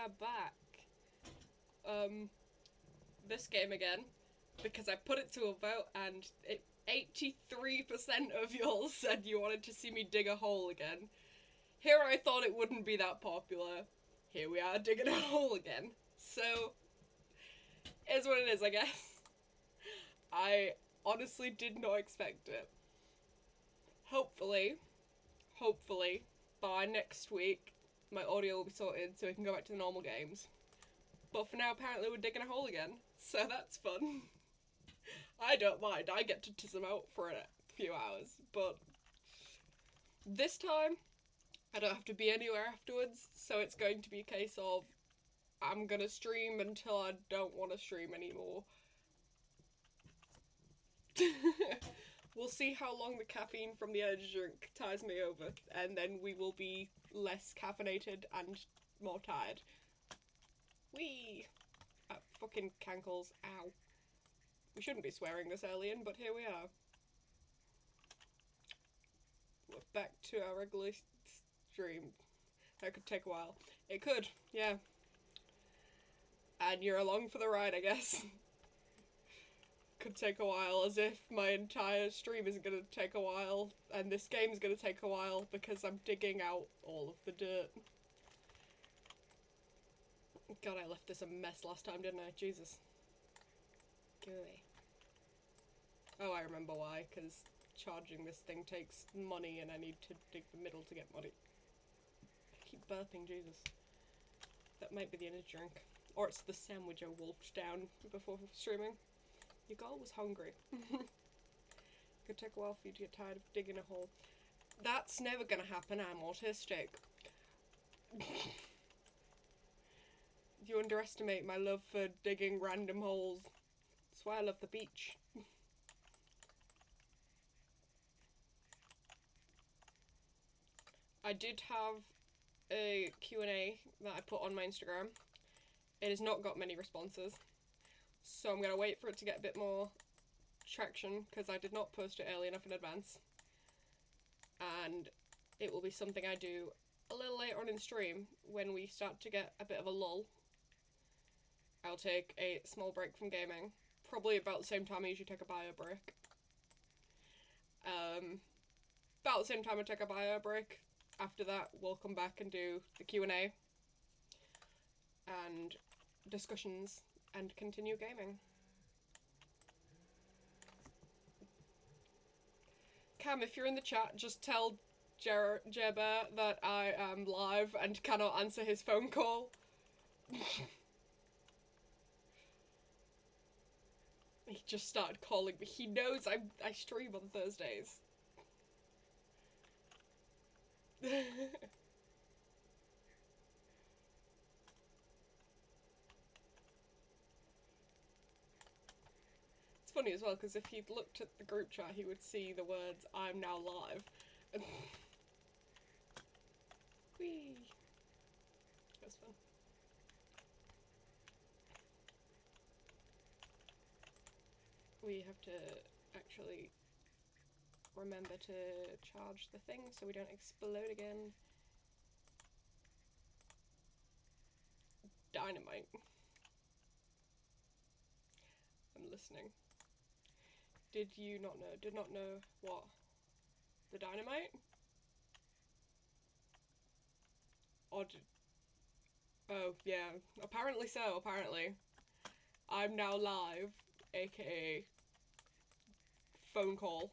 are back. This game again, because I put it to a vote and 83% of y'all said you wanted to see me dig a hole again. Here I thought it wouldn't be that popular. Here we are digging a hole again. So, is what it is, I guess. I honestly did not expect it. Hopefully, by next week, my audio will be sorted so we can go back to the normal games. But for now, apparently we're digging a hole again, so that's fun. I don't mind, I get to tiss them out for a few hours, but this time, I don't have to be anywhere afterwards, so it's going to be a case of I'm gonna stream until I don't want to stream anymore. We'll see how long the caffeine from the energy drink ties me over, and then we will be less caffeinated and more tired. Whee! Fucking cankles. Ow. We shouldn't be swearing this early in, but here we are. We're back to our regular stream. That could take a while. It could, yeah. And you're along for the ride, I guess. Could take a while, as if my entire stream is gonna take a while, and this game's gonna take a while because I'm digging out all of the dirt. God, I left this a mess last time, didn't I? Jesus. Go away. Oh, I remember why, because charging this thing takes money and I need to dig the middle to get money. I keep burping, Jesus. That might be the energy drink. Or it's the sandwich I wolfed down before streaming. Your girl was hungry. Could take a while for you to get tired of digging a hole. That's never gonna happen, I'm autistic. You underestimate my love for digging random holes. That's why I love the beach. I did have a Q&A that I put on my Instagram. It has not got many responses, so I'm going to wait for it to get a bit more traction, because I did not post it early enough in advance. And it will be something I do a little later on in stream, when we start to get a bit of a lull. I'll take a small break from gaming, probably about the same time I usually take a bio break. About the same time I take a bio break. After that, we'll come back and do the Q&A and discussions and continue gaming. Cam, if you're in the chat, just tell Jebba that I am live and cannot answer his phone call. He just started calling me. He knows I stream on Thursdays. It's funny as well, because if he'd looked at the group chat, he would see the words, "I'm now live." Whee! That was fun. We have to actually remember to charge the thing so we don't explode again. Dynamite. I'm listening. Did not know what? The dynamite? Or did... Oh, yeah. Apparently so, apparently. I'm now live, aka phone call.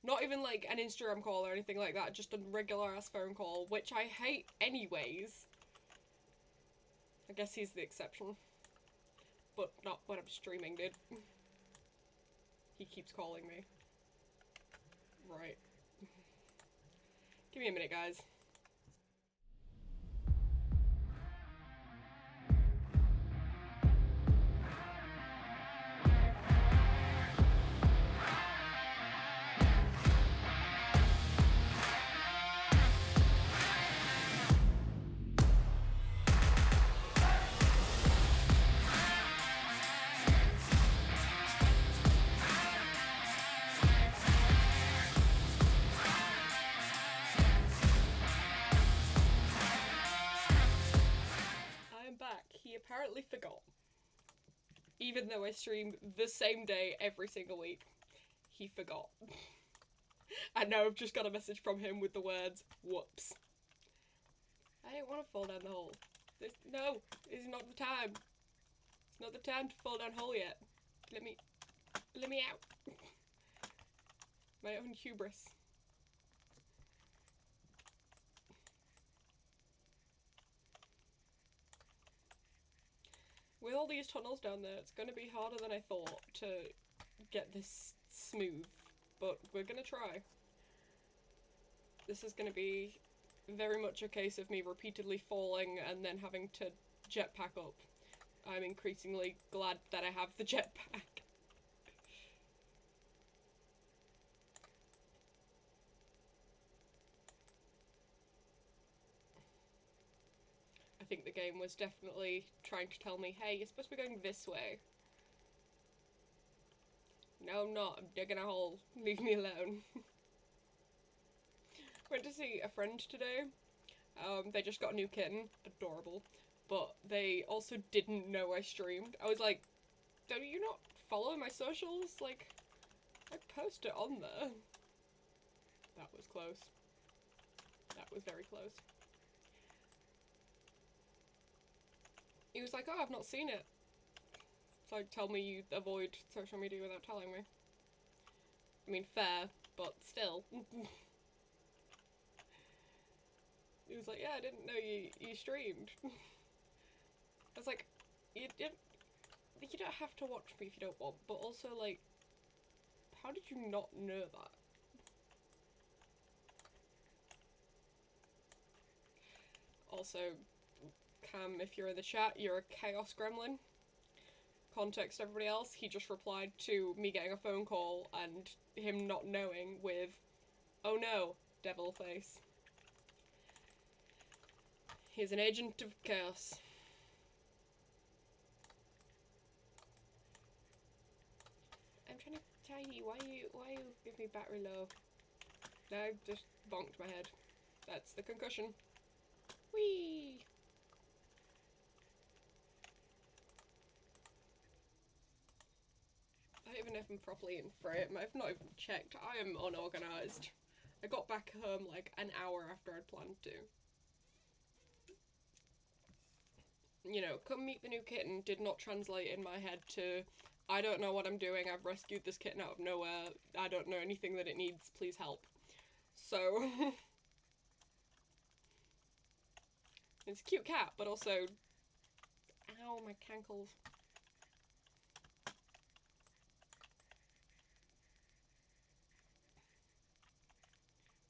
Not even like an Instagram call or anything like that, just a regular ass phone call, which I hate anyways. I guess he's the exception. But not when I'm streaming, dude. He keeps calling me. Right. Give me a minute, guys. forgot. Even though I stream the same day every single week, he forgot. And now I've just got a message from him with the words, whoops. I didn't want to fall down the hole. No, it's not the time. It's not the time to fall down hole yet. Let me out. My own hubris. With all these tunnels down there, it's going to be harder than I thought to get this smooth, but we're going to try. This is going to be very much a case of me repeatedly falling and then having to jetpack up. I'm increasingly glad that I have the jetpack. I think the game was definitely trying to tell me, hey, you're supposed to be going this way. No, I'm not. I'm digging a hole. Leave me alone. Went to see a friend today. They just got a new kitten. Adorable. But they also didn't know I streamed. I was like, do you not follow my socials? Like, I post it on there. That was close. That was very close. He was like, oh, I've not seen it. It's like, tell me you avoid social media without telling me. I mean, fair, but still. He was like, yeah, I didn't know you streamed. I was like, you don't have to watch me if you don't want, but also, like, how did you not know that? Also, Cam, if you're in the chat, you're a chaos gremlin. Context everybody else, he just replied to me getting a phone call and him not knowing with, oh no, devil face. He's an agent of chaos. I'm trying to tell you, why you give me battery low? No, I just bonked my head. That's the concussion. Whee! I don't even know if I'm properly in frame. I've not even checked. I am unorganised. I got back home like an hour after I'd planned to. You know, come meet the new kitten did not translate in my head to, I don't know what I'm doing, I've rescued this kitten out of nowhere, I don't know anything that it needs, please help. So, it's a cute cat, but also, ow, my cankles.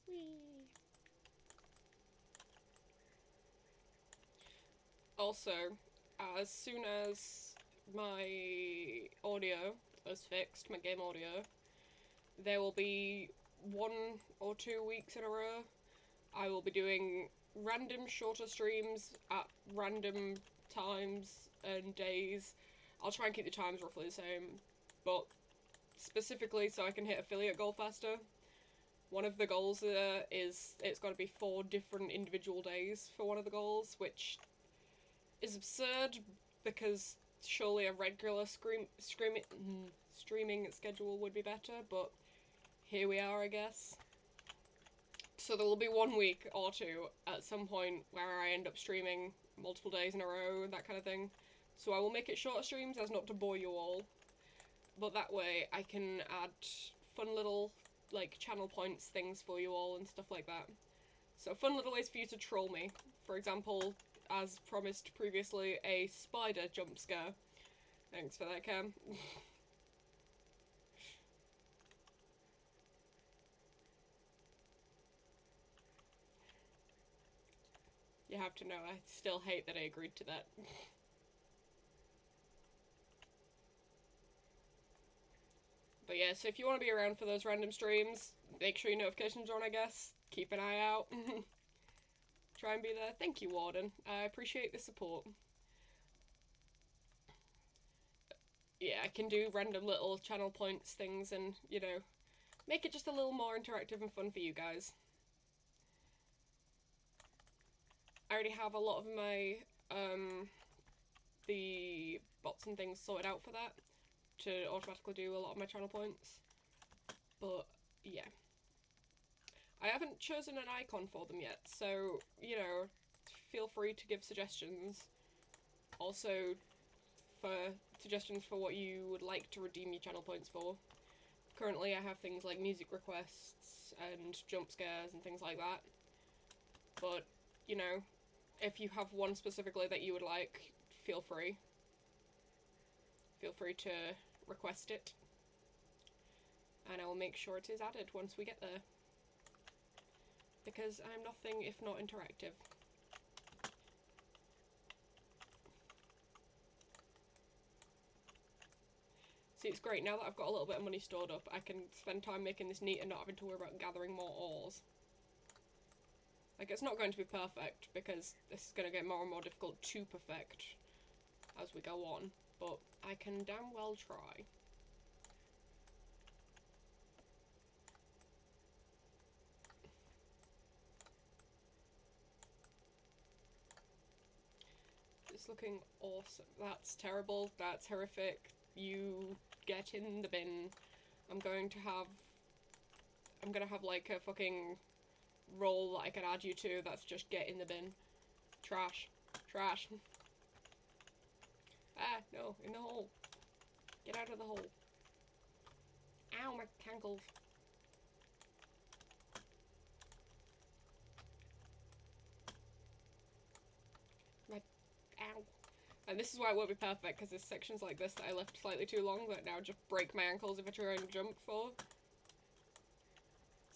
Whee! Also, as soon as my audio is fixed, my game audio, there will be 1 or 2 weeks in a row I will be doing random shorter streams at random times and days. I'll try and keep the times roughly the same, but specifically so I can hit affiliate goal faster. One of the goals there is it's got to be 4 different individual days for one of the goals, which is absurd because surely a regular streaming schedule would be better, but here we are, I guess. So there will be 1 week or 2 at some point where I end up streaming multiple days in a row, that kind of thing. So I will make it shorter streams as not to bore you all. But that way I can add fun little, like, channel points things for you all and stuff like that. So fun little ways for you to troll me. For example, as promised previously, a spider jump scare. Thanks for that, Cam. You have to know, I still hate that I agreed to that. But yeah, so if you want to be around for those random streams, make sure your notifications are on, I guess. Keep an eye out. Try and be there. Thank you, Warden. I appreciate the support. Yeah, I can do random little channel points things and, you know, make it just a little more interactive and fun for you guys. I already have a lot of my the bots and things sorted out for that to automatically do a lot of my channel points. But yeah. I haven't chosen an icon for them yet, so, you know, feel free to give suggestions. Also, for suggestions for what you would like to redeem your channel points for. Currently I have things like music requests and jump scares and things like that. But, you know, if you have one specifically that you would like, feel free. Feel free to request it. And I will make sure it is added once we get there. Because I'm nothing if not interactive. See, it's great, now that I've got a little bit of money stored up, I can spend time making this neat and not having to worry about gathering more ores. Like, it's not going to be perfect, because this is going to get more and more difficult to perfect as we go on, but I can damn well try. It's looking awesome. That's terrible, that's horrific. You get in the bin. I'm gonna have like a fucking role that I can add you to that's just get in the bin. Trash. Trash. Ah, no, in the hole. Get out of the hole. Ow, my cankles. My, ow. And this is why it won't be perfect, because there's sections like this that I left slightly too long that now just break my ankles if I try and jump for.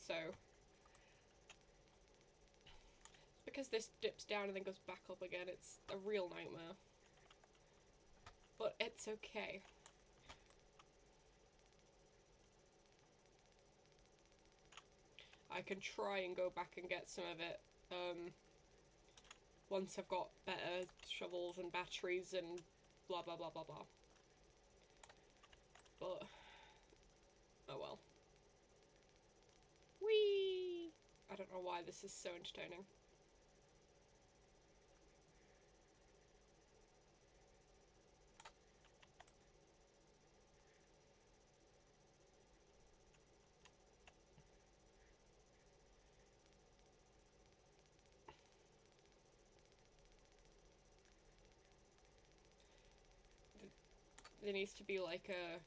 So, because this dips down and then goes back up again, it's a real nightmare. But it's okay. I can try and go back and get some of it, once I've got better shovels and batteries and blah blah blah blah blah. But, oh well. Whee! I don't know why this is so entertaining. There needs to be like a...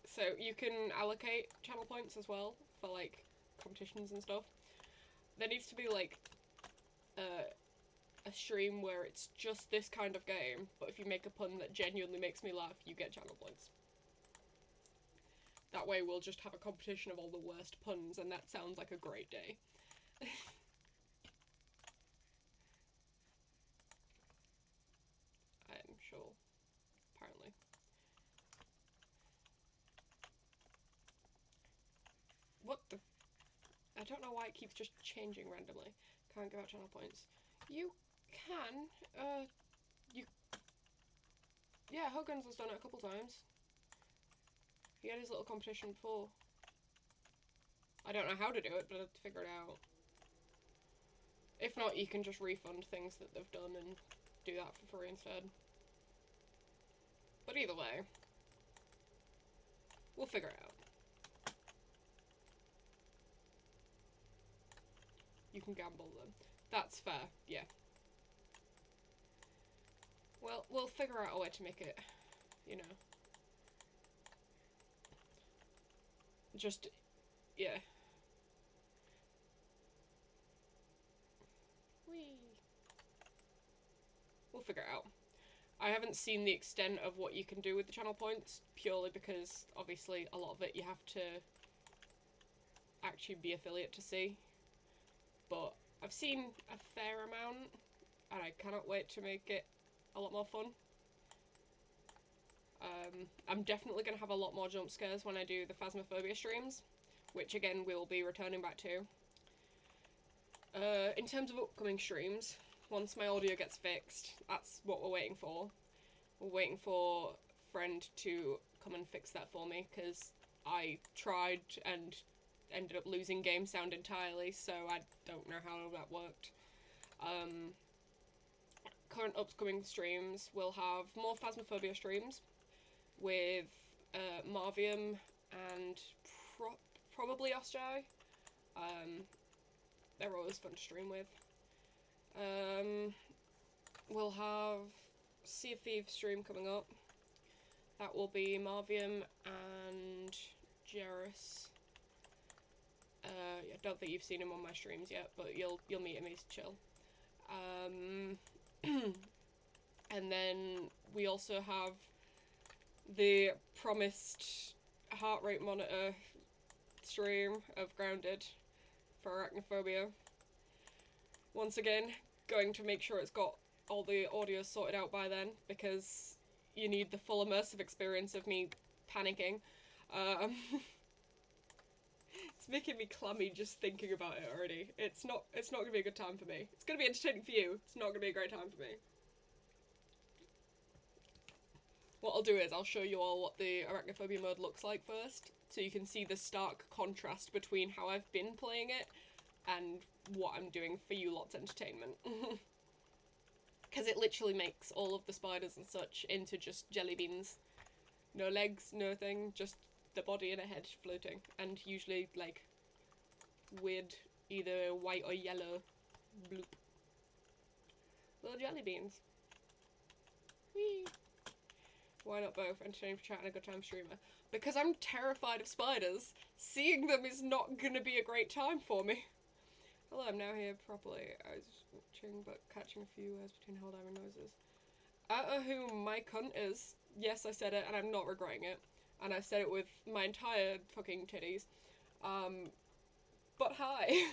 So you can allocate channel points as well for like competitions and stuff. There needs to be like a stream where it's just this kind of game, but if you make a pun that genuinely makes me laugh, you get channel points. That way we'll just have a competition of all the worst puns, and that sounds like a great day. I'm sure. Apparently. What the... I don't know why it keeps just changing randomly. Can't give out channel points. You can, you... Yeah, Hogan's has done it a couple times. He had his little competition before. I don't know how to do it, but I'd figure it out. If not, you can just refund things that they've done and do that for free instead. But either way, we'll figure it out. You can gamble them. That's fair, yeah. Well, we'll figure out a way to make it, you know. Just, yeah. Whee! We'll figure it out. I haven't seen the extent of what you can do with the channel points, purely because, obviously, a lot of it you have to actually be affiliate to see. But I've seen a fair amount, and I cannot wait to make it a lot more fun. I'm definitely going to have a lot more jump scares when I do the Phasmophobia streams, which again we'll be returning back to. In terms of upcoming streams, once my audio gets fixed, that's what we're waiting for. We're waiting for a friend to come and fix that for me, because I tried and ended up losing game sound entirely, so I don't know how that worked. current upcoming streams, we'll have more Phasmophobia streams with Marvium and probably Osjai. They're always fun to stream with. We'll have Sea of Thieves stream coming up. That will be Marvium and Jerris. I don't think you've seen him on my streams yet, but you'll meet him. He's chill. And then we also have the promised heart rate monitor stream of Grounded for Arachnophobia. Once again, going to make sure it's got all the audio sorted out by then, because you need the full immersive experience of me panicking. It's making me clammy just thinking about it already. It's not gonna be a good time for me. It's gonna be entertaining for you. It's not gonna be a great time for me. What I'll do is I'll show you all what the Arachnophobia mode looks like first, so you can see the stark contrast between how I've been playing it and what I'm doing for you lot's entertainment. Because it literally makes all of the spiders and such into just jelly beans. No legs, no thing, just the body and a head floating. And usually, like, weird, either white or yellow bloop. Little jelly beans. Whee! Why not both? Entertaining for chat and a good time streamer. Because I'm terrified of spiders. Seeing them is not gonna be a great time for me. Hello, I'm now here properly. I was watching but catching a few words between Hold Iron noises. Who my cunt is. Yes, I said it and I'm not regretting it. And I've said it with my entire fucking titties. But hi.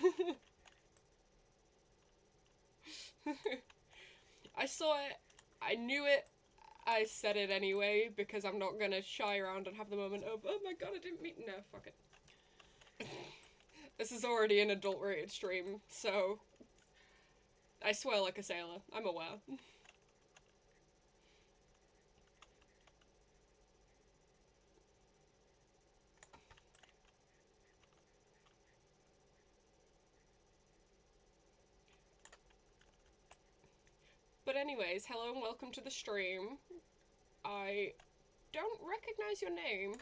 I saw it. I knew it. I said it anyway because I'm not gonna shy around and have the moment of, oh my god, I didn't mean. No, fuck it. This is already an adult rated stream, so I swear like a sailor. I'm aware. But anyways, hello and welcome to the stream. I don't recognize your name.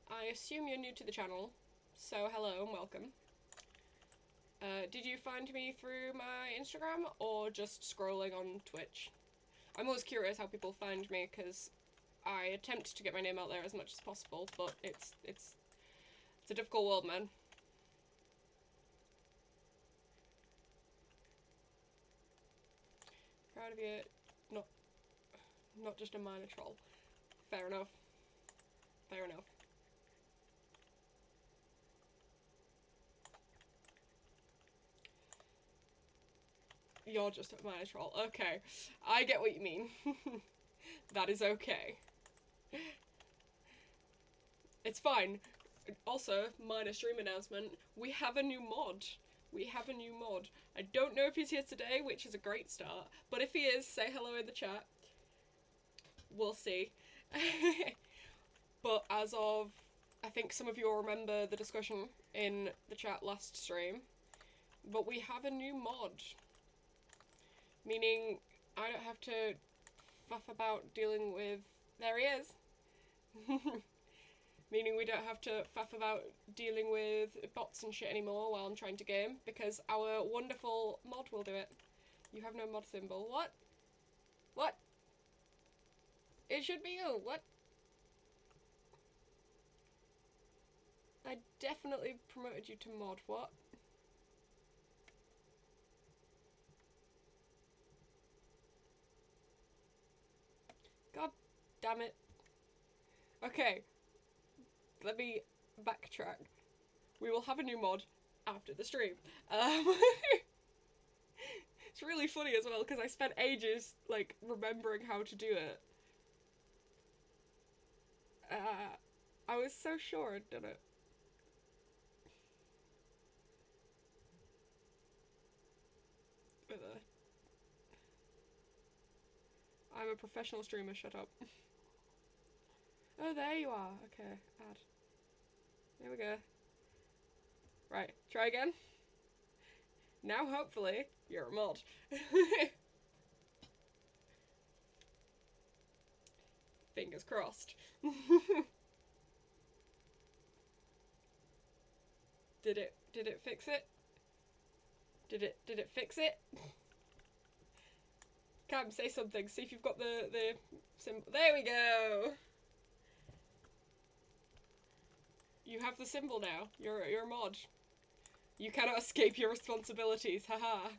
I assume you're new to the channel, so hello and welcome. Did you find me through my Instagram or just scrolling on Twitch? I'm always curious how people find me because I attempt to get my name out there as much as possible, but it's a difficult world, man. Proud of you. Not just a minor troll. Fair enough. Fair enough. You're just a minor troll. Okay. I get what you mean. That is okay. It's fine. Also, minor stream announcement, we have a new mod. We have a new mod. I don't know if he's here today, which is a great start, but if he is, say hello in the chat. We'll see. But as of, I think some of you will remember the discussion in the chat last stream, but we have a new mod. Meaning, I don't have to fuff about dealing with... There he is! Meaning we don't have to faff about dealing with bots and shit anymore while I'm trying to game, because our wonderful mod will do it. You have no mod symbol. What? What? It should be you. What? I definitely promoted you to mod. What? God damn it. Okay. Let me backtrack. We will have a new mod after the stream. It's really funny as well because I spent ages like remembering how to do it. I was so sure I'd done it. I'm a professional streamer, shut up. Oh, there you are. Okay, add. There we go. Right, try again. Now hopefully you're a mod. Fingers crossed. Did it fix it? Did it fix it? Cam, say something. See if you've got the symbol. There we go. You have the symbol now. You're a mod. You cannot escape your responsibilities. Haha.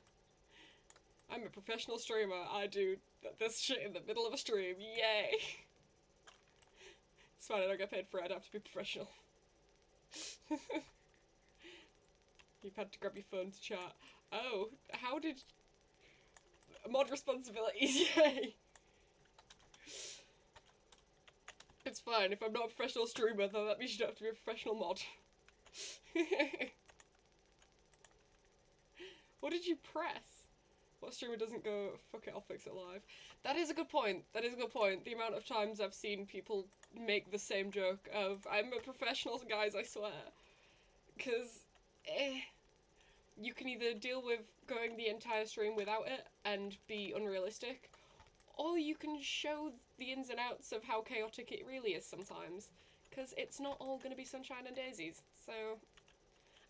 I'm a professional streamer. I do this shit in the middle of a stream. Yay. It's fine. I don't get paid for it. I don't have to be professional. You've had to grab your phone to chat. Oh, how did... Mod responsibilities, yay! It's fine, if I'm not a professional streamer, then that means you don't have to be a professional mod. What did you press? What streamer doesn't go, fuck it, I'll fix it live? That is a good point, that is a good point. The amount of times I've seen people make the same joke of, I'm a professional, guys, I swear. Because, you can either deal with going the entire stream without it and be unrealistic, or you can show the ins and outs of how chaotic it really is sometimes, because it's not all going to be sunshine and daisies. So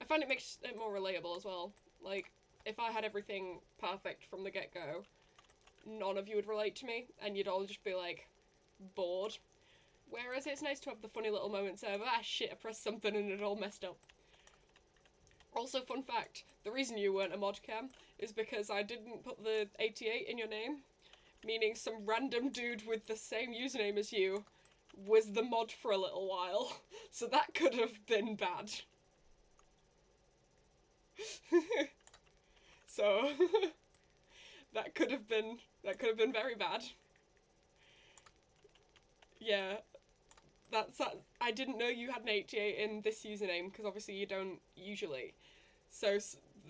I find it makes it more relatable as well. Like, if I had everything perfect from the get-go, none of you would relate to me, and you'd all just be, like, bored. Whereas it's nice to have the funny little moments of, ah shit, I pressed something and it all messed up. Also, fun fact, the reason you weren't a mod, Cam, is because I didn't put the 88 in your name, meaning some random dude with the same username as you was the mod for a little while, so that could have been bad. So, that could have been very bad. Yeah, I didn't know you had an 88 in this username, because obviously you don't usually. So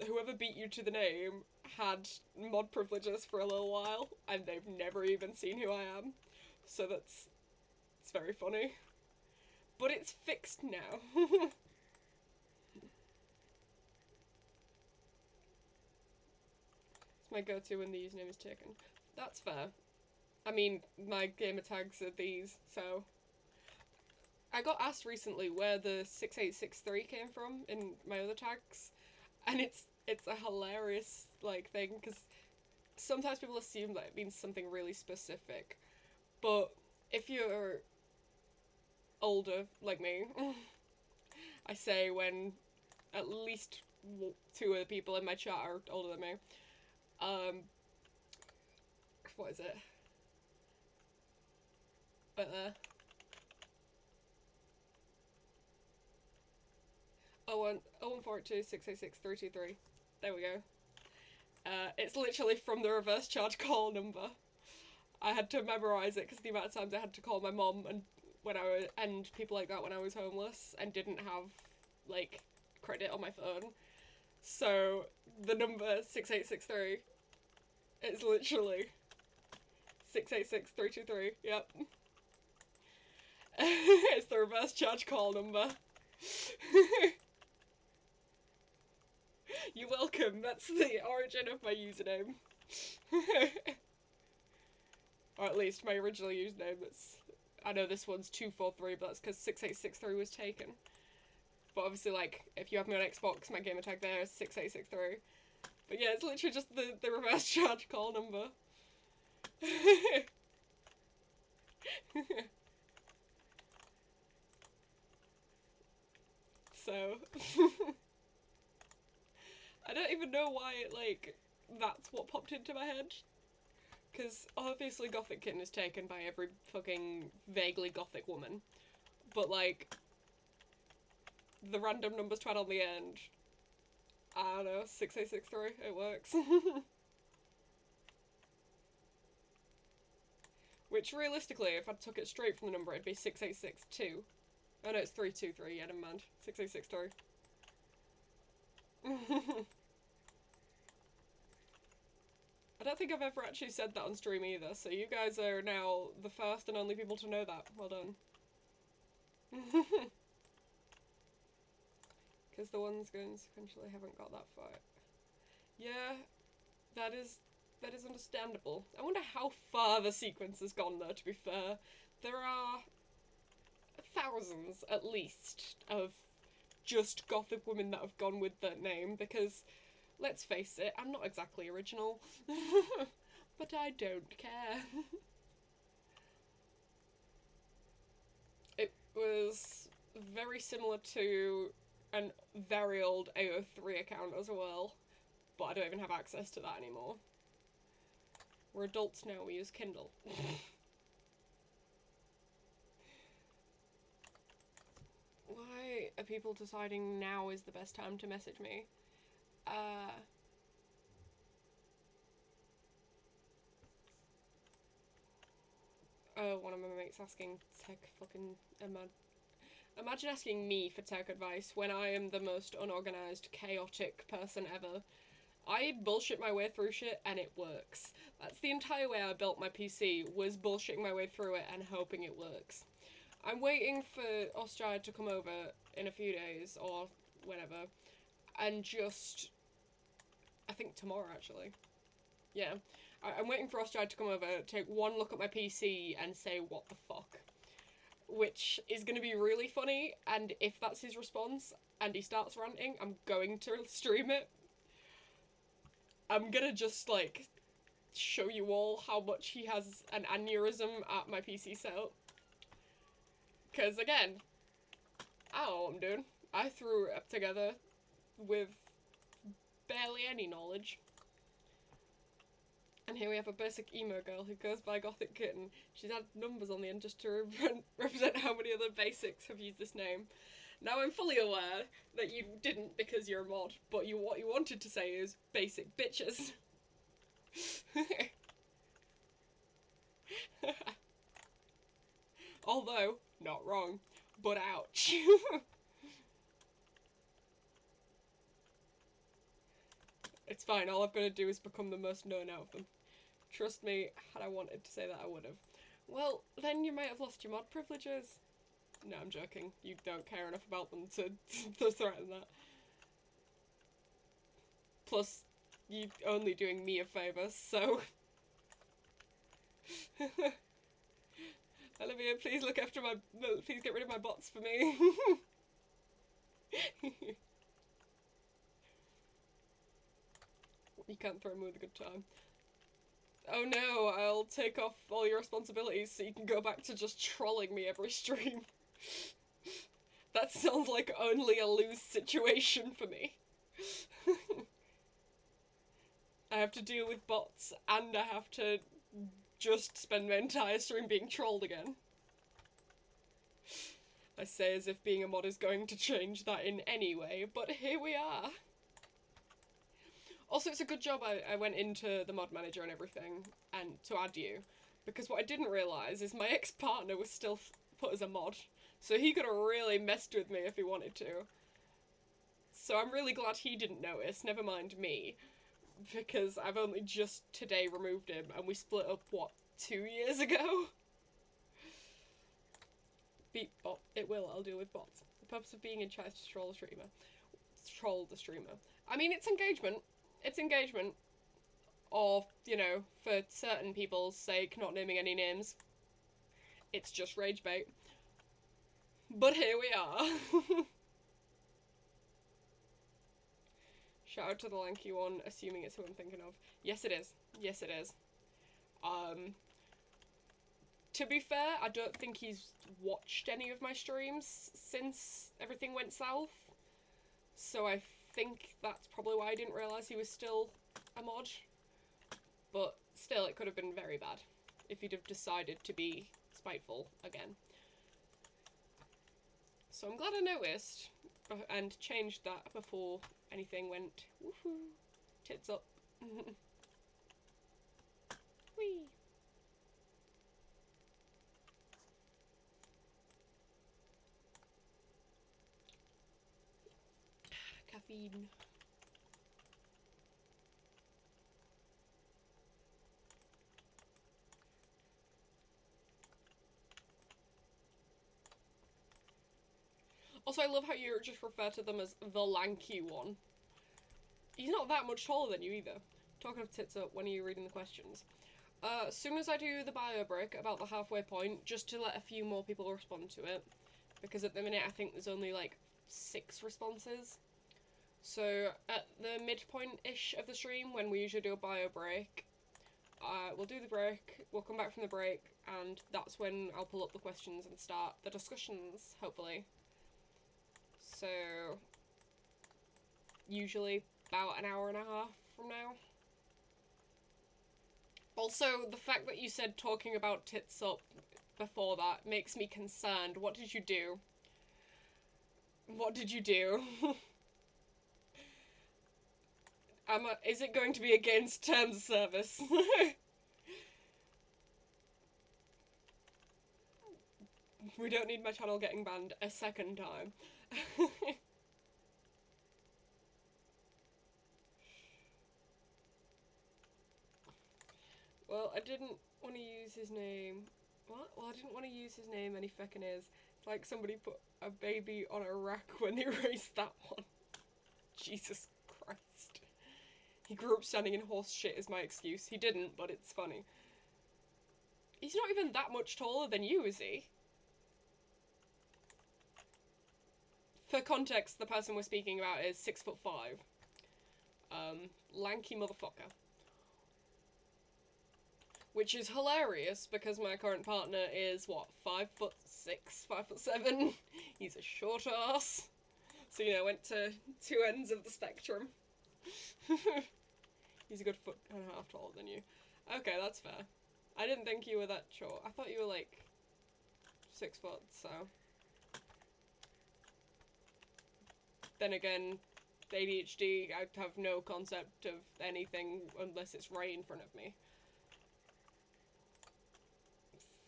whoever beat you to the name had mod privileges for a little while, and they've never even seen who I am. So it's very funny. But it's fixed now. It's my go-to when the username is taken. That's fair. I mean, my gamer tags are these, so... I got asked recently where the 6863 came from in my other tags, and it's a hilarious, like, thing, because sometimes people assume that it means something really specific, but if you're older, like me, I say when at least two of the people in my chat are older than me, what is it? But 0142 686 323. There we go. It's literally from the reverse charge call number. I had to memorize it because the amount of times I had to call my mom and people like that when I was homeless and didn't have like credit on my phone. So the number 6863 is literally 686 323. Yep. It's the reverse charge call number. You're welcome. That's the origin of my username. Or at least my original username. I know this one's 243, but that's because 6863 was taken. But obviously, like, if you have me on Xbox, my gamer tag there is 6863. But yeah, it's literally just the reverse charge call number. So... I don't even know why, like, that's what popped into my head. Because obviously Gothic Kitten is taken by every fucking vaguely gothic woman. But, like, the random numbers 12 on the end, I don't know, 6863, it works. Which, realistically, if I took it straight from the number, it'd be 6862. Oh no, it's 323, yeah, never mind. 6863. I don't think I've ever actually said that on stream either, so you guys are now the first and only people to know that. Well done. Because the ones going sequentially haven't got that far. Yeah, that is understandable. I wonder how far the sequence has gone though, to be fair. there are thousands, at least, of just gothic women that have gone with that name, because, let's face it, I'm not exactly original. But I don't care. It was very similar to a very old AO3 account as well, but I don't even have access to that anymore. We're adults now, we use Kindle. Why are people deciding now is the best time to message me? Oh, one of my mates asking tech fucking... Imagine asking me for tech advice when I am the most unorganized, chaotic person ever. I bullshit my way through shit and it works. That's the entire way I built my PC, was bullshitting my way through it and hoping it works. I'm waiting for Ostrad to come over in a few days, or whenever, and just... I think tomorrow, actually. Yeah. I'm waiting for Ostrad to come over, take one look at my PC, and say, what the fuck? Which is going to be really funny, and if that's his response, and he starts ranting, I'm going to stream it. I'm gonna just, like, show you all how much he has an aneurysm at my PC setup. Because, again, I don't know what I'm doing. I threw it up together with barely any knowledge. And here we have a basic emo girl who goes by Gothic Kitten. She's had numbers on the end just to represent how many other basics have used this name. Now I'm fully aware that you didn't because you're a mod, but what you wanted to say is basic bitches. Although, not wrong, but ouch. It's fine, all I've got to do is become the most known out of them. Trust me, had I wanted to say that, I would have. Well, then you might have lost your mod privileges. No, I'm joking. You don't care enough about them to threaten that. Plus, you're only doing me a favour, so... Olivia, please look after my... Please get rid of my bots for me. You can't throw me with a good time. Oh no, I'll take off all your responsibilities so you can go back to just trolling me every stream. That sounds like only a lose situation for me. I have to deal with bots, and I have to just spend my entire stream being trolled again. I say as if being a mod is going to change that in any way, but here we are. Also, it's a good job I went into the mod manager and everything, and to add you, because what I didn't realise is my ex-partner was still put as a mod, so he could have really messed with me if he wanted to. So I'm really glad he didn't notice, never mind me, because I've only just today removed him, and we split up, what, 2 years ago? Beat bot. It will, I'll deal with bots. The purpose of being in chat is to troll the streamer. Troll the streamer. I mean, it's engagement. It's engagement. Or, you know, for certain people's sake, not naming any names, it's just rage bait. But here we are. Shout out to the lanky one, assuming it's who I'm thinking of. Yes, it is. Yes, it is. To be fair, I don't think he's watched any of my streams since everything went south. So I think that's probably why I didn't realise he was still a mod. But still, it could have been very bad if he'd have decided to be spiteful again. So I'm glad I noticed and changed that before anything went woohoo, tits up. Whee! Caffeine. Also, I love how you just refer to them as the lanky one. He's not that much taller than you either. Talking of tits up, when are you reading the questions? As soon as I do the bio break, about the halfway point, just to let a few more people respond to it, because at the minute I think there's only like 6 responses. So at the midpoint-ish of the stream, when we usually do a bio break, we'll do the break, we'll come back from the break, and that's when I'll pull up the questions and start the discussions, hopefully. So, usually about an hour and a half from now. Also, the fact that you said talking about tits up before that makes me concerned. What did you do? What did you do? Is it going to be against terms of service? We don't need my channel getting banned a second time. Well, I didn't want to use his name. What? Well, I didn't want to use his name, and he feckin' is. It's like somebody put a baby on a rack when they erased that one. Jesus Christ. He grew up standing in horse shit is my excuse. He didn't, but it's funny. He's not even that much taller than you, is he? For context, the person we're speaking about is 6'5". Lanky motherfucker. Which is hilarious because my current partner is, what, 5'6", 5'7"? He's a short ass. So, you know, went to 2 ends of the spectrum. He's a good foot and a half taller than you. Okay, that's fair. I didn't think you were that short. I thought you were like 6 foot, so. Then again, ADHD, I have no concept of anything unless it's right in front of me.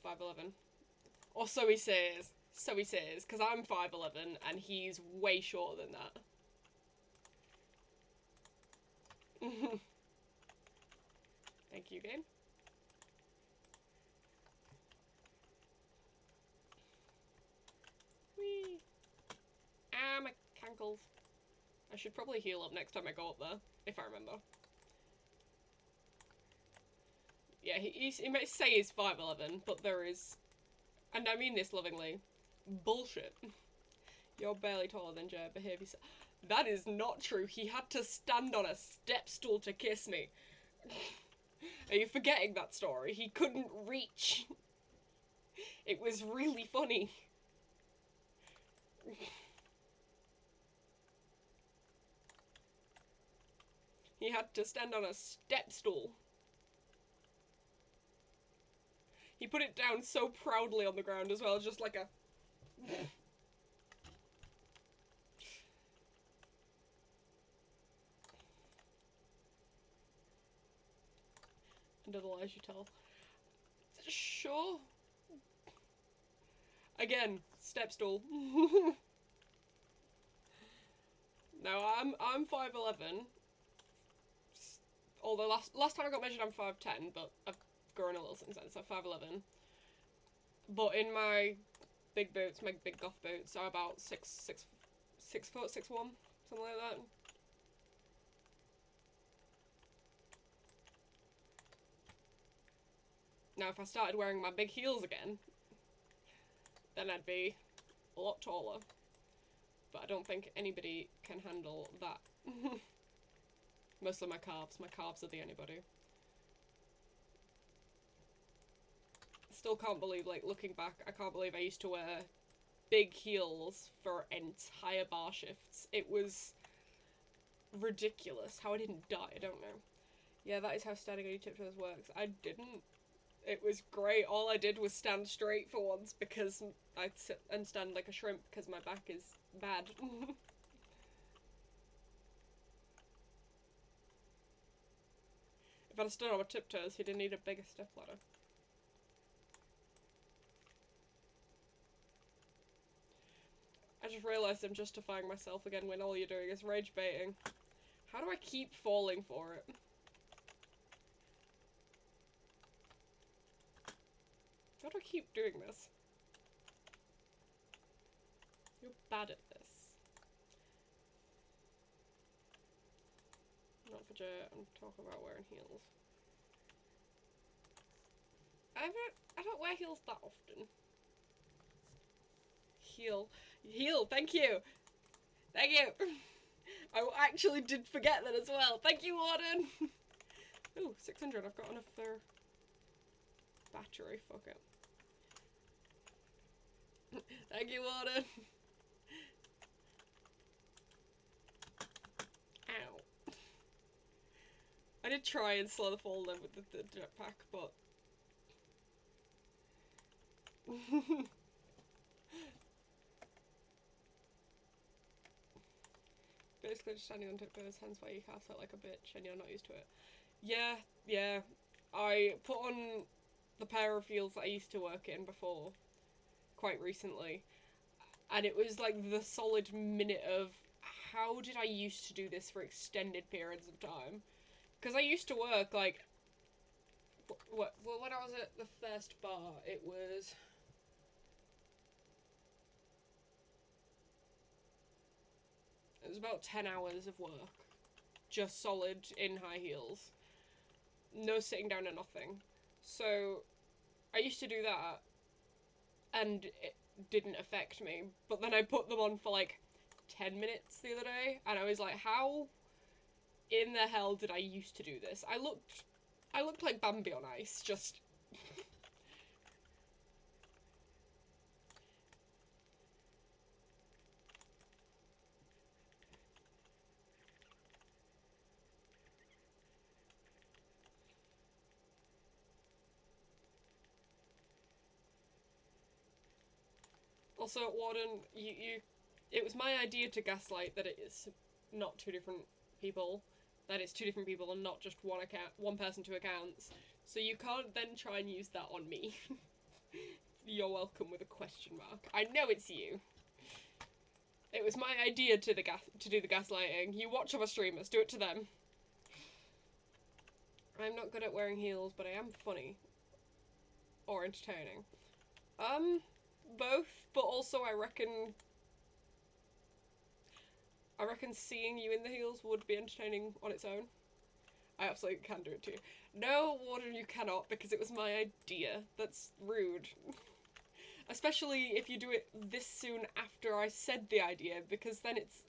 5'11". Or so he says. So he says, because I'm 5'11", and he's way shorter than that. Thank you, game. Whee! Ah, my cankles. I should probably heal up next time I go up there, if I remember. Yeah, he may say he's 5'11", but there is, and I mean this lovingly, bullshit. You're barely taller than Jay, behave yourself. That is not true. He had to stand on a step stool to kiss me. Are you forgetting that story? He couldn't reach. It was really funny. He had to stand on a step stool. He put it down so proudly on the ground as well, just like a... Under the lies you tell. Sure. Again, step stool. No, I'm 5'11". Although last time I got measured I'm 5'10", but I've grown a little since then, so 5'11". But in my big boots, my big goth boots, are about 6 foot, 6'1", something like that. Now if I started wearing my big heels again, then I'd be a lot taller. But I don't think anybody can handle that. Mostly my calves. My calves are the anybody. Still can't believe, like, looking back, I can't believe I used to wear big heels for entire bar shifts. It was ridiculous. How I didn't die, I don't know. Yeah, that is how standing on your tiptoes works. I didn't. It was great. All I did was stand straight for once because I'd sit and stand like a shrimp because my back is bad. If I'd have stood on my tiptoes, he'd have needed a bigger step ladder. I just realised I'm justifying myself again when all you're doing is rage baiting. How do I keep falling for it? How do I keep doing this? You're bad at this. Not for Jay, I'm talking about wearing heels. I don't wear heels that often. Heel, thank you. Thank you. I actually did forget that as well. Thank you, Warden. Ooh, 600. I've got enough for battery. Fuck it. Thank you, Warden. Ow. I did try and slow the fall then with the jetpack, but... Basically just standing on tiptoes, hence why you cast it like a bitch and you're not used to it. Yeah, yeah. I put on the pair of heels that I used to work in before, quite recently, and it was like the solid minute of how did I used to do this for extended periods of time? Because I used to work like well, when I was at the first bar, it was about 10 hours of work, just solid in high heels, no sitting down or nothing. So I used to do that, and it didn't affect me. But then I put them on for like 10 minutes the other day, and I was like, how in the hell did I used to do this? I looked like Bambi on ice, just... Also, Warden, it was my idea to gaslight that it is not two different people, that it's two different people and not just one person, two accounts. So you can't then try and use that on me. You're welcome with a question mark. I know it's you. It was my idea to do the gaslighting. You watch other streamers, do it to them. I'm not good at wearing heels, but I am funny. Or entertaining. Both, but also I reckon seeing you in the heels would be entertaining on its own. I absolutely can do it too. No, Warden, you cannot, because it was my idea. That's rude. Especially if you do it this soon after I said the idea, because then it's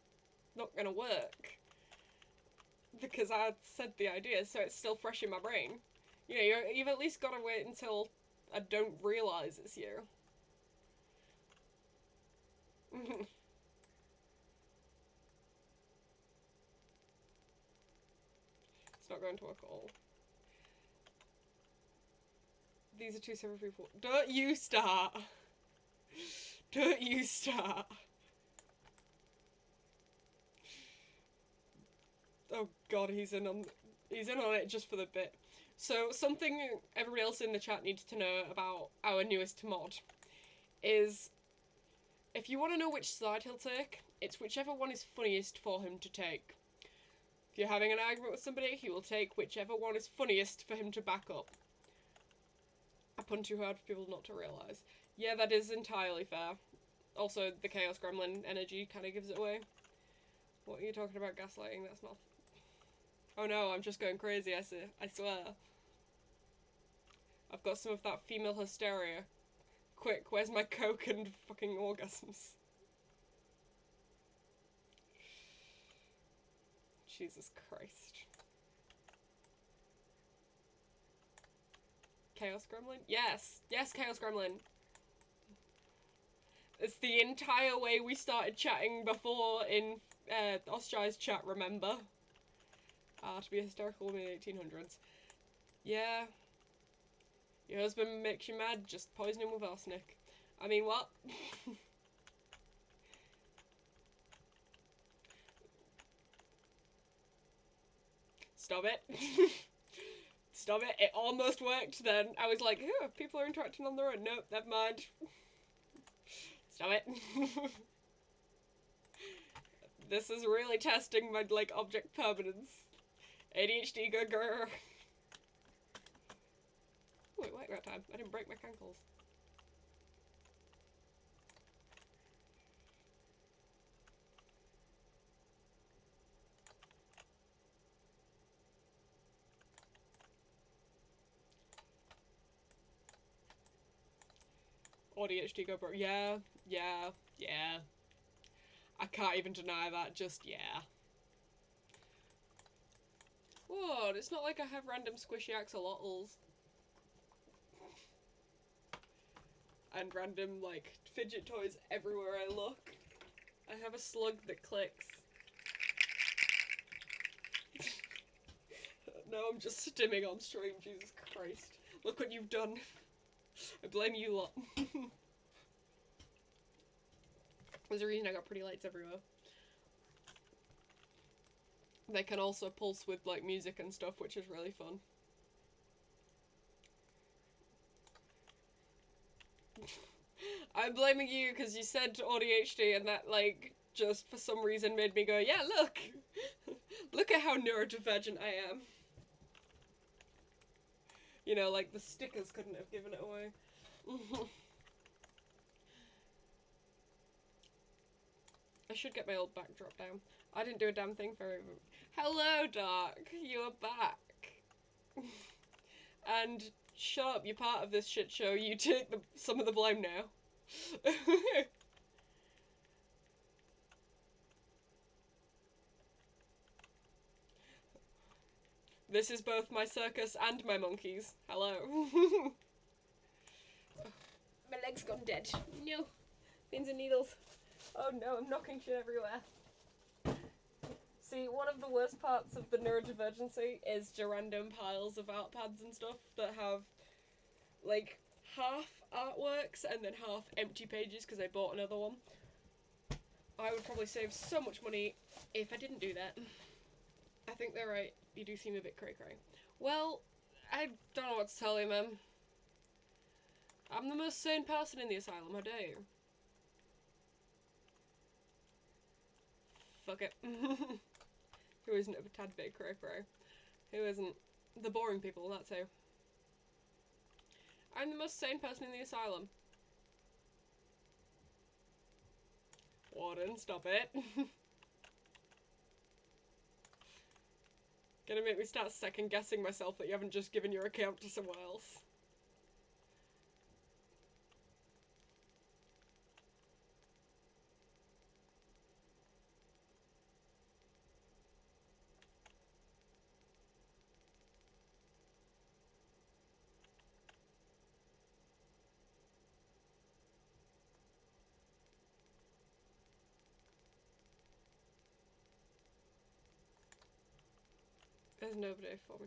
not gonna work. Because I said the idea, so it's still fresh in my brain. You know, you've at least gotta wait until I don't realise it's you. It's not going to work at all. These are two separate people. Don't you start! Don't you start! Oh god, he's in on it just for the bit. So something everybody else in the chat needs to know about our newest mod is if you want to know which side he'll take, it's whichever one is funniest for him to take. If you're having an argument with somebody, he will take whichever one is funniest for him to back up. I pun too hard for people not to realise. Yeah, that is entirely fair. Also, the Chaos Gremlin energy kind of gives it away. What are you talking about gaslighting? That's not... Oh no, I'm just going crazy, I swear. I've got some of that female hysteria. Quick, where's my coke and fucking orgasms? Jesus Christ. Chaos Gremlin? Yes! Yes, Chaos Gremlin! It's the entire way we started chatting before in Ostrai's chat, remember? To be a hysterical woman in the 1800s. Yeah. Your husband makes you mad, just poison him with arsenic. I mean, what? Stop it. Stop it. It almost worked then. I was like, oh, people are interacting on their own. Nope, never mind. Stop it. This is really testing my, like, object permanence. ADHD, go grr. Wait, that time. I didn't break my ankles. ADHD go bro. Yeah, yeah, yeah. I can't even deny that, just yeah. What? It's not like I have random squishy axolotls. And random, like, fidget toys everywhere I look. I have a slug that clicks. No, I'm just stimming on stream, Jesus Christ. Look what you've done. I blame you lot. There's a reason I got pretty lights everywhere. They can also pulse with, like, music and stuff, which is really fun. I'm blaming you because you said ADHD and that, like, just for some reason made me go, yeah, look! Look at how neurodivergent I am. You know, like, the stickers couldn't have given it away. I should get my old backdrop down. I didn't do a damn thing for it. Hello, Doc! You're back! And shut up, you're part of this shit show. You take some of the blame now. This is both my circus and my monkeys. Hello. My leg's gone dead. No. Pins and needles. Oh no, I'm knocking shit everywhere. See, one of the worst parts of the neurodivergency is the random piles of art pads and stuff that have, like, half artworks and then half empty pages because I bought another one. I would probably save so much money if I didn't do that. I think they're right. You do seem a bit cray-cray. Well, I don't know what to tell you, man. I'm the most sane person in the asylum, how dare you? Fuck it. Who isn't a tad bit cray-cray? Who isn't? The boring people, that's who. I'm the most sane person in the asylum. Warden, stop it. Gonna make me start second guessing myself that you haven't just given your account to someone else. There's nobody for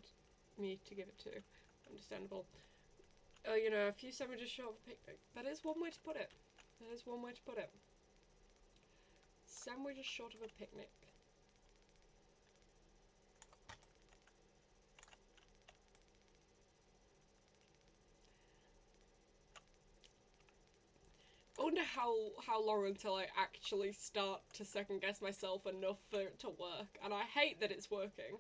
me to give it to. Understandable. Oh, you know, a few sandwiches short of a picnic. That is one way to put it. That is one way to put it. Sandwiches short of a picnic. I wonder how long until I actually start to second guess myself enough for it to work. And I hate that it's working.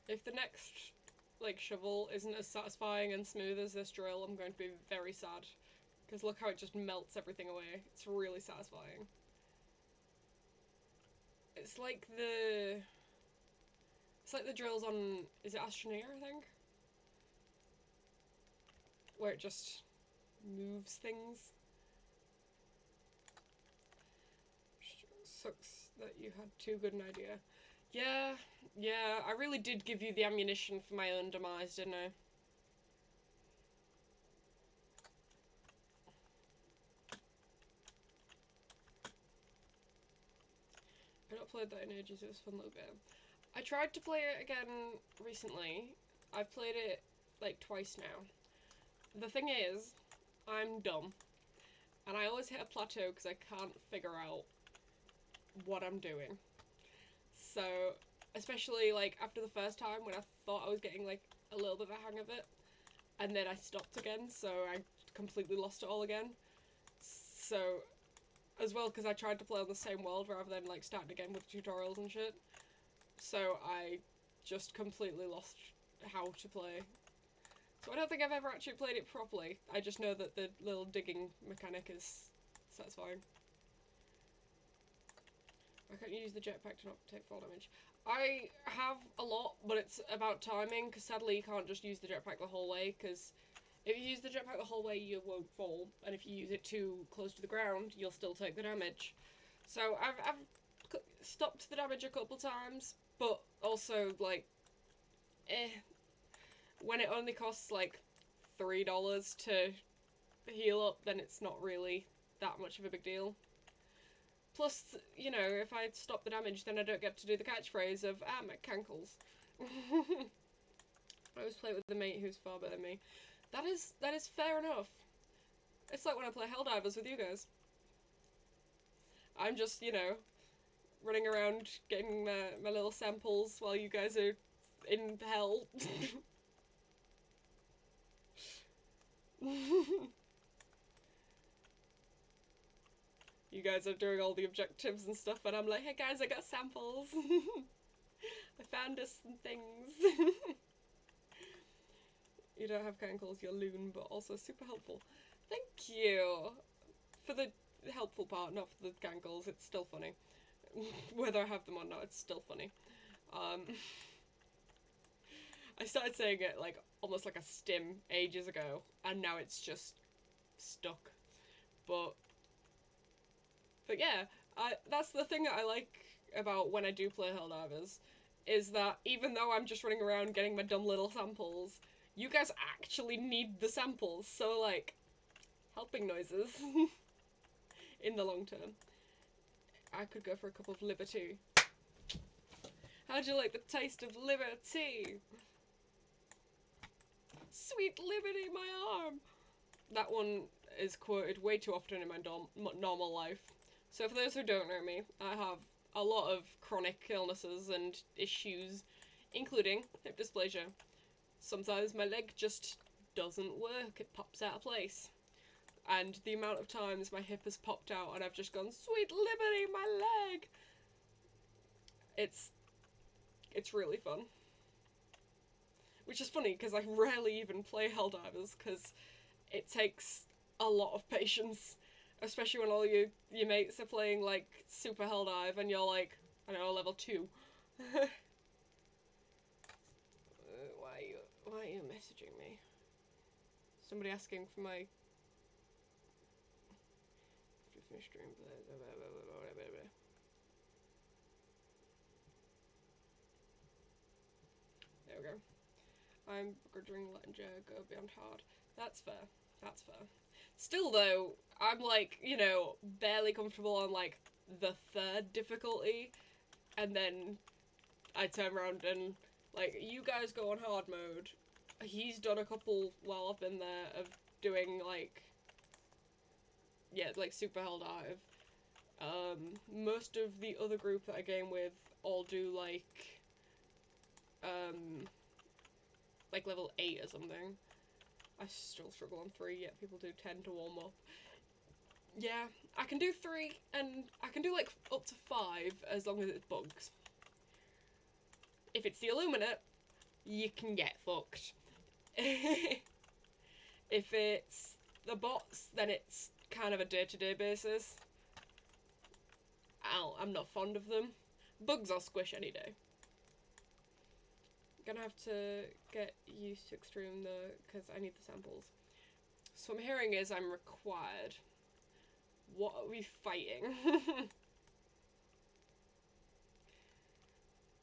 If the next, like, shovel isn't as satisfying and smooth as this drill, I'm going to be very sad. Because look how it just melts everything away. It's really satisfying. It's like the... It's like the drills on... Is it Astroneer, I think? Where it just moves things. Sucks that you had too good an idea. Yeah, I really did give you the ammunition for my own demise, didn't I? I've not played that in ages, it was a fun little game. I tried to play it again recently. I've played it like twice now. The thing is, I'm dumb. And I always hit a plateau because I can't figure out what I'm doing. So, especially like after the first time when I thought I was getting like a little bit of a hang of it, and then I stopped again, so I completely lost it all again. So, as well, because I tried to play on the same world rather than like starting again with tutorials and shit. so I just completely lost how to play. So I don't think I've ever actually played it properly. I just know that the little digging mechanic is satisfying. Why can't you use the jetpack to not take fall damage? I have a lot, but it's about timing, because sadly you can't just use the jetpack the whole way, because if you use the jetpack the whole way you won't fall, and if you use it too close to the ground, you'll still take the damage. So I've stopped the damage a couple times, but also, like, when it only costs, like, $3 to heal up, then it's not really that much of a big deal. Plus, you know, if I stop the damage, then I don't get to do the catchphrase of, my cankles. I always play it with a mate who's far better than me. That is fair enough. It's like when I play Helldivers with you guys. I'm just, you know, running around getting my little samples while you guys are in hell. You guys are doing all the objectives and stuff, and I'm like, hey guys, I got samples. I found us some things. You don't have cankles, you're loon, but also super helpful. Thank you for the helpful part, not for the cankles. It's still funny. Whether I have them or not, it's still funny. I started saying it like almost like a stim ages ago, and now it's just stuck. But yeah, that's the thing that I like about when I do play Helldivers, is that even though I'm just running around getting my dumb little samples, you guys actually need the samples, so like, helping noises in the long term. I could go for a cup of liberty. How'd you like the taste of liberty? Sweet liberty, my arm! That one is quoted way too often in my normal life. So for those who don't know me, I have a lot of chronic illnesses and issues, including hip dysplasia. Sometimes my leg just doesn't work, it pops out of place. And the amount of times my hip has popped out and I've just gone, sweet liberty, my leg! It's really fun. Which is funny, because I rarely even play Helldivers, because it takes a lot of patience. Especially when all your mates are playing, like, Super Helldive, and you're like, I don't know, level 2. Why are you messaging me? Somebody asking for my... finish stream. There we go. I'm begrudging letting Joe go beyond hard. That's fair. That's fair. Still though, I'm like, you know, barely comfortable on like the 3rd difficulty, and then I turn around and like, you guys go on hard mode. He's done a couple while I've been there of doing like, yeah, like super Helldive. Most of the other group that I game with all do like level 8 or something. I still struggle on 3, yet people do 10 to warm up. Yeah, I can do 3, and I can do like up to 5 as long as it's bugs. If it's the Illuminate, you can get fucked. If it's the bots, then it's kind of a day-to-day basis. I'm not fond of them. Bugs I'll squish any day. Gonna have to get used to extreme though, because I need the samples. So what I'm hearing is I'm required. What are we fighting?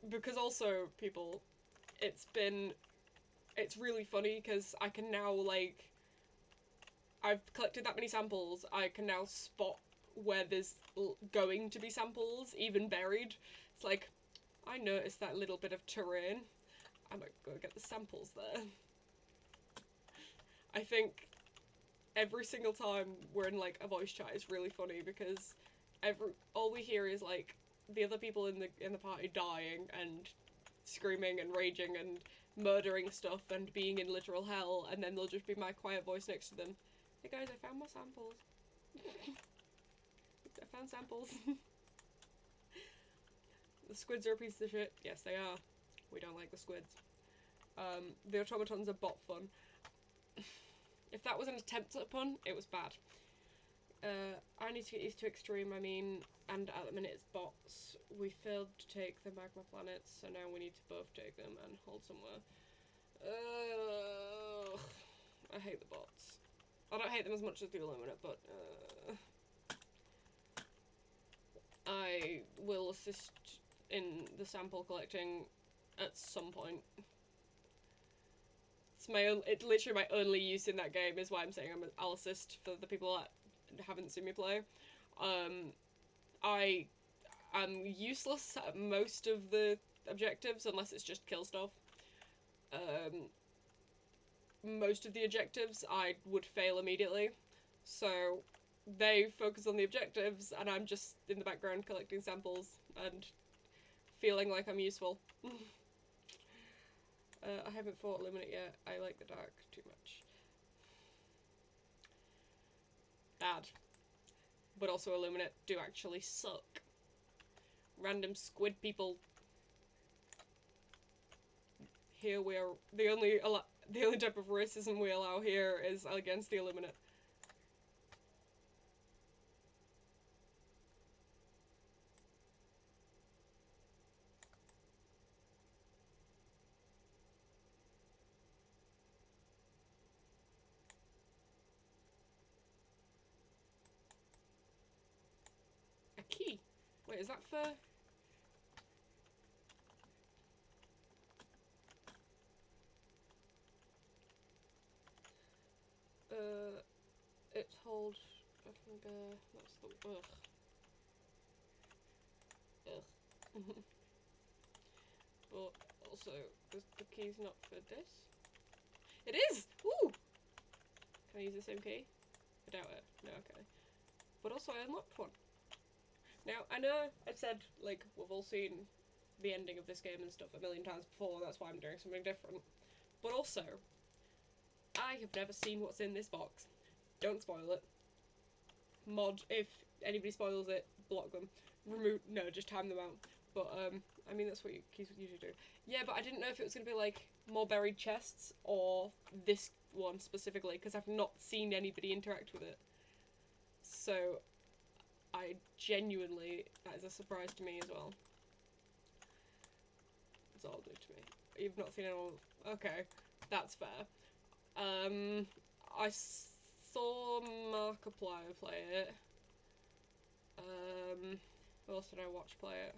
Because also, people, it's really funny because I can now, like, I've collected that many samples, I can now spot where there's going to be samples, even buried. It's like, I noticed that little bit of terrain, I might go get the samples there. I think every single time we're in, like, a voice chat is really funny because all we hear is, like, the other people in the party dying and screaming and raging and murdering stuff and being in literal hell, and then there'll just be my quiet voice next to them. Hey guys, I found more samples. I found samples. The squids are a piece of shit. Yes, they are. We don't like the squids. The automatons are bot fun. If that was an attempt at a pun, it was bad. I need to get used to extreme, I mean, and at the minute it's bots. We failed to take the magma planets, so now we need to both take them and hold somewhere. I hate the bots. I don't hate them as much as the Illuminate, but I will assist in the sample collecting at some point. It's literally my only use in that game is why I'm saying I'll assist for the people that haven't seen me play. I am useless at most of the objectives unless it's just kill stuff. Most of the objectives I would fail immediately, so they focus on the objectives and I'm just in the background collecting samples and feeling like I'm useful. I haven't fought Illuminate yet. I like the dark too much. Bad. But also Illuminate do actually suck. Random squid people. Here we are. The only type of racism we allow here is against the Illuminate. A key. Wait, is that for? It holds. I think that's the ugh. But also, the key's not for this. It is. Ooh. Can I use the same key? I doubt it. No, okay. But also, I unlocked one. Now, I know I've said, like, we've all seen the ending of this game and stuff a million times before, that's why I'm doing something different. But also, I have never seen what's in this box. Don't spoil it. Mod, if anybody spoils it, block them. No, just time them out. But, I mean, that's what you usually do. Yeah, but I didn't know if it was going to be, like, more buried chests, or this one specifically, because I've not seen anybody interact with it. So, I genuinely, that is a surprise to me as well. That's all new to me. You've not seen anyone, okay, that's fair. I saw Markiplier play it. Who else did I watch play it?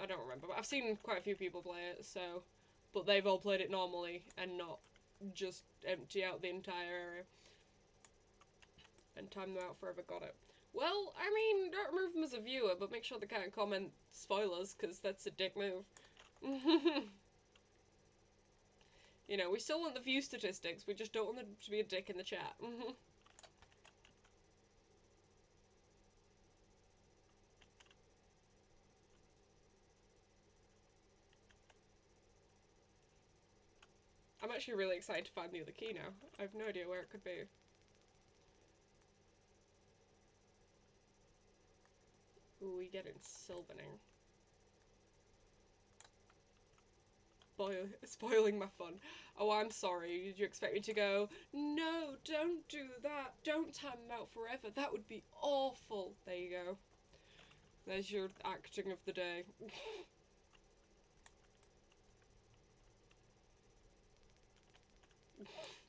I don't remember, but I've seen quite a few people play it, so, but they've all played it normally and not just empty out the entire area and time them out forever. Got it. Well, I mean, don't remove them as a viewer, but make sure they can't comment spoilers, because that's a dick move. You know, we still want the view statistics, we just don't want them to be a dick in the chat. I'm actually really excited to find the other key now. I have no idea where it could be. Ooh, we get it Sylvaning. Spoiling my fun. Oh, I'm sorry. Did you expect me to go, no, don't do that. Don't time them out forever. That would be awful. There you go. There's your acting of the day.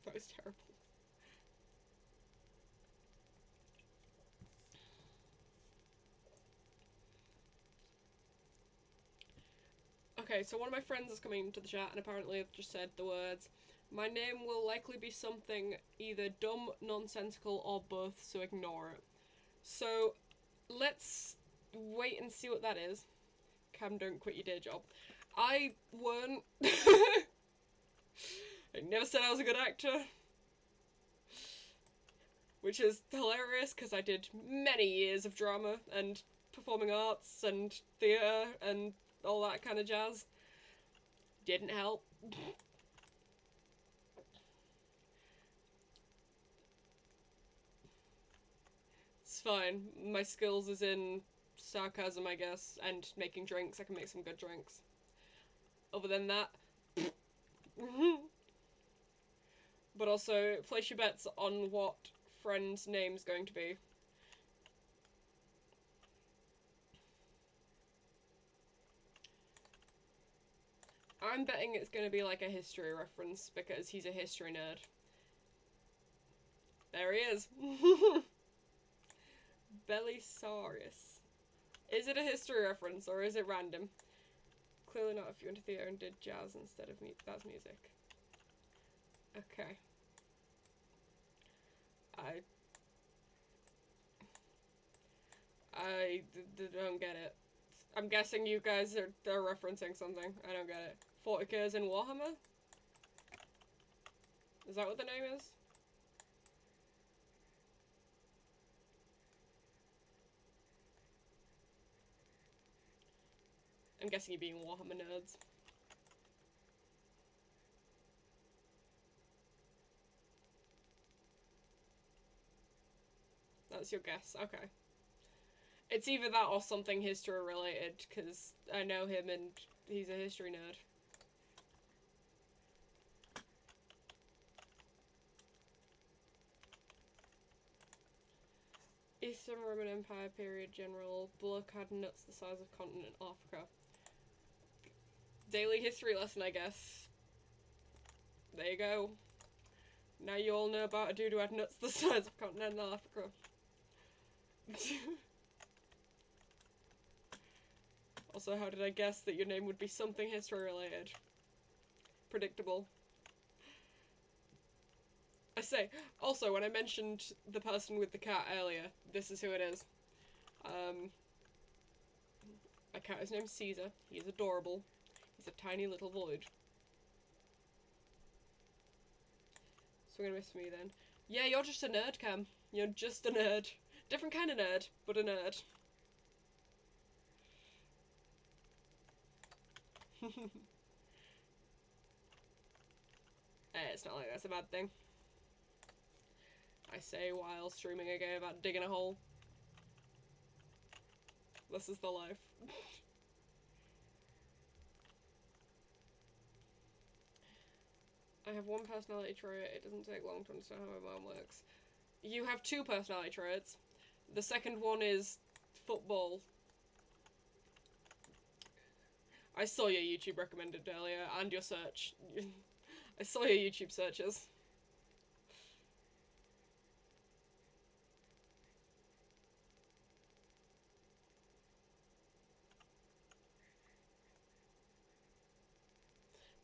That was terrible. Okay, so one of my friends is coming to the chat and apparently I've just said the words, my name will likely be something either dumb, nonsensical, or both, so ignore it. So, let's wait and see what that is. Cam, don't quit your day job. I weren't. I never said I was a good actor. Which is hilarious, because I did many years of drama and performing arts and theatre and all that kind of jazz. Didn't help. It's fine. My skills is in sarcasm, I guess, and making drinks. I can make some good drinks. Other than that, but also place your bets on what friend's name's going to be. I'm betting it's going to be like a history reference because he's a history nerd. There he is. Belisarius. Is it a history reference or is it random? Clearly not if you went to theatre and did jazz instead of that's music. Okay. I don't get it. I'm guessing you guys are referencing something. I don't get it. 40K's in Warhammer? Is that what the name is? I'm guessing you're being Warhammer nerds. That's your guess. Okay. It's either that or something history related, because I know him and he's a history nerd. Eastern Roman Empire period general. Bullock had nuts the size of continent Africa. Daily history lesson, I guess. There you go. Now you all know about a dude who had nuts the size of continental Africa. Also, how did I guess that your name would be something history related? Predictable. I say, also, when I mentioned the person with the cat earlier, this is who it is. My cat is named Caesar. He's adorable. He's a tiny little void. So we're gonna miss me then. Yeah, you're just a nerd, Cam. You're just a nerd. Different kind of nerd, but a nerd. It's not like that's a bad thing. I say while streaming a game about digging a hole. This is the life. I have one personality trait. It doesn't take long to understand how my mind works. You have two personality traits. The second one is football. I saw your YouTube recommended earlier, and your search. I saw your YouTube searches.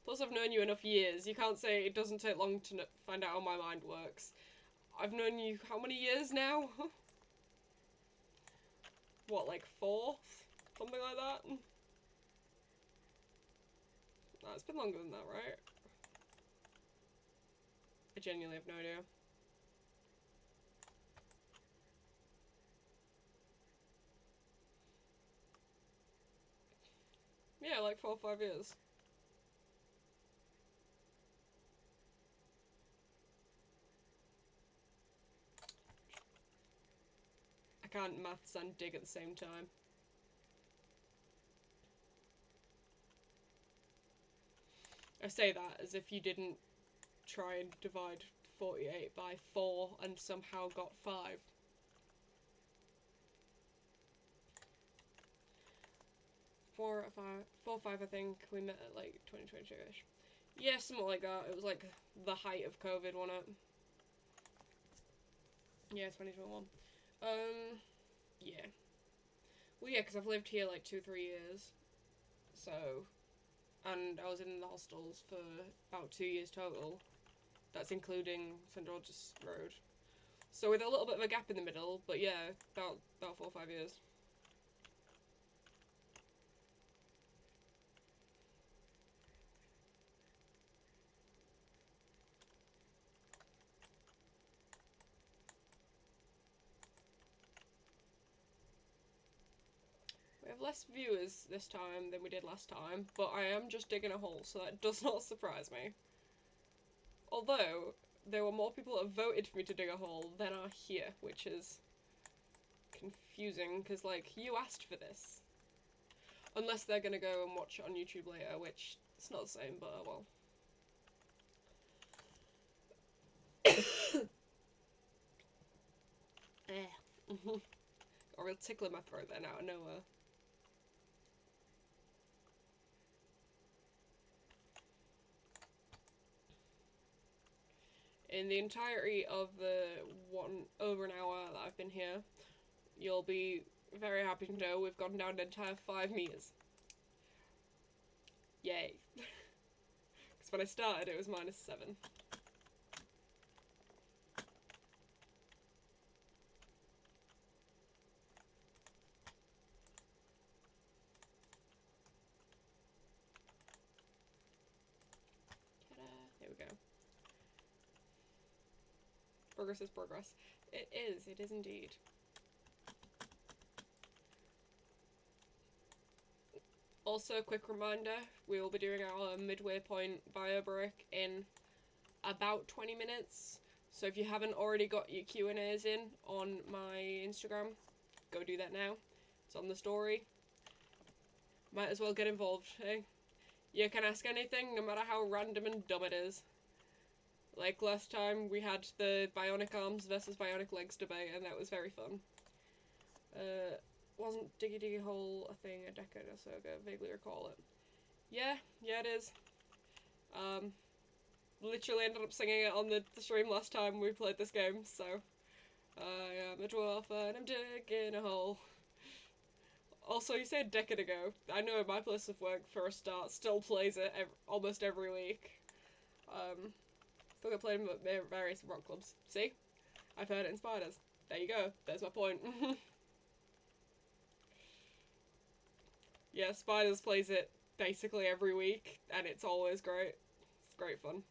Plus, I've known you enough years. You can't say it doesn't take long to find out how my mind works. I've known you how many years now? What, like 4? Something like that? No, it's been longer than that, right? I genuinely have no idea. Yeah, like 4 or 5 years. I can't maths and dig at the same time. I say that as if you didn't try and divide 48 by 4 and somehow got 5. 4 or 5, 4 or 5 I think, we met at like 2022-ish. Yeah, something like that. It was like the height of COVID, wasn't it? Yeah, 2021. Yeah. Well, yeah, because I've lived here like 2-3 years. So, and I was in the hostels for about 2 years total. That's including St George's Road. So with a little bit of a gap in the middle, but yeah, about 4 or 5 years. We have less viewers this time than we did last time, but I am just digging a hole, so that does not surprise me. Although, there were more people that voted for me to dig a hole than are here, which is confusing, because, like, you asked for this. Unless they're gonna go and watch it on YouTube later, which, it's not the same, but oh well. Got a real tickle in my throat then out of nowhere. In the entirety of the over an hour that I've been here, you'll be very happy to know we've gone down an entire 5 meters. Yay. Because when I started it was -7. Ta-da. There we go. Progress is progress. It is indeed. Also, a quick reminder, we will be doing our midway point bio break in about 20 minutes. So if you haven't already got your Q&As in on my Instagram, go do that now. It's on the story. Might as well get involved, eh? You can ask anything, no matter how random and dumb it is. Like last time, we had the bionic arms versus bionic legs debate, and that was very fun. Wasn't Diggy Diggy Hole a thing a decade or so ago? Vaguely recall it. Yeah, it is. Literally ended up singing it on the stream last time we played this game, so. I am a dwarf and I'm digging a hole. Also, you said a decade ago. I know my place of work, for a start, still plays it almost every week. Still got playing various rock clubs. See? I've heard it in Spiders. There you go. There's my point. Yeah, Spiders plays it basically every week, and it's always great. It's great fun.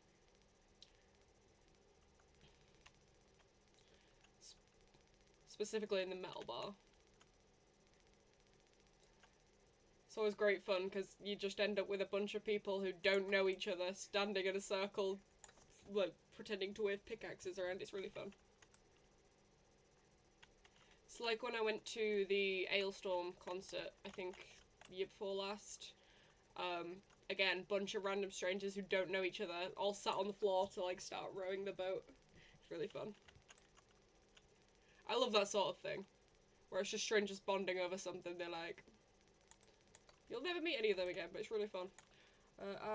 Specifically in the metal bar. It's always great fun, because you just end up with a bunch of people who don't know each other, standing in a circle, like, pretending to wave pickaxes around. It's really fun. It's like when I went to the Ailstorm concert, I think the year before last. Again, bunch of random strangers who don't know each other, all sat on the floor to, like, start rowing the boat. It's really fun. I love that sort of thing, where it's just strangers bonding over something. They're like, you'll never meet any of them again, but it's really fun.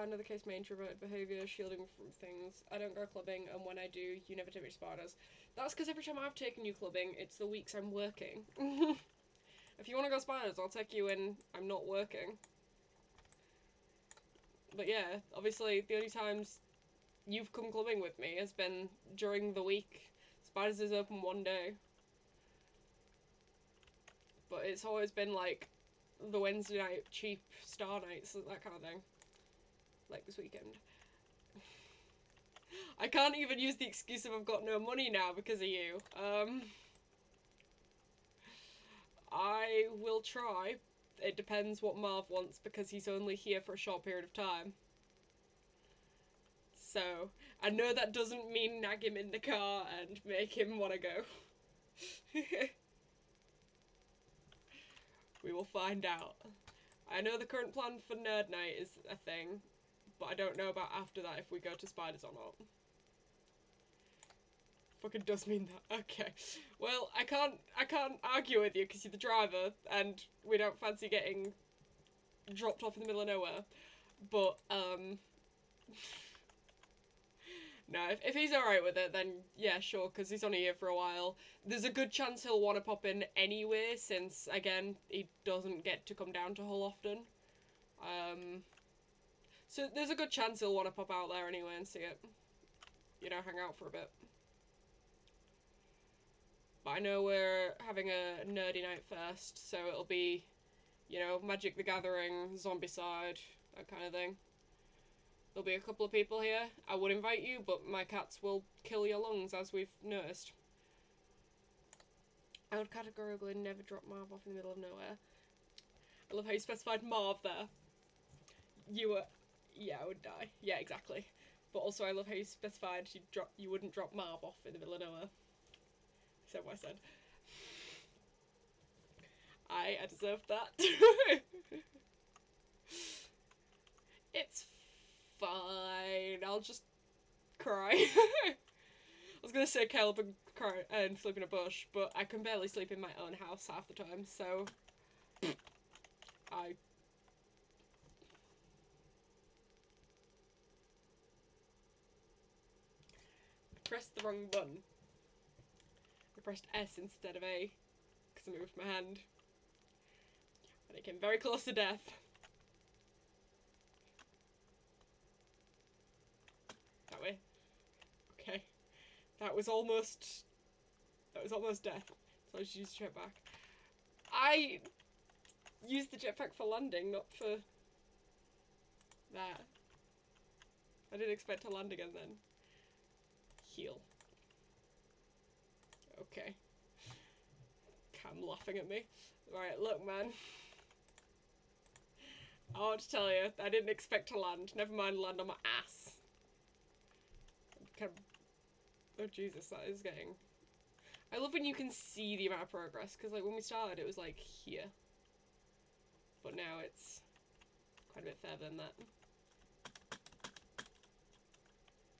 Another case, my introverted behaviour, shielding from things. I don't go clubbing, and when I do, you never take me to Spiders. That's because every time I've taken you clubbing, it's the weeks I'm working. If you want to go Spiders, I'll take you when I'm not working. But yeah, obviously, the only times you've come clubbing with me has been during the week. Spiders is open one day. But it's always been, like, the Wednesday night cheap star nights, that kind of thing. Like this weekend. I can't even use the excuse of I've got no money now because of you. I will try. It depends what Marv wants, because he's only here for a short period of time. So, I know that doesn't mean nag him in the car and make him want to go. We will find out. I know the current plan for Nerd Night is a thing, but I don't know about after that if we go to Spiders or not. Fucking does mean that. Okay. Well, I can't argue with you because you're the driver and we don't fancy getting dropped off in the middle of nowhere. But, no, if he's alright with it, then yeah, sure, because he's only here for a while. There's a good chance he'll want to pop in anyway, since, again, he doesn't get to come down to Hull often. So there's a good chance he'll want to pop out there anyway and see it. You know, hang out for a bit. But I know we're having a nerdy night first, so it'll be, you know, Magic the Gathering, Zombicide, that kind of thing. There'll be a couple of people here. I would invite you, but my cats will kill your lungs, as we've noticed. I would categorically never drop Marv off in the middle of nowhere. I love how you specified Marv there. You were... Yeah, I would die. Yeah, exactly. But also I love how you specified you wouldn't drop Marv off in the middle of nowhere. I said what I said. I deserve that. It's fine. I'll just cry. I was gonna say curl up and cry and sleep in a bush, but I can barely sleep in my own house half the time, so I pressed the wrong button. I pressed S instead of A because I moved my hand, and it came very close to death. That way. Okay. That was almost death. So I just used the jetpack. I used the jetpack for landing, not for that. I didn't expect to land again then. Heal. Okay. Cam laughing at me. Right, look, man. I want to tell you, I didn't expect to land. Never mind land on my ass. Oh Jesus, that is getting... I love when you can see the amount of progress, because like when we started it was like here. But now it's quite a bit further than that.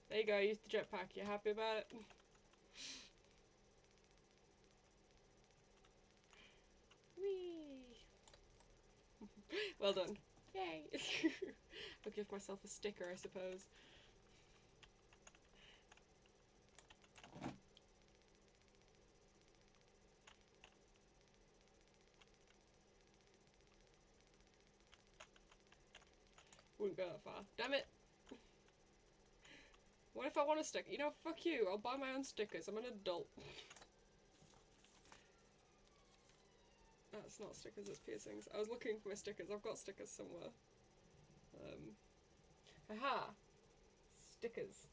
There you go, I used the jetpack. You happy about it? Whee! Well done. Yay! I'll give myself a sticker, I suppose. Wouldn't go that far. Damn it! What if I want a sticker? You know, fuck you. I'll buy my own stickers. I'm an adult. That's not stickers, it's piercings. I was looking for my stickers. I've got stickers somewhere. Aha! Stickers.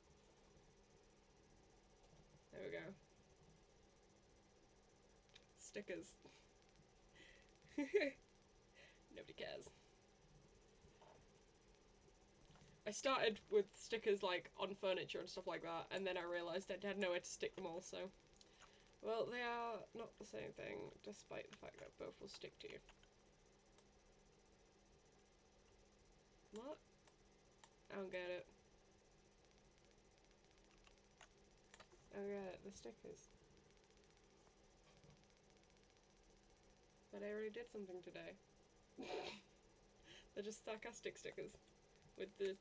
There we go. Stickers. Nobody cares. I started with stickers like on furniture and stuff like that, and then I realised I had nowhere to stick them all, so... Well, they are not the same thing, despite the fact that both will stick to you. What? I don't get it. I don't get it. The stickers. But I already did something today. They're just sarcastic stickers with the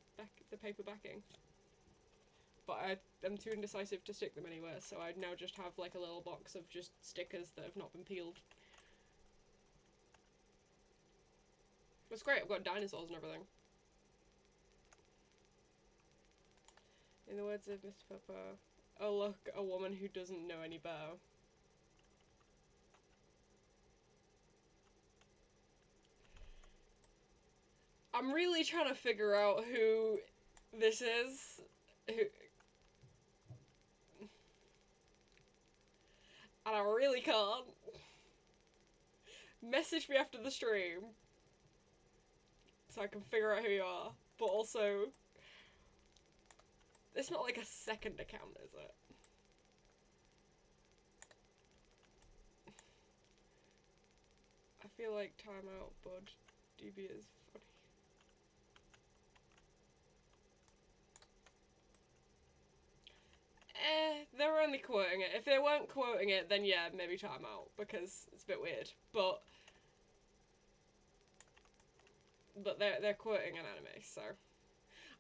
paper backing. But I'm too indecisive to stick them anywhere, so I now just have like a little box of just stickers that have not been peeled. It's great, I've got dinosaurs and everything. In the words of Mr. Pepper, oh look, a woman who doesn't know any better. I'm really trying to figure out who this is. And I really can't. Message me after the stream so I can figure out who you are. But also, it's not like a second account, is it? I feel like timeout, bud. DB is funny. They're only quoting it. If they weren't quoting it, then yeah, maybe timeout, because it's a bit weird. But they're quoting an anime, so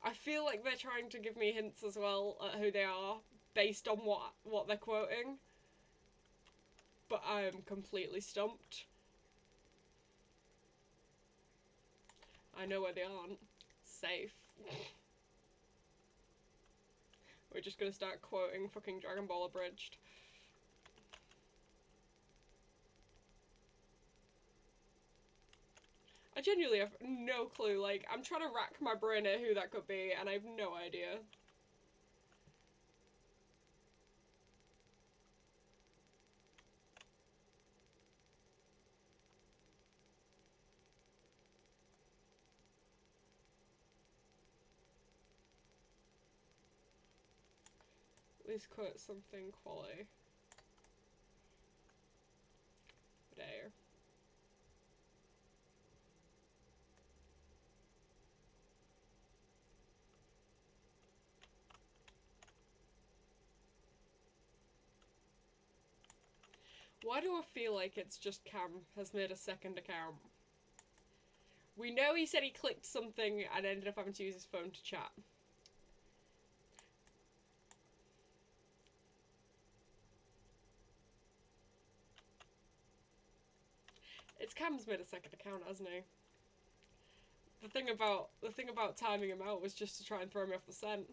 I feel like they're trying to give me hints as well at who they are based on what they're quoting. But I'm completely stumped. I know where they aren't. Safe. We're just gonna start quoting fucking Dragon Ball Abridged. I genuinely have no clue. Like, I'm trying to rack my brain at who that could be, and I have no idea. At least quote something quality. There. Why do I feel like it's just Cam has made a second account? We know he said he clicked something and ended up having to use his phone to chat. It's Cam's made a second account, hasn't he? The thing about timing him out was just to try and throw me off the scent.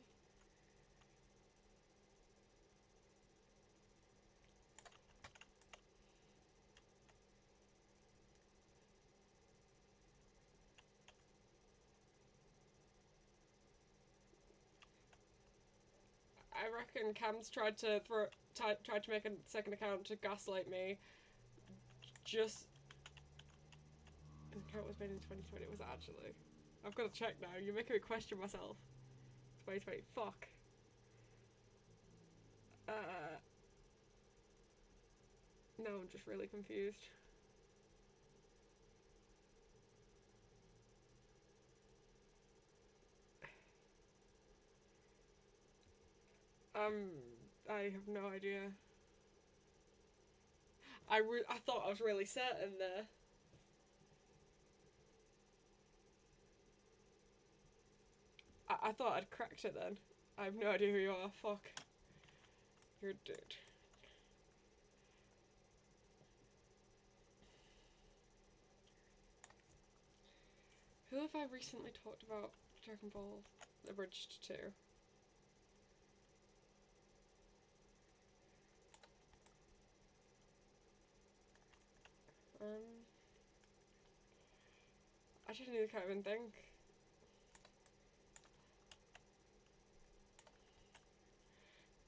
I reckon Cam's tried to make a second account to gaslight me. Just his account was made in 2020. Was it actually? I've got to check now. You're making me question myself. 2020. Fuck. No, I'm just really confused. I have no idea. I thought I was really certain there. I thought I'd cracked it then. I have no idea who you are. Fuck. You're a dude. Who have I recently talked about Dragon Ball Abridged to? I can't even think.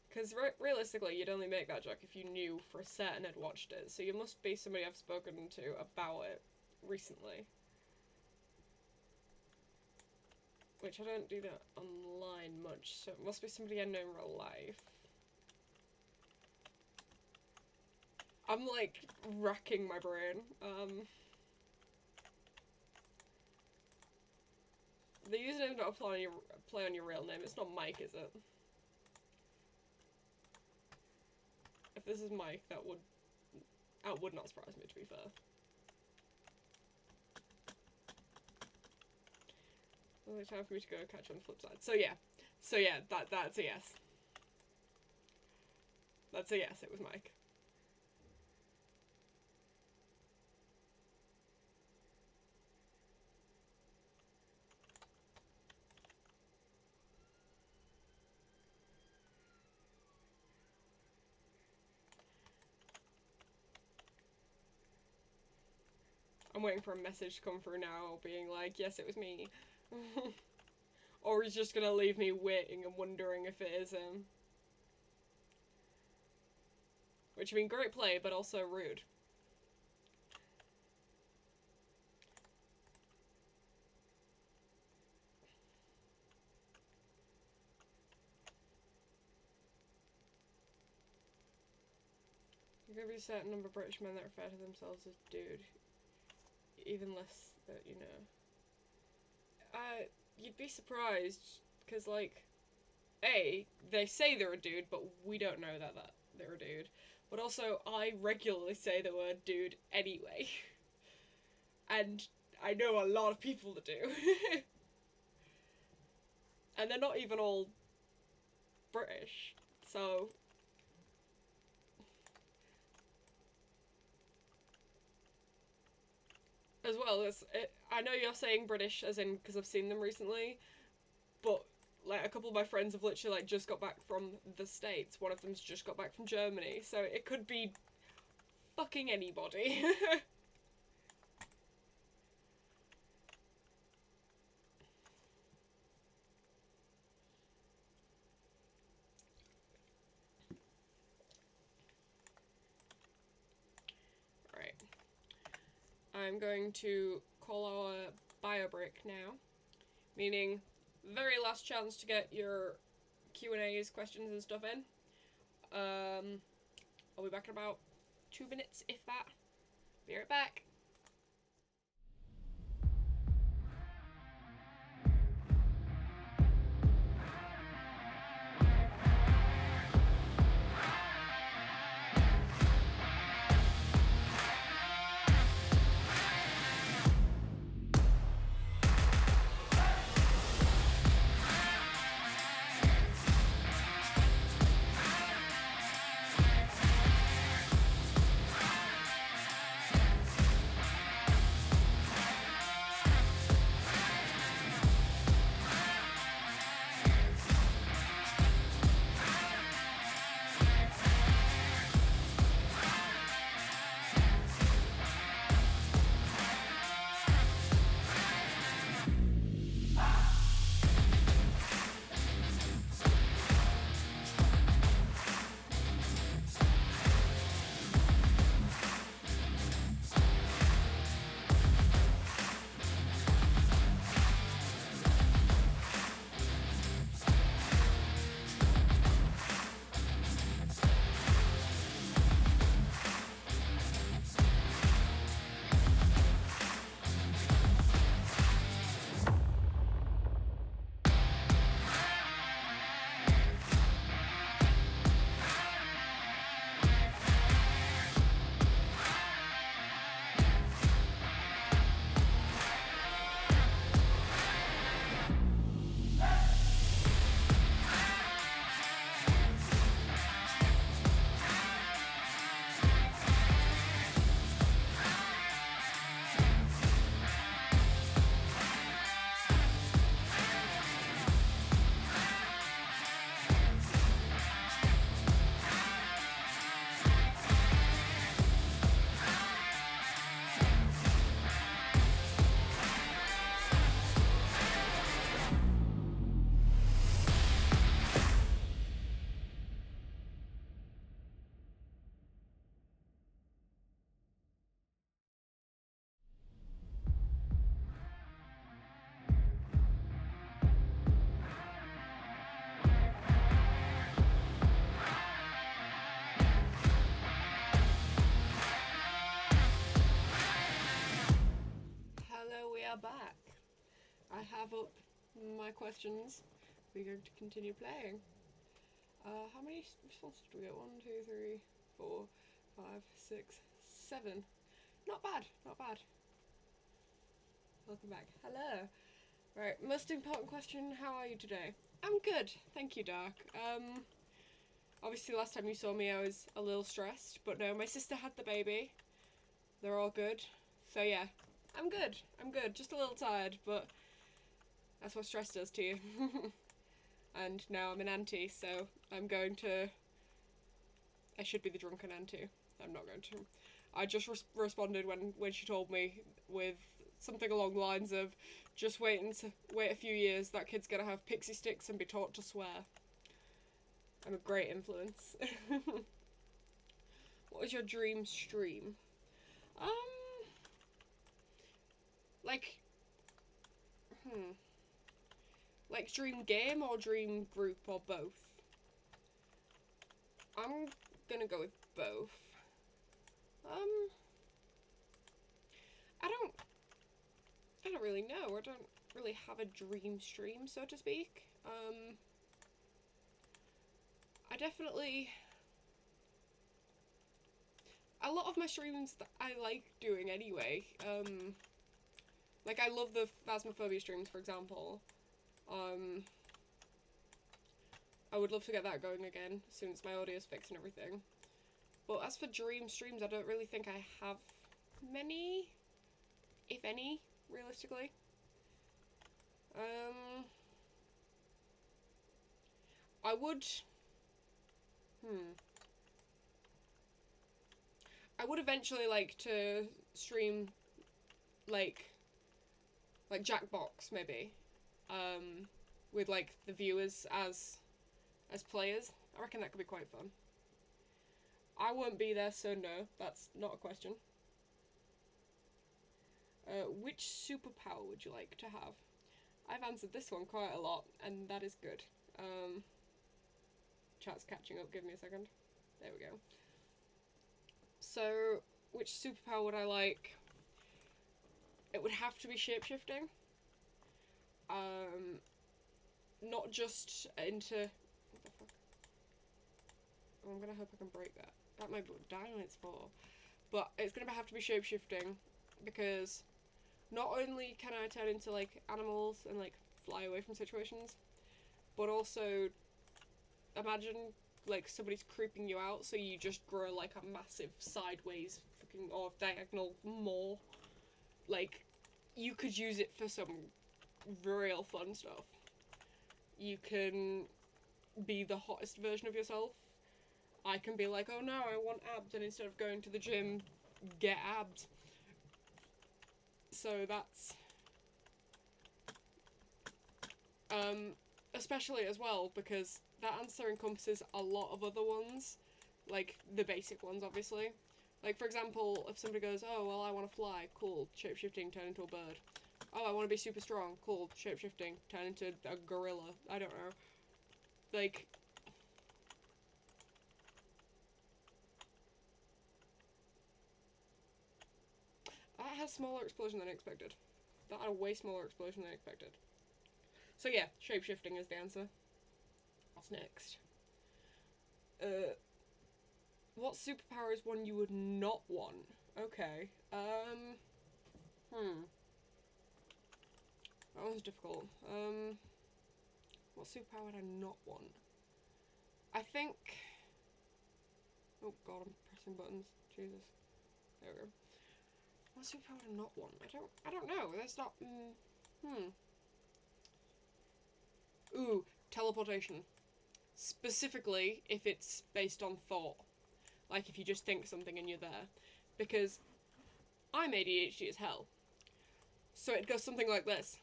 Because realistically, you'd only make that joke if you knew for certain I'd watched it. So you must be somebody I've spoken to about it recently. Which I don't do that online much, so it must be somebody I know in real life. I'm like racking my brain. The username don't play on your real name. It's not Mike, is it? If this is Mike, that would not surprise me, to be fair. Only time for me to go catch on the flip side. So yeah, that's a yes. That's a yes, it was Mike. I'm waiting for a message to come through now being like, yes, it was me. Or he's just gonna leave me waiting and wondering if it is him. Which, I mean, great play, but also rude. There could be a certain number of British men that refer to themselves as dude. Even less that, you know. You'd be surprised, because, like, A, they say they're a dude, but we don't know that they're a dude. But also, I regularly say the word dude anyway. And I know a lot of people that do. And they're not even all British, so... As well, I know you're saying British as in because I've seen them recently, but like a couple of my friends have literally like just got back from the States. One of them's just got back from Germany, so it could be fucking anybody. Right. I'm going to call our bio break now, meaning very last chance to get your Q&As, questions and stuff in. I'll be back in about 2 minutes, if that. Be right back. we are back. I have up my questions. We're going to continue playing. How many responses do we get? 1, 2, 3, 4, 5, 6, 7. Not bad, not bad. Welcome back. Hello. Right, most important question, how are you today? I'm good, thank you, Dark. Obviously last time you saw me I was a little stressed, but no, my sister had the baby. They're all good. So yeah, I'm good, just a little tired, but that's what stress does to you. And now I'm an auntie, so I'm going to... I should be the drunken auntie. I'm not going to. I just responded when she told me with something along the lines of, just wait a few years, that kid's gonna have pixie sticks and be taught to swear. I'm a great influence. What is your dream stream? Like, like dream game or dream group or both? I'm gonna go with both. I don't really know. I don't really have a dream stream, so to speak. I definitely... A lot of my streams that I like doing anyway. Like, I love the Phasmophobia streams, for example. I would love to get that going again, as soon as my audio's fixed and everything. But as for dream streams, I don't really think I have many, if any, realistically. I would... I would eventually like to stream, like Jackbox, maybe. With, like, the viewers as players. I reckon that could be quite fun. I won't be there, so no, that's not a question. Which superpower would you like to have? I've answered this one quite a lot, and that is good. Chat's catching up, give me a second. There we go. So, which superpower would I like? It would have to be shapeshifting. Not just into... What the fuck? Oh, I'm gonna hope I can break that. That might be what dynamite's for. But it's gonna have to be shapeshifting, because not only can I turn into, like, animals and, like, fly away from situations, but also, imagine, like, somebody's creeping you out, so you just grow, like, a massive sideways fucking, or diagonal maw. Like, you could use it for some real fun stuff. You can be the hottest version of yourself. I can be like, oh no, I want abs, and instead of going to the gym, get abs. So that's... especially as well, because that answer encompasses a lot of other ones, like, the basic ones, obviously. Like, for example, if somebody goes, oh, well, I want to fly, cool, shapeshifting, turn into a bird. Oh, I want to be super strong, cool, shapeshifting, turn into a gorilla, I don't know. Like... That has smaller explosion than expected. That had a way smaller explosion than expected. So yeah, shapeshifting is the answer. What's next? What superpower is one you would not want? Okay. That one's difficult. What superpower would I not want? I think... Oh god, I'm pressing buttons. Jesus. There we go. What superpower would I not want? I don't know. There's not... Ooh, teleportation. Specifically, if it's based on thought. Like, if you just think something and you're there. Because I'm ADHD as hell. So it goes something like this.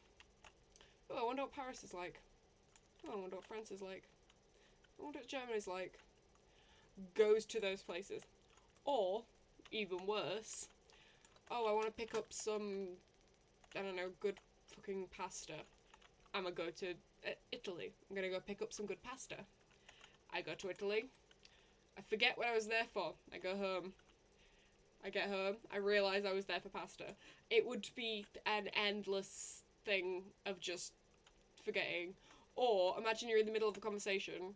Oh, I wonder what Paris is like. Oh, I wonder what France is like. I wonder what Germany's like. Goes to those places. Or, even worse, oh, I want to pick up some, I don't know, good fucking pasta. I'm gonna go to Italy. I'm gonna go pick up some good pasta. I go to Italy. I forget what I was there for. I go home. I get home, I realise I was there for pasta. It would be an endless thing of just forgetting. Or imagine you're in the middle of a conversation,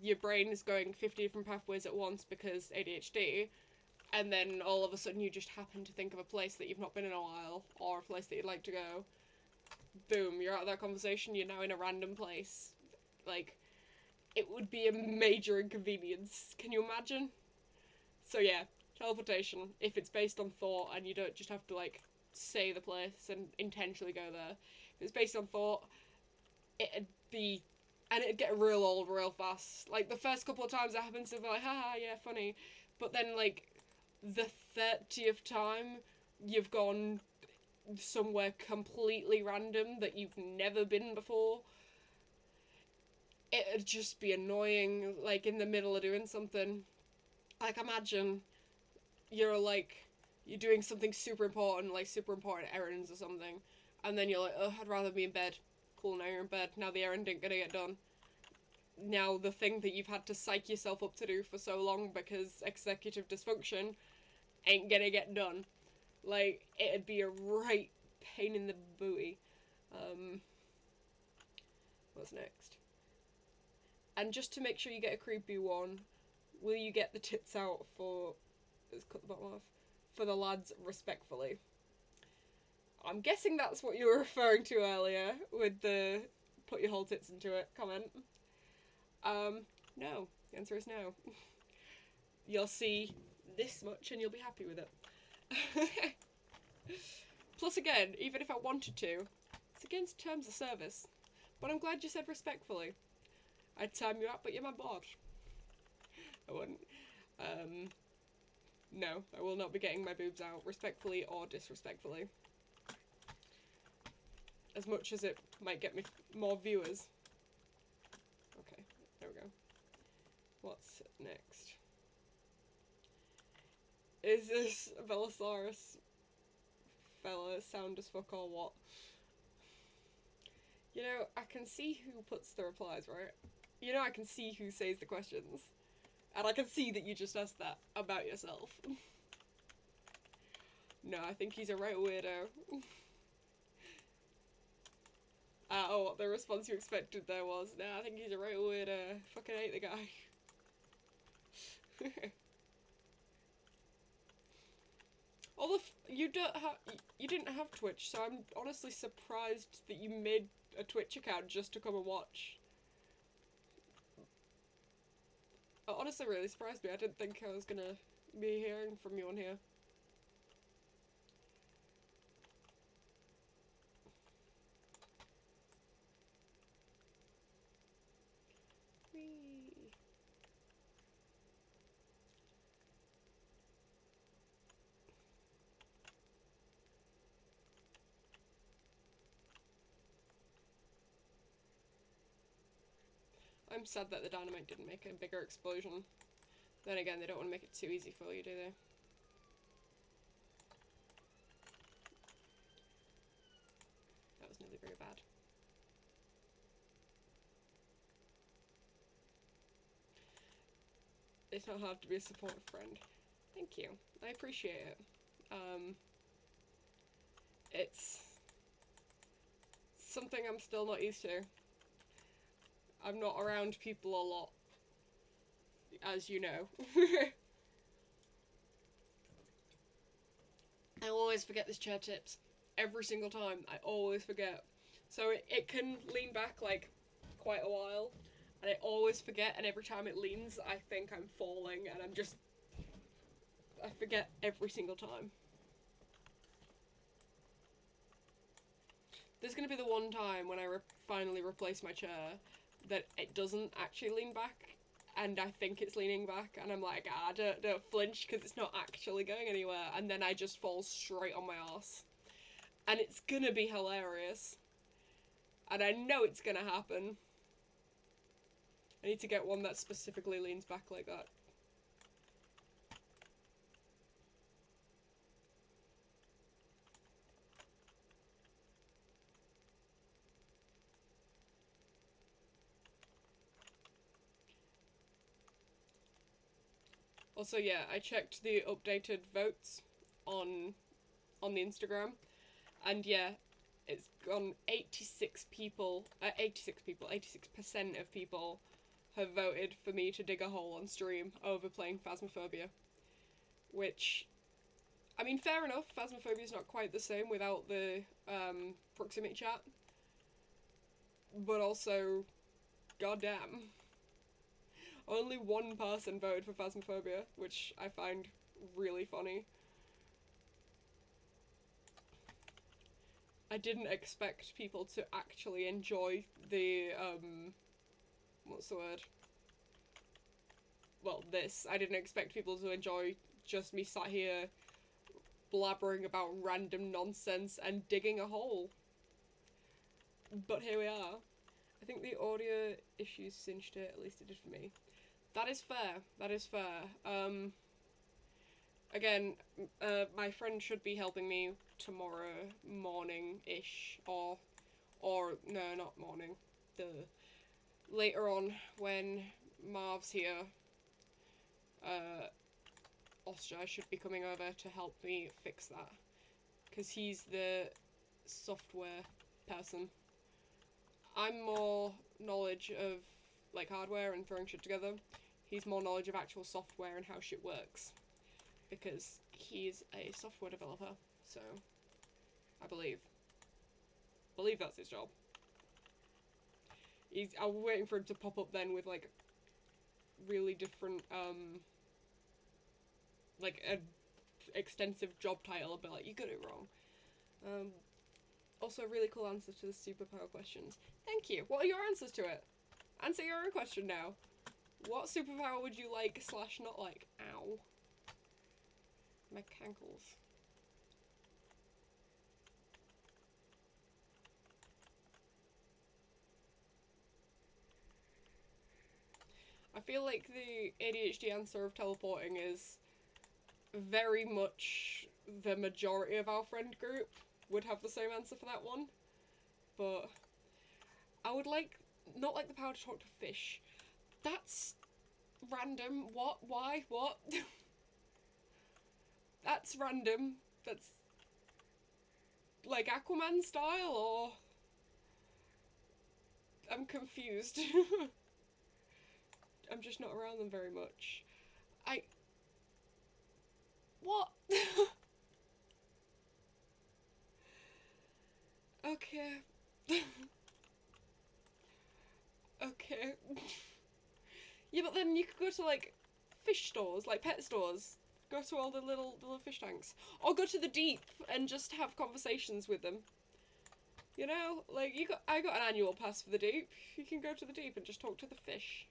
your brain is going 50 different pathways at once because ADHD, and then all of a sudden you just happen to think of a place that you've not been in a while, or a place that you'd like to go. Boom, you're out of that conversation, you're now in a random place. Like, it would be a major inconvenience. Can you imagine? So yeah, teleportation, if it's based on thought and you don't just have to, like, say the place and intentionally go there. If it's based on thought, it'd be... and it'd get real old real fast. Like, the first couple of times it happens, to be like, haha, yeah, funny. But then, like, the 30th time you've gone somewhere completely random that you've never been before, it'd just be annoying, like, in the middle of doing something. Like, imagine you're, like, you're doing something super important, like super important errands or something, and then you're like, oh, I'd rather be in bed. Cool, now you're in bed. Now the errand ain't gonna get done. Now the thing that you've had to psych yourself up to do for so long because executive dysfunction ain't gonna get done. Like, it'd be a right pain in the booty. What's next? And just to make sure you get a creepy one, will you get the tits out for... let's cut the bottom off. For the lads respectfully. I'm guessing that's what you were referring to earlier with the put your whole tits into it comment. No. The answer is no. You'll see this much and you'll be happy with it. Plus, again, even if I wanted to, it's against terms of service. But I'm glad you said respectfully. I'd time you up, but you're my boss. I wouldn't. No, I will not be getting my boobs out respectfully or disrespectfully. As much as it might get me more viewers. Okay, there we go. What's next? Is this Velosaurus fella sound as fuck or what? You know, I can see who puts the replies, right? You know, I can see who says the questions. And I can see that you just asked that about yourself. No, I think he's a right weirdo. Oh, the response you expected there was, nah, I think he's a right weirdo. Fucking hate the guy. Although you didn't have Twitch, so I'm honestly surprised that you made a Twitch account just to come and watch. It honestly really surprised me. I didn't think I was gonna be hearing from you on here. Whee. I'm sad that the dynamite didn't make a bigger explosion. Then again, they don't want to make it too easy for you, do they? That was nearly very bad. It's not hard to be a supportive friend. Thank you. I appreciate it. It's something I'm still not used to. I'm not around people a lot, as you know. I always forget this chair tips. Every single time. I always forget. So it can lean back, like, quite a while. And I always forget, and every time it leans, I think I'm falling, and I'm just... I forget every single time. There's gonna be the one time when I finally replace my chair that it doesn't actually lean back, and I think it's leaning back, and I'm like, ah, don't flinch, because it's not actually going anywhere, and then I just fall straight on my ass. And it's gonna be hilarious. And I know it's gonna happen. I need to get one that specifically leans back like that. Also, yeah, I checked the updated votes on the Instagram, and yeah, it's gone 86% of people have voted for me to dig a hole on stream over playing Phasmophobia. Which, I mean, fair enough, Phasmophobia is not quite the same without the proximity chat, but also, goddamn. Only one person voted for Phasmophobia, which I find really funny. I didn't expect people to actually enjoy the, what's the word? Well, this. I didn't expect people to enjoy just me sat here blabbering about random nonsense and digging a hole. But here we are. I think the audio issues cinched it, at least it did for me. That is fair. That is fair. Again, my friend should be helping me tomorrow morning-ish, or no, not morning. Later on, when Marv's here, Oscar should be coming over to help me fix that. Because he's the software person. I'm more knowledge of, like, hardware and throwing shit together. He's more knowledge of actual software and how shit works. Because he's a software developer, so I believe that's his job. I'm waiting for him to pop up then with, like, really different, like, a extensive job title. I'll be like, you got it wrong. Also, really cool answers to the superpower questions. Thank you. What are your answers to it? Answer your own question now. What superpower would you like / not like? Ow. My cankles. I feel like the ADHD answer of teleporting is very much the majority of our friend group would have the same answer for that one. But I would like, not like the power to talk to fish. That's random. What? Why? What? That's random. That's like Aquaman style, or I'm confused. I'm just not around them very much. What? Okay. Okay. Yeah, but then you could go to, like, fish stores, like pet stores. Go to all the little fish tanks. Or go to the deep and just have conversations with them. You know? Like, I got an annual pass for the deep. You can go to the deep and just talk to the fish.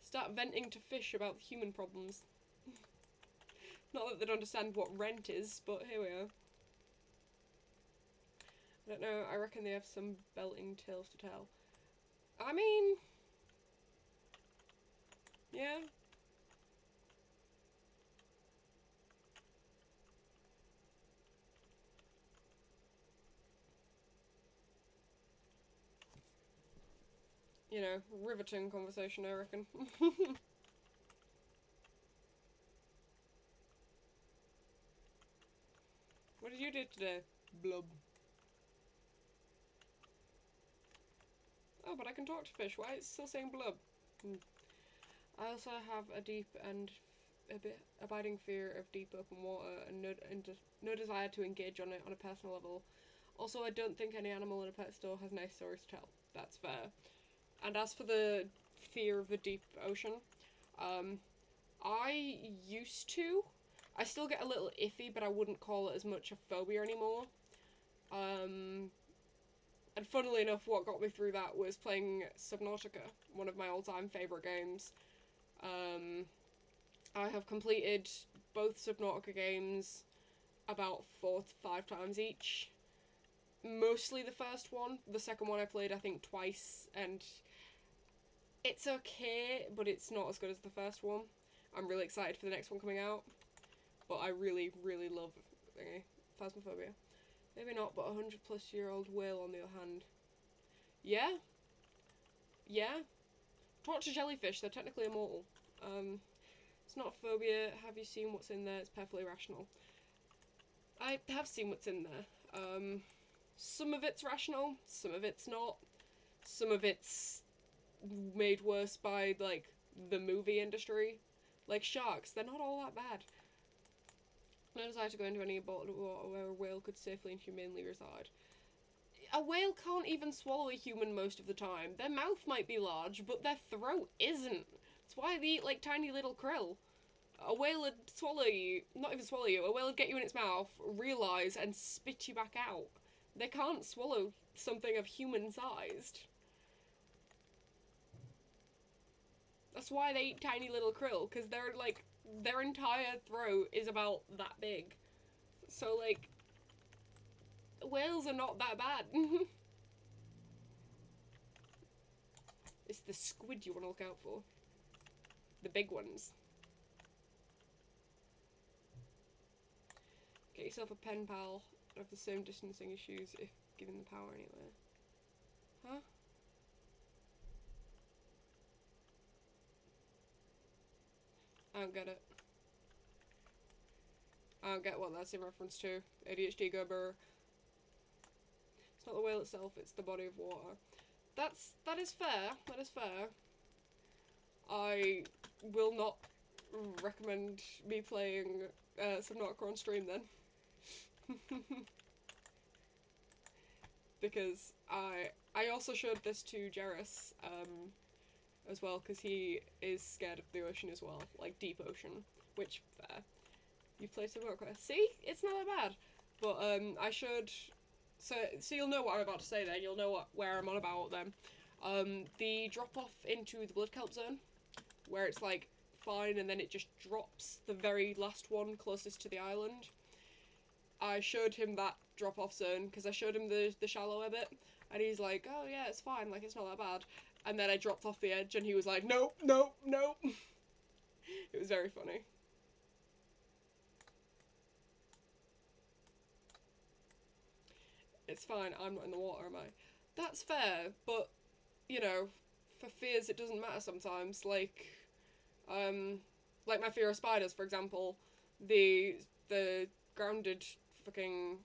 Start venting to fish about human problems. Not that they'd understand what rent is, but here we are. I don't know, I reckon they have some belting tales to tell. I mean... yeah. You know, riveting conversation, I reckon. What did you do today? Blub. Oh, but I can talk to fish. Why is it still saying blub? I also have a deep and a bit abiding fear of deep open water and no desire to engage on it on a personal level. Also, I don't think any animal in a pet store has nice stories to tell. That's fair. And as for the fear of the deep ocean, I used to. I still get a little iffy, but I wouldn't call it as much a phobia anymore. And funnily enough, what got me through that was playing Subnautica, one of my all-time favourite games. I have completed both Subnautica games about 4 to 5 times each. Mostly the first one. The second one I played, I think, twice, and it's okay, but it's not as good as the first one. I'm really excited for the next one coming out, but I really, really love Phasmophobia. Maybe not, but a 100-plus-year-old whale on the other hand. Yeah? Yeah? Talk to jellyfish, they're technically immortal. It's not a phobia. Have you seen what's in there? It's perfectly rational. I have seen what's in there. Some of it's rational, some of it's not. Some of it's made worse by, like, the movie industry. Like sharks, they're not all that bad. No desire to go into any bottled water where a whale could safely and humanely reside. A whale can't even swallow a human most of the time. Their mouth might be large, but their throat isn't. That's why they eat like tiny little krill. A whale would swallow you, not even swallow you, a whale would get you in its mouth, realise, and spit you back out. They can't swallow something of human sized. That's why they eat tiny little krill, because they're like, their entire throat is about that big. So, like, whales are not that bad. It's the squid you want to look out for. The big ones. Get yourself a pen pal of the same distancing issues if given the power anyway. Huh? I don't get it. I don't get what that's in reference to. ADHD go burr. It's not the whale itself, it's the body of water. That is fair. That is fair. I will not recommend me playing Subnautica on stream then. Because I also showed this to Jarrus as well, because he is scared of the ocean as well, like deep ocean, which, fair. You've played Subnautica. See? It's not that bad. But I showed... So you'll know what I'm about to say then, you'll know where I'm on about then. The drop off into the blood kelp zone, where it's like fine and then it just drops the very last one closest to the island. I showed him that drop off zone because I showed him the shallower bit, and he's like, oh yeah, it's fine, like it's not that bad. And then I dropped off the edge and he was like, nope, nope, nope. It was very funny. It's fine, I'm not in the water, am I? That's fair, but, you know, for fears it doesn't matter sometimes, like my fear of spiders, for example, the grounded fucking,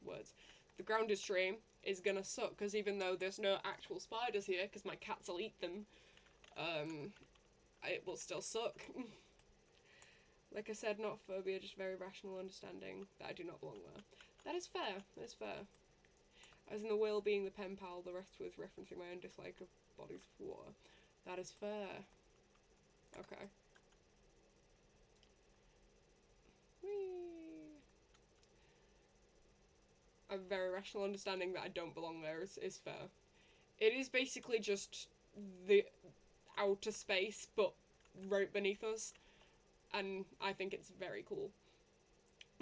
words, the grounded stream is gonna suck, because even though there's no actual spiders here, because my cats will eat them, it will still suck. Like I said, not phobia, just very rational understanding that I do not belong there. That is fair, that is fair. As in the whale being the pen pal, the rest was referencing my own dislike of bodies of water. That is fair. Okay. Whee! A very rational understanding that I don't belong there is fair. It is basically just the outer space, but right beneath us, and I think it's very cool.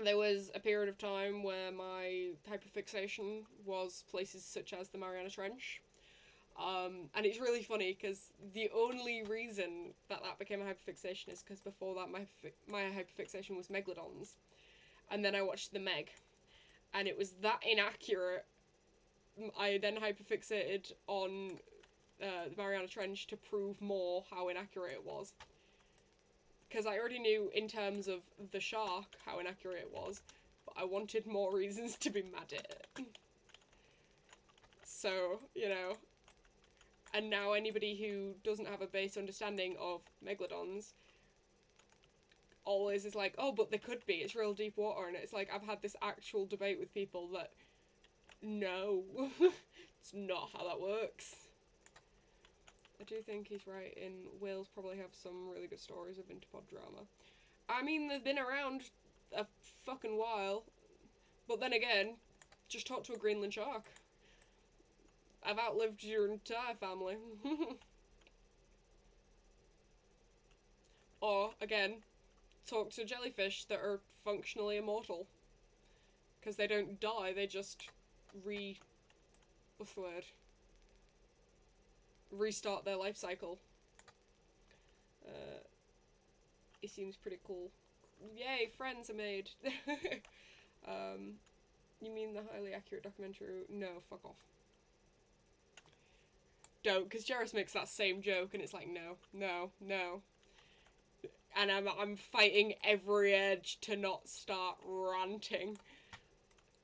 There was a period of time where my hyperfixation was places such as the Mariana Trench. And it's really funny because the only reason that became a hyperfixation is because before that my hyperfixation was megalodons. And then I watched the Meg, and it was that inaccurate. I then hyperfixated on the Mariana Trench to prove more how inaccurate it was. Because I already knew in terms of the shark how inaccurate it was, but I wanted more reasons to be mad at it. So, you know, and now anybody who doesn't have a base understanding of megalodons always is like, oh, but they could be, it's real deep water, and it's like, I've had this actual debate with people that, no, it's not how that works. I do think he's right in whales probably have some really good stories of interpod drama. I mean, they've been around a fucking while, but then again, just talk to a Greenland shark. I've outlived your entire family. Or, again, talk to jellyfish that are functionally immortal. Because they don't die, they just what's the word? Restart their life cycle. It seems pretty cool. Yay, friends are made. You mean the highly accurate documentary? No, fuck off. don't, because Jairus makes that same joke, and it's like, no, no, no. And I'm fighting every edge to not start ranting.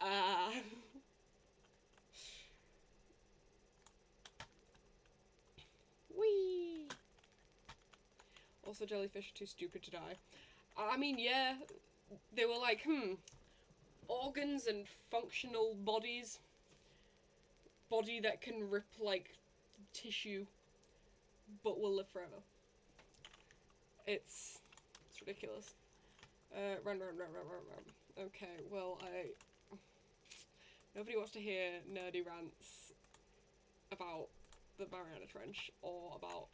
Uh, Whee! Also, jellyfish are too stupid to die. I mean, yeah, they were like, organs and functional bodies. Body that can rip, like, tissue, but will live forever. It's ridiculous. Run. Okay, well, nobody wants to hear nerdy rants about the Mariana Trench, or about,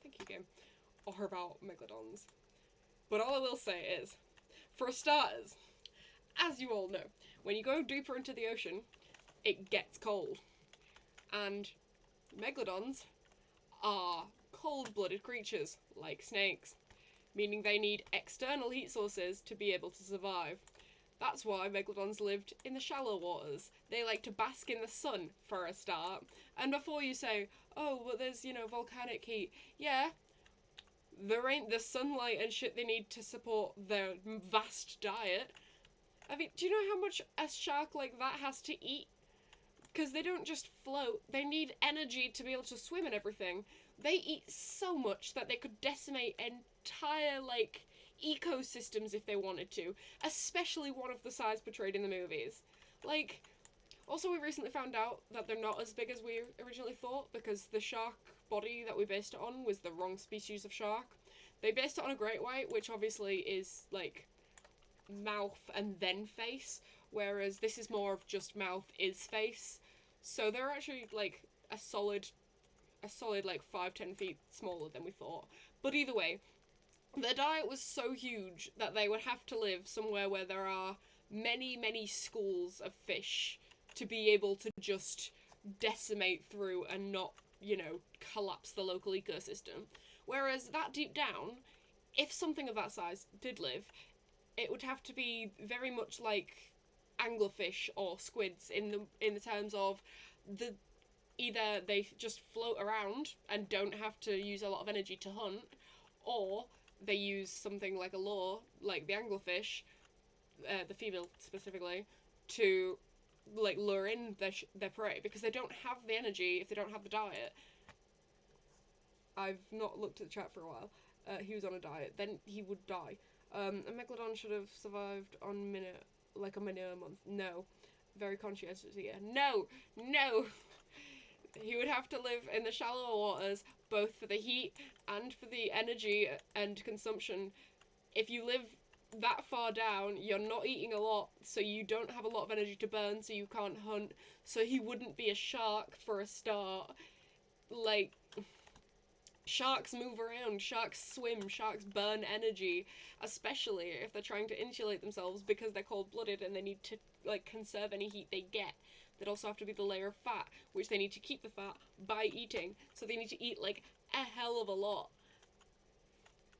thank you, game, or about megalodons. But all I will say is, for starters, as you all know, when you go deeper into the ocean, it gets cold. And megalodons are cold-blooded creatures, like snakes, meaning they need external heat sources to be able to survive. That's why megalodons lived in the shallow waters. They like to bask in the sun, for a start. And before you say, oh, but there's, volcanic heat. Yeah, there ain't the sunlight and shit they need to support their vast diet. I mean, do you know how much a shark like that has to eat? Because they don't just float, they need energy to be able to swim and everything. They eat so much that they could decimate entire, like, ecosystems if they wanted to, especially one of the size portrayed in the movies. Like, also, we recently found out that they're not as big as we originally thought, because the shark body that we based it on was the wrong species of shark. They based it on a great white, which obviously is, like, mouth and then face, whereas this is more of just mouth is face. So they're actually, like, a solid like 5-10 feet smaller than we thought. But either way, their diet was so huge that they would have to live somewhere where there are many schools of fish to be able to just decimate through and not, collapse the local ecosystem. Whereas that deep down, if something of that size did live, it would have to be very much like anglerfish or squids in the terms of the either they just float around and don't have to use a lot of energy to hunt, or they use something like a lure, like the anglerfish, the female specifically, to like lure in their prey, because they don't have the energy if they don't have the diet. I've not looked at the chat for a while. He was on a diet, then he would die. A megalodon should have survived on a minute a month. No. Very conscientious again. No! No! He would have to live in the shallower waters, both for the heat and for the energy and consumption. If you live that far down, you're not eating a lot, so you don't have a lot of energy to burn, so you can't hunt. So he wouldn't be a shark for a start. Like, sharks move around, sharks swim, sharks burn energy, especially if they're trying to insulate themselves because they're cold-blooded and they need to, like, conserve any heat they get. They'd also have to be the layer of fat, which they need to keep the fat by eating, so they need to eat, like, a hell of a lot.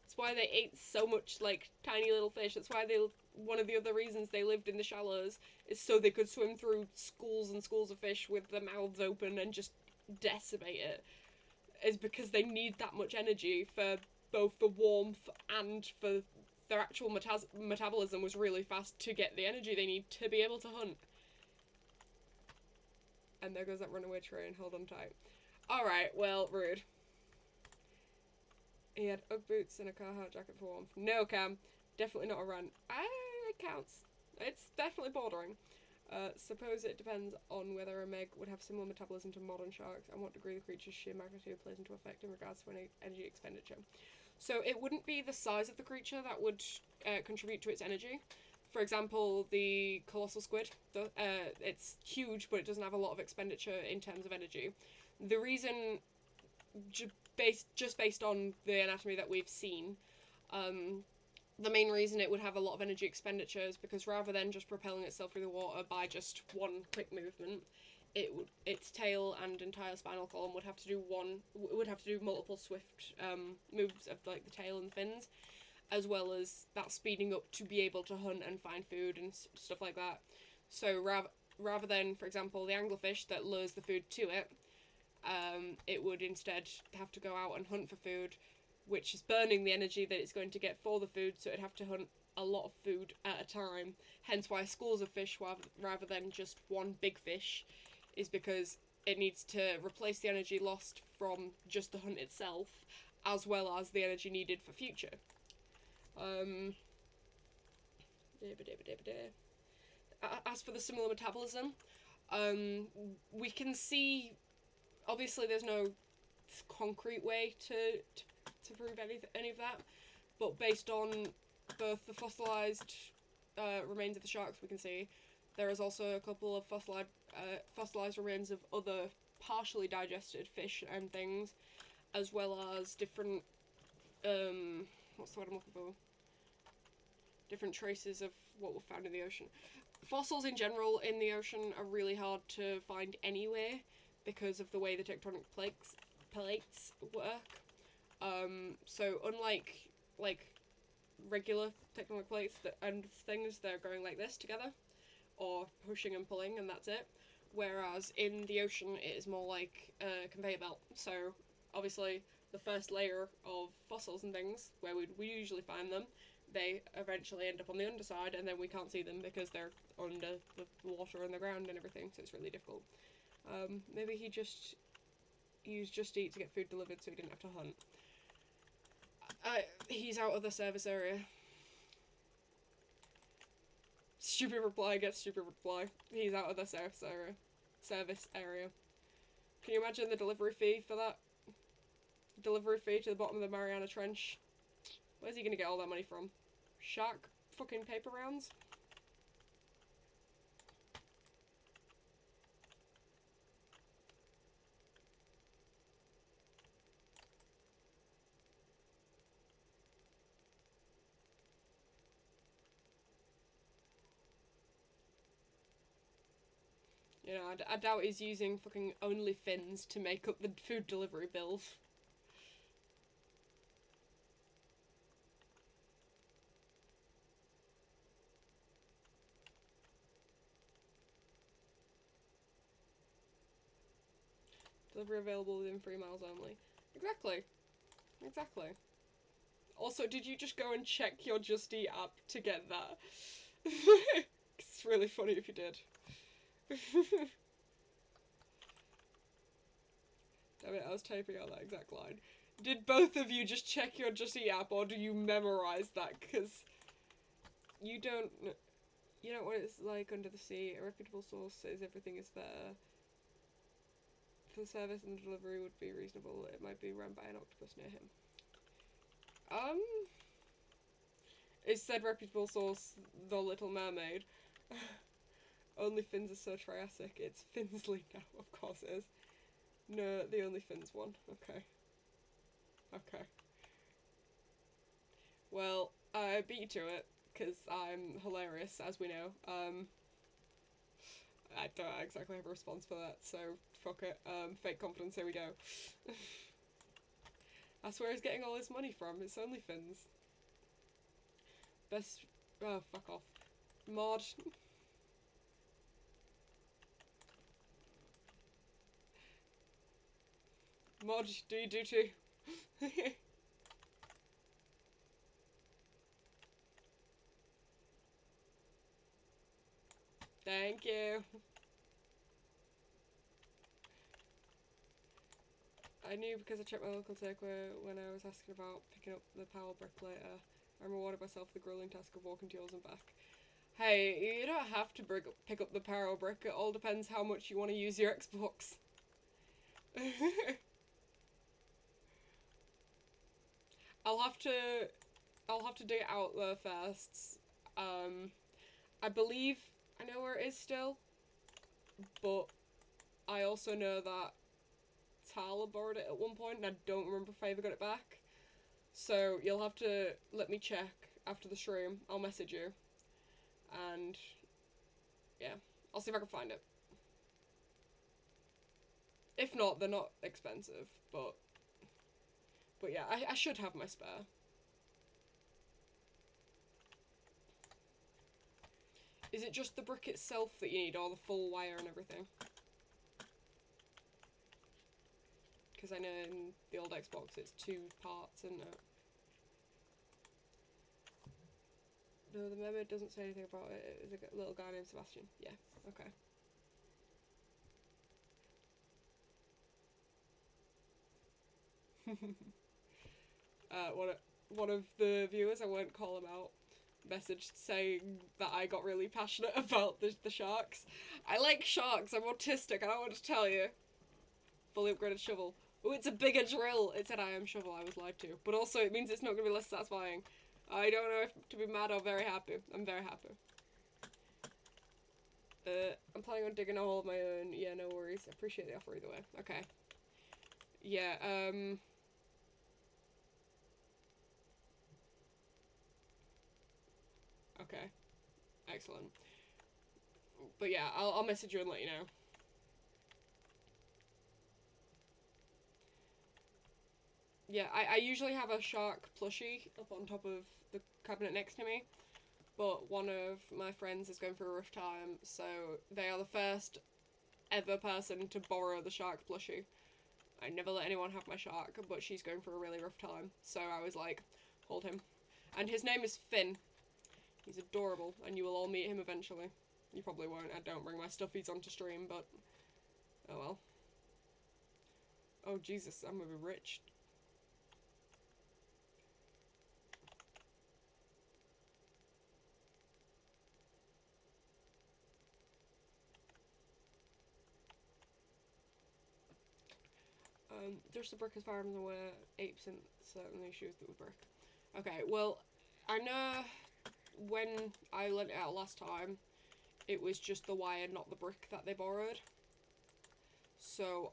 That's why they ate so much, like, tiny little fish. That's why one of the other reasons they lived in the shallows is so they could swim through schools and schools of fish with their mouths open and just decimate it, is because they need that much energy for both the warmth and for their actual metabolism was really fast to get the energy they need to be able to hunt. And there goes that runaway train, hold on tight. Alright, well, rude. He had Ugg boots and a Carhartt jacket for warmth. No, Cam, definitely not a rant. It counts. It's definitely bordering. Suppose it depends on whether a meg would have similar metabolism to modern sharks and what degree the creature's sheer magnitude plays into effect in regards to any energy expenditure. So it wouldn't be the size of the creature that would contribute to its energy. For example, the colossal squid, it's huge, but it doesn't have a lot of expenditure in terms of energy. The reason, just based on the anatomy that we've seen, the main reason it would have a lot of energy expenditure is because rather than just propelling itself through the water by just one quick movement, its tail and entire spinal column would have to do multiple swift moves of like the tail and fins, as well as that speeding up to be able to hunt and find food and stuff like that. So rather than, for example, the anglerfish that lures the food to it, it would instead have to go out and hunt for food, which is burning the energy that it's going to get for the food, so it'd have to hunt a lot of food at a time. Hence why schools of fish rather than just one big fish, is because it needs to replace the energy lost from just the hunt itself, as well as the energy needed for future. As for the similar metabolism, we can see, obviously there's no concrete way to prove any of that, but based on both the fossilized remains of the sharks we can see, there is also a couple of fossilized remains of other partially digested fish and things, as well as different what's the word I'm looking for? Different traces of what were found in the ocean. Fossils in general in the ocean are really hard to find anyway because of the way the tectonic plates work. So unlike like regular tectonic plates and things, they're going like this together, or pushing and pulling, and that's it. Whereas in the ocean, it is more like a conveyor belt. So obviously, the first layer of fossils and things, where we usually find them, they eventually end up on the underside, and then we can't see them because they're under the water and the ground and everything. So it's really difficult. Maybe he just used Just Eat to get food delivered, so he didn't have to hunt. He's out of the service area. Stupid reply gets stupid reply. He's out of the service area. Can you imagine the delivery fee for that? Delivery fee to the bottom of the Mariana Trench. Where's he gonna get all that money from? Shark fucking paper rounds? You know, I doubt he's using fucking only fins to make up the food delivery bills. Delivery available within 3 miles only. Exactly. Exactly. Also, did you just go and check your Just Eat app to get that? It's really funny if you did. Damn it, I was typing out that exact line. Did both of you just check your Just Eat app, or do you memorize that? Because you don't know what it's like under the sea. A reputable source says everything is there. For the service and the delivery would be reasonable. It might be run by an octopus near him. Is said reputable source The Little Mermaid? Only Fins is so Triassic. It's Finsley now, of course it is. No, the Only Fins one. Okay. Okay. Well, I beat you to it, because I'm hilarious, as we know. I don't exactly have a response for that, so fuck it. Fake confidence, here we go. That's where he's getting all his money from, it's Only Fins. Best... Oh, fuck off. Mod. Mod, do you do too? Thank you. I knew because I checked my local takeaway when I was asking about picking up the power brick later. I'm rewarded myself with the grueling task of walking to yours and back. Hey, you don't have to pick up the power brick. It all depends how much you want to use your Xbox. I'll have to dig it out there first. I believe I know where it is still, but I also know that Tala borrowed it at one point, and I don't remember if I ever got it back. So you'll have to let me check after the stream. I'll message you, and yeah, I'll see if I can find it. If not, they're not expensive, but yeah, I should have my spare. Is it just the brick itself that you need, or the full wire and everything? Because I know in the old Xbox it's 2 parts, isn't it? No, the mermaid doesn't say anything about it. It was a little guy named Sebastian. Yeah, okay. One of the viewers, I won't call him out, messaged saying that I got really passionate about the sharks. I like sharks. I'm autistic. I don't want to tell you. Fully upgraded shovel. Oh, it's a bigger drill. It said I am shovel. I was lied to. But also, it means it's not going to be less satisfying. I don't know if to be mad or very happy. I'm very happy. I'm planning on digging a hole of my own. Yeah, no worries. I appreciate the offer either way. Okay. Yeah, okay. Excellent. But yeah, I'll message you and let you know. Yeah, I usually have a shark plushie up on top of the cabinet next to me, but one of my friends is going through a rough time, so they are the first ever person to borrow the shark plushie. I never let anyone have my shark, but she's going through a really rough time, so I was like, hold him. And his name is Finn. He's adorable, and you will all meet him eventually. You probably won't. I don't bring my stuffies onto stream, but oh well. Oh Jesus, I'm gonna be rich. There's the brick as far as I'm aware. 8% certain issues with the brick. Okay, well, I know when I lent it out last time, it was just the wire, not the brick that they borrowed. So,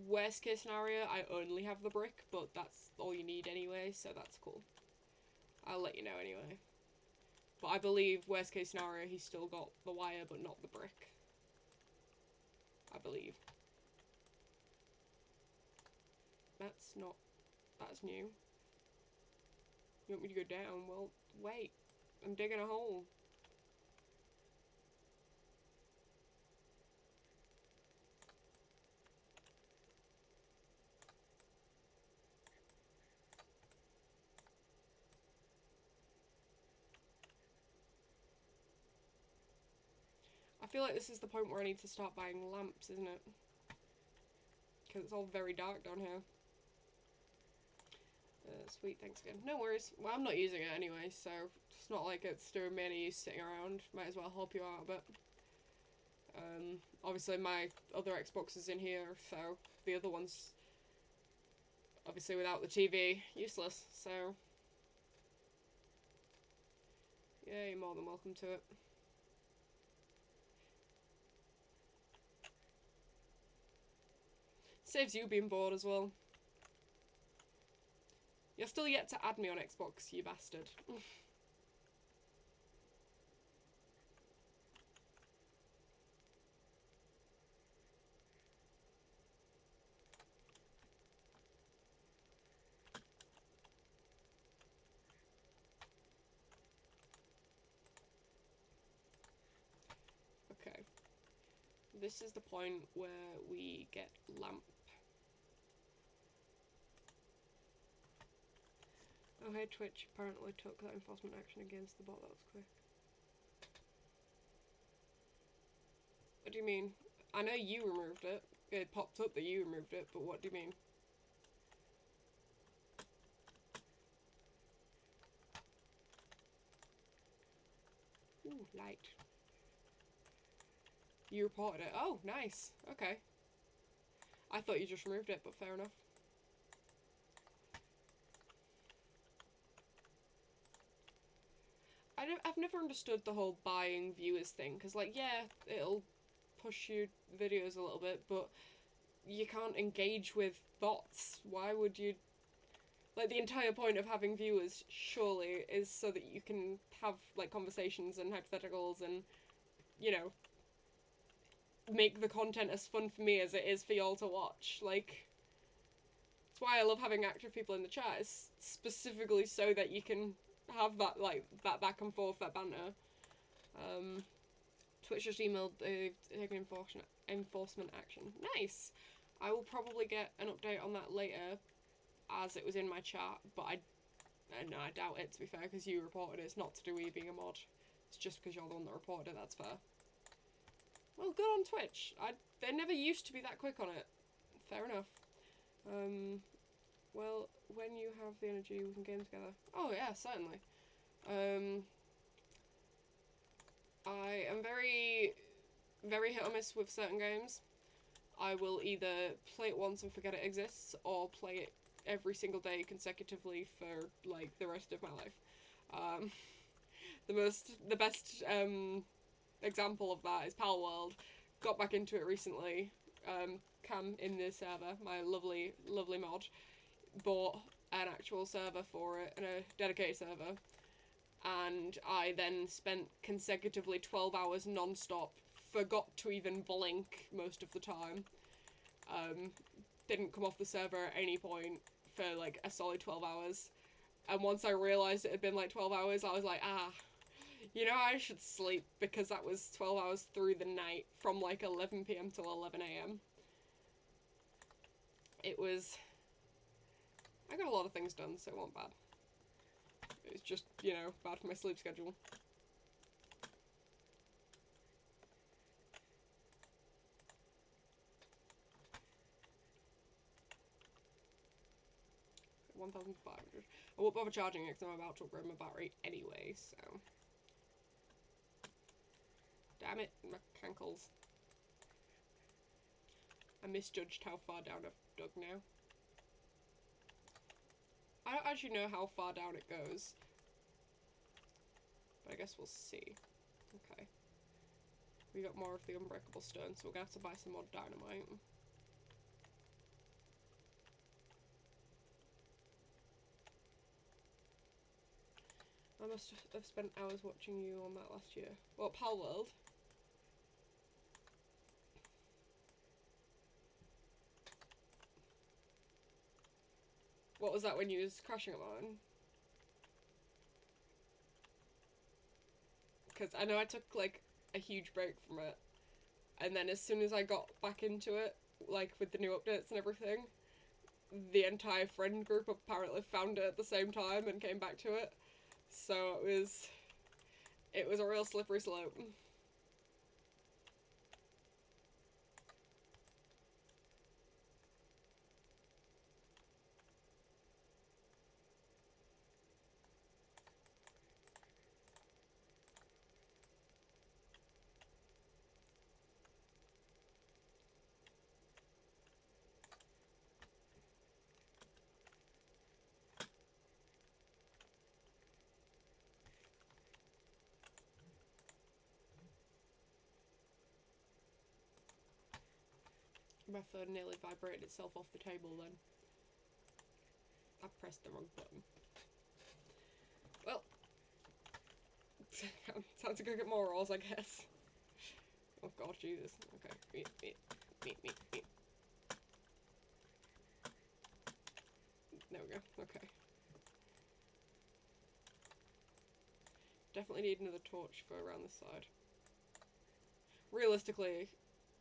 worst case scenario, I only have the brick, but that's all you need anyway, so that's cool. I'll let you know anyway. But I believe, worst case scenario, he's still got the wire, but not the brick. I believe. That's not... That's new. You want me to go down? Well, wait. I'm digging a hole. I feel like this is the point where I need to start buying lamps, isn't it? Because it's all very dark down here. Sweet, thanks again. No worries. Well, I'm not using it anyway, so it's not like it's doing me any use sitting around. Might as well help you out a bit. Obviously my other Xbox is in here, so the other one's obviously without the TV, useless, so yeah, you're more than welcome to it. Saves you being bored as well. You're still yet to add me on Xbox, you bastard. Okay. This is the point where we get lamp. Oh hey, Twitch apparently took that enforcement action against the bot. That was quick. What do you mean? I know you removed it. It popped up that you removed it, but what do you mean? Ooh, light. You reported it. Oh, nice. Okay. I thought you just removed it, but fair enough. I've never understood the whole buying viewers thing, because, like, yeah, it'll push your videos a little bit, but you can't engage with bots. Why would you... Like, the entire point of having viewers, surely, is so that you can have, like, conversations and hypotheticals and, you know, make the content as fun for me as it is for y'all to watch. Like, that's why I love having active people in the chat, is specifically so that you can have that, like, that back and forth, that banter. Twitch just emailed they've taken enforcement action. Nice! I will probably get an update on that later, as it was in my chat, but no, I doubt it, to be fair, because you reported it. It's not to do with you being a mod. It's just because you're the one that reported it, that's fair. Well, good on Twitch. They never used to be that quick on it. Fair enough. Well, when you have the energy, we can game together. Oh, yeah, certainly. I am very, very hit or miss with certain games. I will either play it once and forget it exists, or play it every single day consecutively for, like, the rest of my life. The best, example of that is Pal World. Got back into it recently. Cam in the server, my lovely, lovely mod, bought an actual server for it, and a dedicated server, and I then spent consecutively 12 hours non-stop, forgot to even blink most of the time, didn't come off the server at any point for like a solid 12 hours, and once I realised it had been like 12 hours, I was like, you know, I should sleep, because that was 12 hours through the night, from like 11 PM till 11 AM. It was... I got a lot of things done, so it wasn't bad. It was just, you know, bad for my sleep schedule. $1,500. I won't bother charging it because I'm about to upgrade my battery anyway, so... Damn it, my cankles. I misjudged how far down I've dug now. I don't actually know how far down it goes, but I guess we'll see. Okay. We got more of the unbreakable stone, so we're gonna have to buy some more dynamite. I must have spent hours watching you on that last year. What, Pal World? What was that when you was crashing at mine? Because I know I took, like, a huge break from it. And then as soon as I got back into it, like, with the new updates and everything, the entire friend group apparently found it at the same time and came back to it. So it was a real slippery slope. My phone nearly vibrated itself off the table then. I pressed the wrong button. Well, time to go get more rolls, I guess. Oh god, Jesus. Okay, meat. There we go, okay. Definitely need another torch for around this side. Realistically,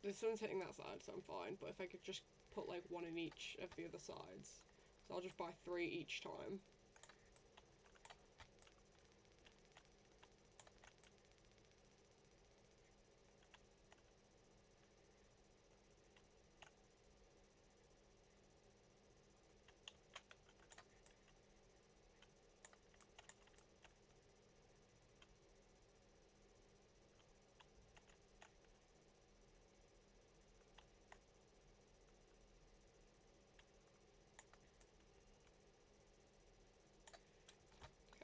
the sun's hitting that side, so I'm fine, but if I could just put like one in each of the other sides. So I'll just buy 3 each time.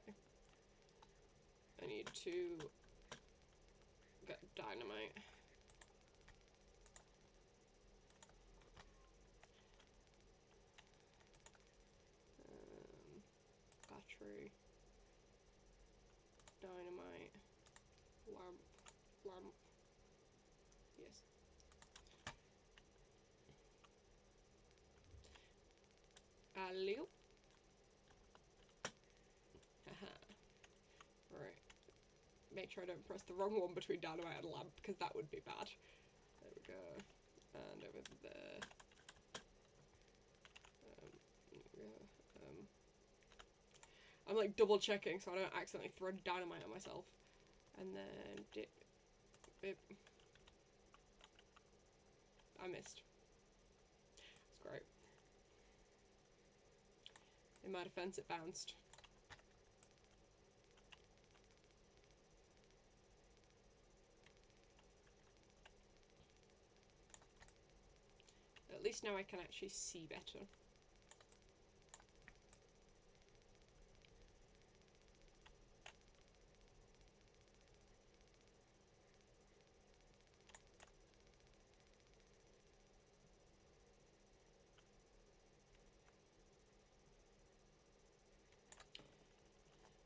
Okay. I need to get dynamite. Battery. Dynamite. Lamp. Yes. Alley. Haha. Right. Make sure I don't press the wrong one between dynamite and lamp, because that would be bad. There we go. And over there. I'm like double checking so I don't accidentally throw dynamite at myself. And then dip. I missed. It's great. In my defense, it bounced. At least now I can actually see better.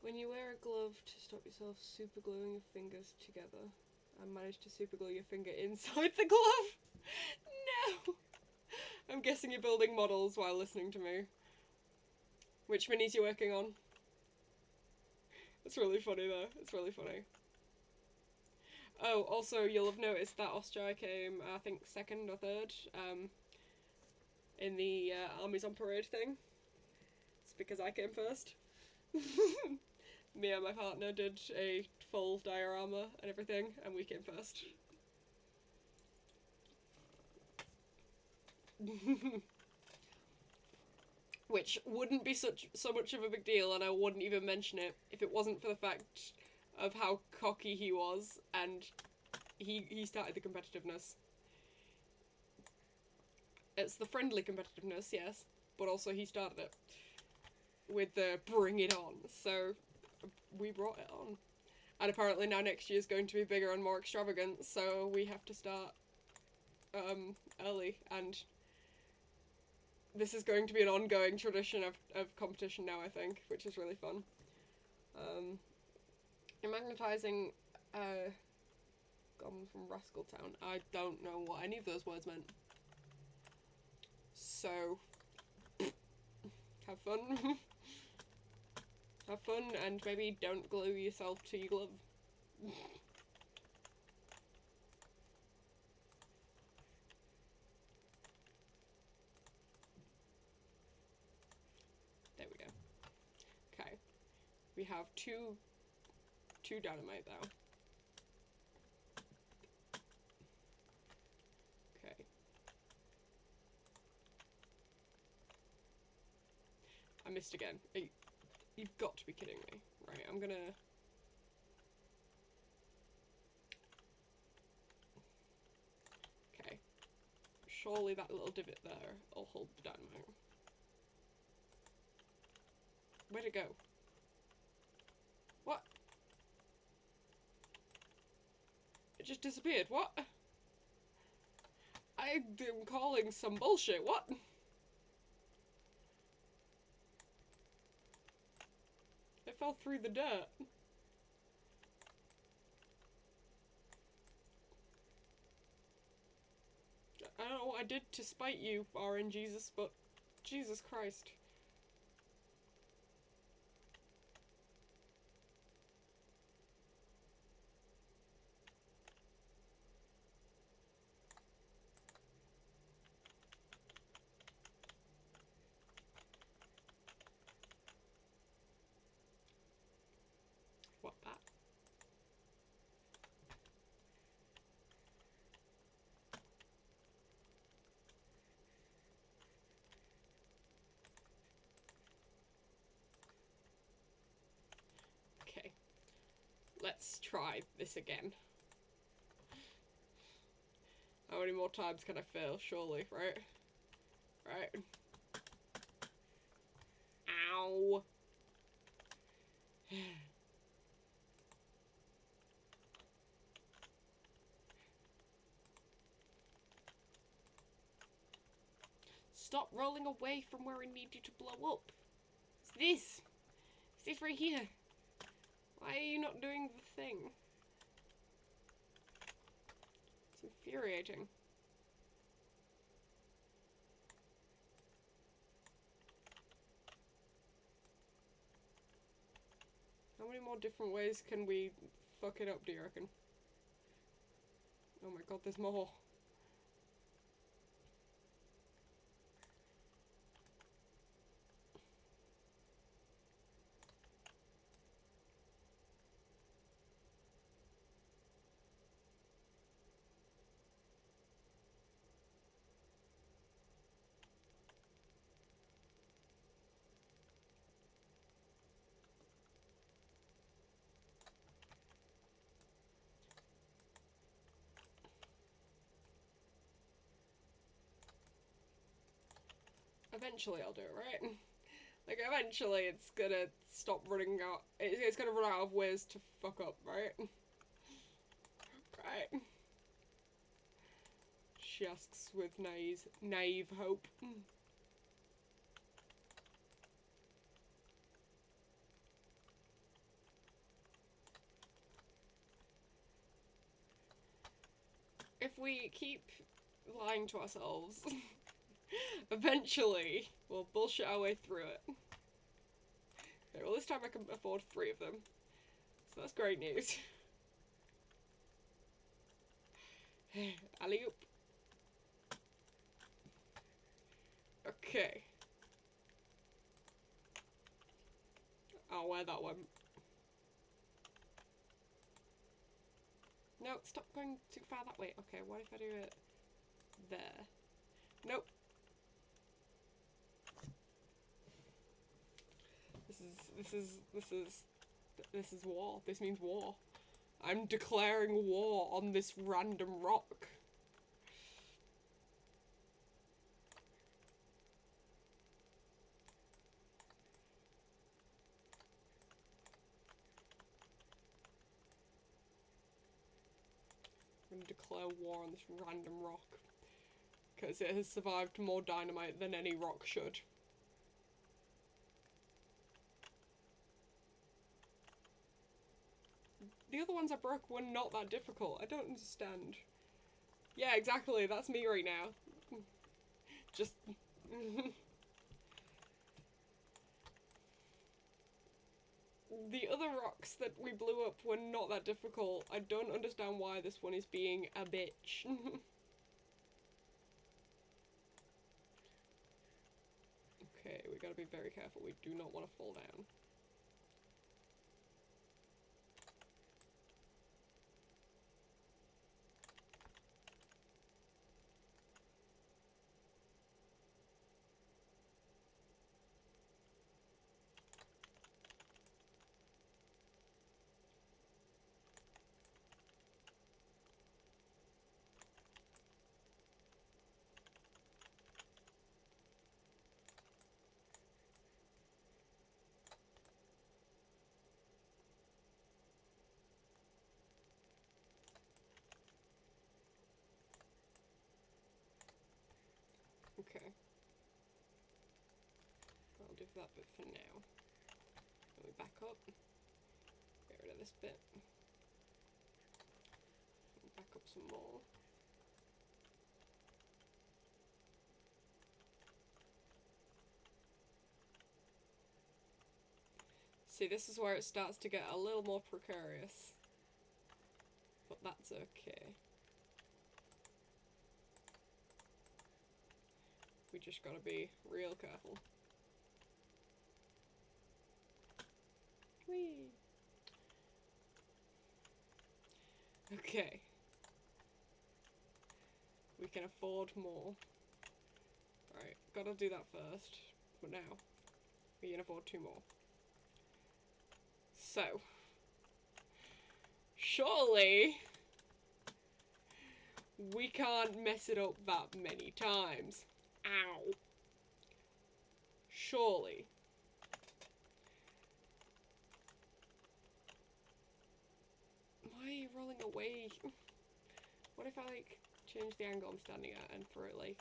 When you wear a glove to stop yourself super gluing your fingers together, I managed to super glue your finger inside the glove. No! I'm guessing you're building models while listening to me. Which minis you working on? It's really funny though. It's really funny. Oh, also you'll have noticed that Austria came, I think, second or third in the Armies on Parade thing. It's because I came first. Me and my partner did a full diorama and everything, and we came first. Which wouldn't be so much of a big deal, and I wouldn't even mention it if it wasn't for the fact of how cocky he was, and he started the competitiveness. It's the friendly competitiveness, yes, but also he started it with the bring it on. So we brought it on. And apparently now next year is going to be bigger and more extravagant, so we have to start early, and this is going to be an ongoing tradition of competition now, I think, which is really fun. Magnetizing gone from Rascal Town. I don't know what any of those words meant. So have fun. Have fun, and maybe don't glue yourself to your glove. There we go. Okay. We have two dynamite though. Okay. I missed again. You've got to be kidding me. Right, I'm gonna... Okay. Surely that little divot there will hold the dynamite. Where'd it go? What? It just disappeared. What? I'm calling some bullshit. What? It fell through the dirt. I don't know what I did to spite you, RNGesus, but Jesus Christ. What, that? Okay. Let's try this again. How many more times can I fail? Surely, right? Right. Ow. Stop rolling away from where I need you to blow up. It's this. It's this right here. Why are you not doing the thing? It's infuriating. How many more different ways can we fuck it up, do you reckon? Oh my god, there's more. Eventually I'll do it, right? Like, eventually it's gonna stop running out. It's gonna run out of ways to fuck up, right? Right. She asks with naive hope. If we keep lying to ourselves, eventually we'll bullshit our way through it. Okay, well, this time I can afford 3 of them. So that's great news. Alley-oop. Okay. I'll wear that one. No, stop going too far that way. Okay, what if I do it there? Nope. This is war. This means war. I'm declaring war on this random rock. I'm gonna declare war on this random rock. Because it has survived more dynamite than any rock should. The other ones I broke were not that difficult. I don't understand. Yeah, exactly. That's me right now. Just... The other rocks that we blew up were not that difficult. I don't understand why this one is being a bitch. Okay, we gotta be very careful. We do not want to fall down. Okay. I'll do that bit for now. Let me back up. Get rid of this bit. Back up some more. See, this is where it starts to get a little more precarious. But that's okay. We just gotta be real careful. Whee! Okay. We can afford more. Right, gotta do that first. But now, we can afford 2 more. So, surely we can't mess it up that many times. Ow. Surely. Why are you rolling away? What if I, like, change the angle I'm standing at and for it, like,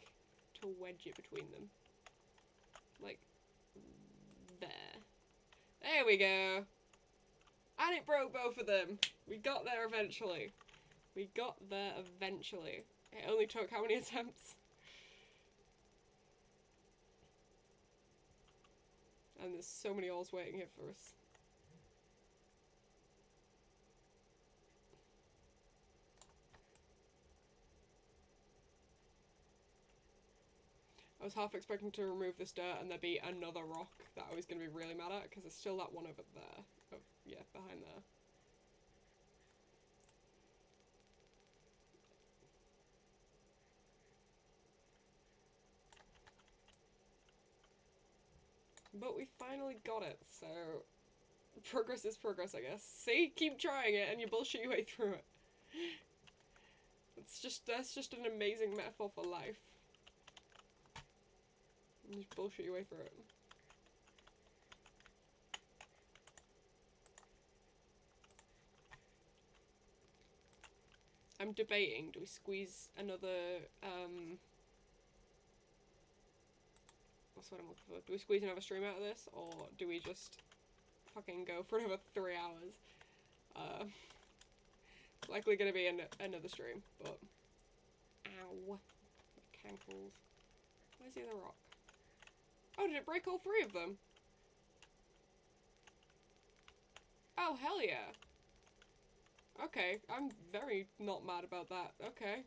to wedge it between them? Like, there. There we go. And it broke both of them. We got there eventually. We got there eventually. It only took how many attempts? And there's so many ores waiting here for us. I was half expecting to remove this dirt and there'd be another rock that I was going to be really mad at, because there's still that one over there. Oh, yeah, behind there. But we finally got it, so progress is progress, I guess. See? Keep trying it and you bullshit your way through it. That's just an amazing metaphor for life. Just bullshit your way through it. I'm debating, do we squeeze another, what's what I'm looking for? Do we squeeze another stream out of this, or do we just fucking go for another 3 hours? It's likely gonna be another stream, but... Ow. My cankles. Where's the other rock? Oh, did it break all 3 of them? Oh, hell yeah. Okay, I'm very not mad about that. Okay.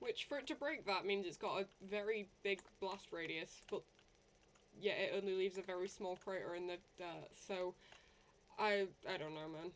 Which, for it to break that, means it's got a very big blast radius, but yet it only leaves a very small crater in the dirt, so... I don't know, man.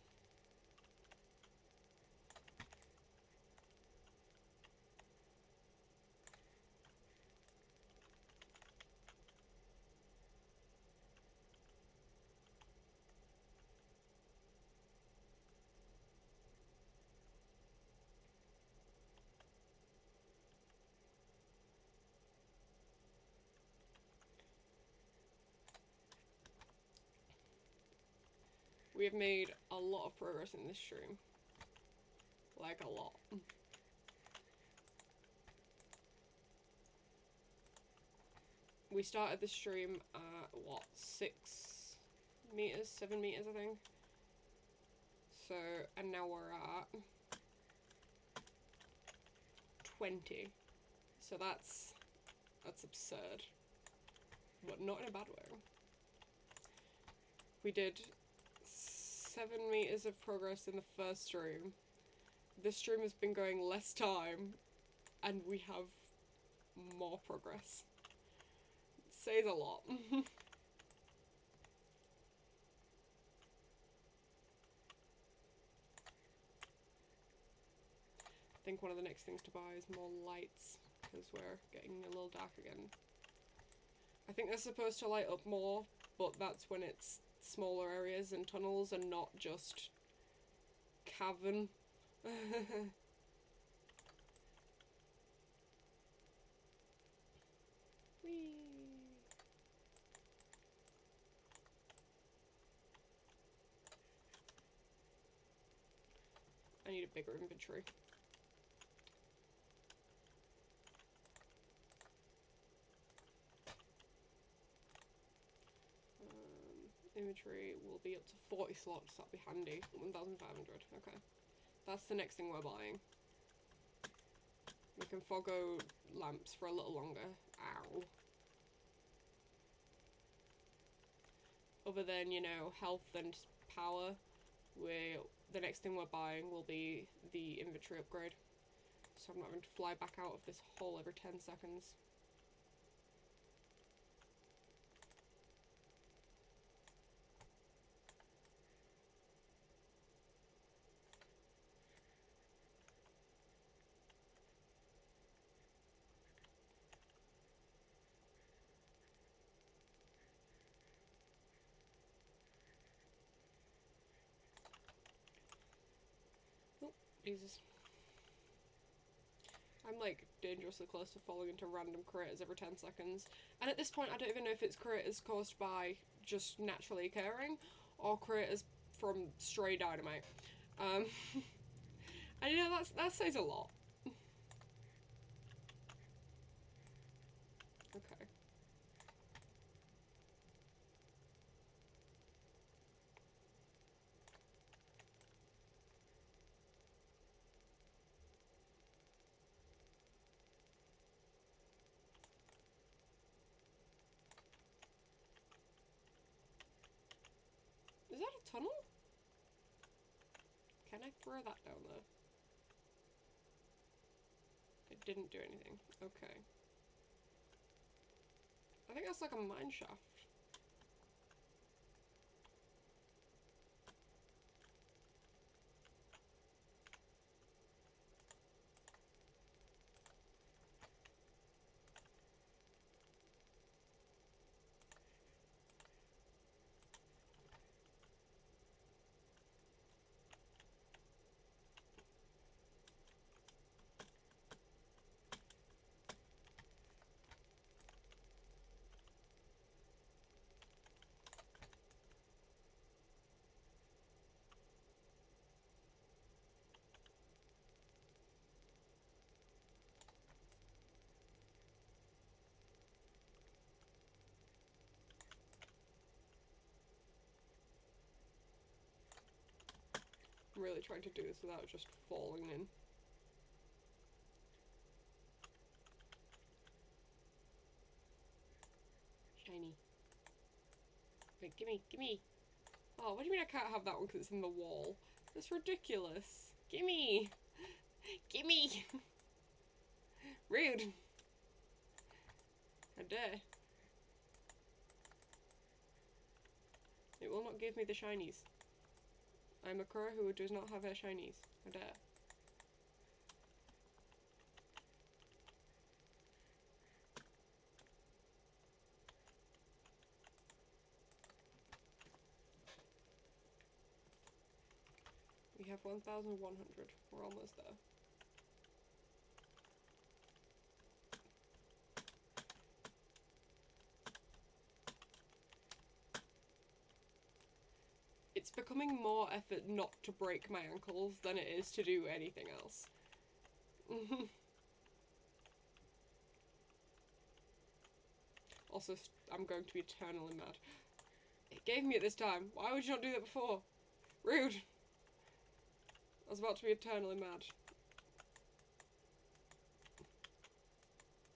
We have made a lot of progress in this stream. Like, a lot. We started the stream at, what, 6 meters? 7 meters, I think? So, and now we're at 20. So that's absurd. But not in a bad way. We did 7 meters of progress in the first stream. This stream has been going less time, and we have more progress. It says a lot. I think one of the next things to buy is more lights, because we're getting a little dark again. I think they're supposed to light up more, but that's when it's smaller areas and tunnels and not just cavern. Whee! I need a bigger inventory. Inventory will be up to 40 slots, that'll be handy. 1,500, okay. That's the next thing we're buying. We can forgo lamps for a little longer. Ow. Other than, you know, health and power, the next thing we're buying will be the inventory upgrade. So I'm not having to fly back out of this hole every 10 seconds. Oh, Jesus. I'm like dangerously close to falling into random craters every 10 seconds. And at this point I don't even know if it's craters caused by just naturally occurring or craters from stray dynamite. And you know, that says a lot. Okay. Is that a tunnel? Can I throw that down there? It didn't do anything. Okay. I think that's like a mine shaft. I'm really trying to do this without just falling in. Shiny. Wait, gimme, gimme. Oh, what do you mean I can't have that one because it's in the wall? That's ridiculous. Gimme! Gimme! Rude! How dare. It will not give me the shinies. I'm a crow who does not have her shinies. How dare. We have 1,100. We're almost there. It's becoming more effort not to break my ankles than it is to do anything else. Also, I'm going to be eternally mad. It gave me it this time. Why would you not do that before? Rude! I was about to be eternally mad.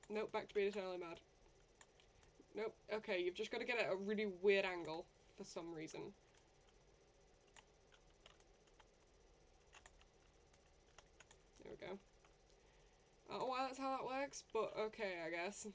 Nope, back to being eternally mad. Nope, okay, you've just got to get at a really weird angle for some reason. There we go. I don't know why that's how that works, but okay, I guess.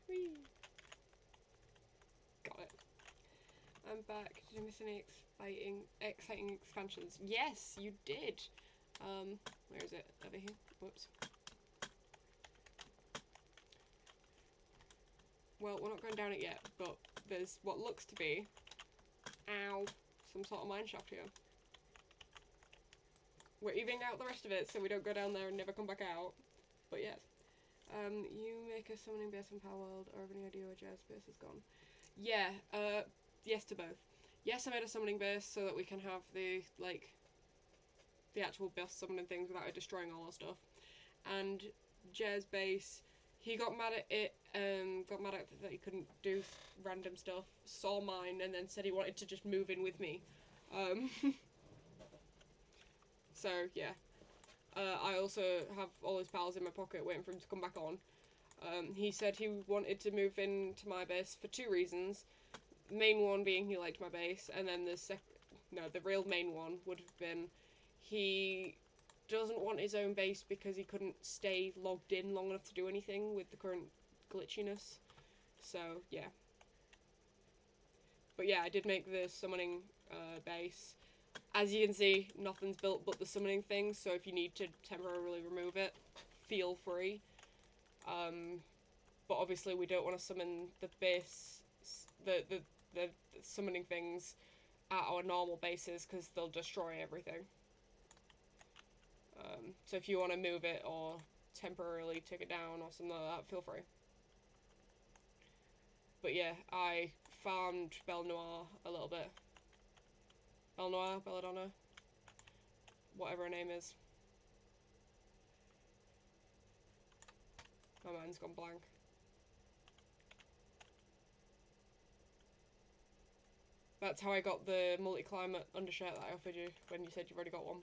Whee! Got it. I'm back. Did I miss any exciting expansions? Yes, you did. Where is it? Over here. Whoops. Well, we're not going down it yet, but there's what looks to be, ow, some sort of mine shaft here. We're evening out the rest of it so we don't go down there and never come back out. But yes. You make a summoning base in Power World, or have any idea where Jazz base is gone? Yeah, yes to both. Yes, I made a summoning base so that we can have the, like, the actual boss summoning things without it destroying all our stuff. And Jazz base, he got mad at it, got mad at that he couldn't do random stuff, saw mine, and then said he wanted to just move in with me. So, yeah. I also have all his pals in my pocket waiting for him to come back on. He said he wanted to move into my base for two reasons. Main one being he liked my base, and then the real main one would have been he doesn't want his own base because he couldn't stay logged in long enough to do anything with the current glitchiness. So, yeah. But yeah, I did make the summoning base. As you can see, nothing's built but the summoning thing, so if you need to temporarily remove it, feel free. But obviously we don't want to summon the base, the summoning things at our normal bases because they'll destroy everything. So if you want to move it or temporarily take it down or something like that, feel free. But yeah, I farmed Belle Noire a little bit. Belle Noire, Belladonna, whatever her name is. My mind's gone blank. That's how I got the multi-climate undershirt that I offered you when you said you've already got one.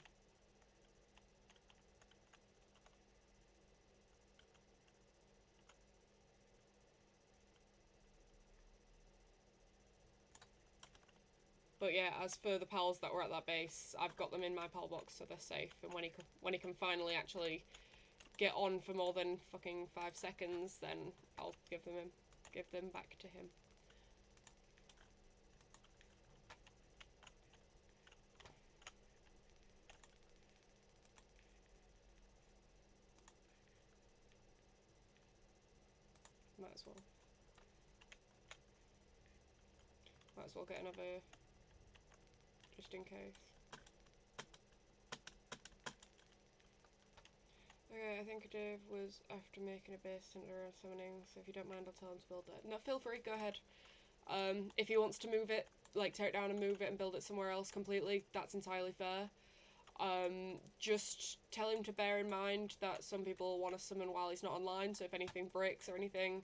But yeah, as for the pals that were at that base, I've got them in my pal box so they're safe. And when he can finally actually get on for more than fucking 5 seconds, then I'll give them back to him. Might as well. Might as well get another, just in case. Okay, I think Dave was after making a base centered around summoning, so if you don't mind, I'll tell him to build that. No, feel free, go ahead. If he wants to move it, like tear it down and move it and build it somewhere else completely, that's entirely fair. Just tell him to bear in mind that some people want to summon while he's not online, so if anything breaks or anything,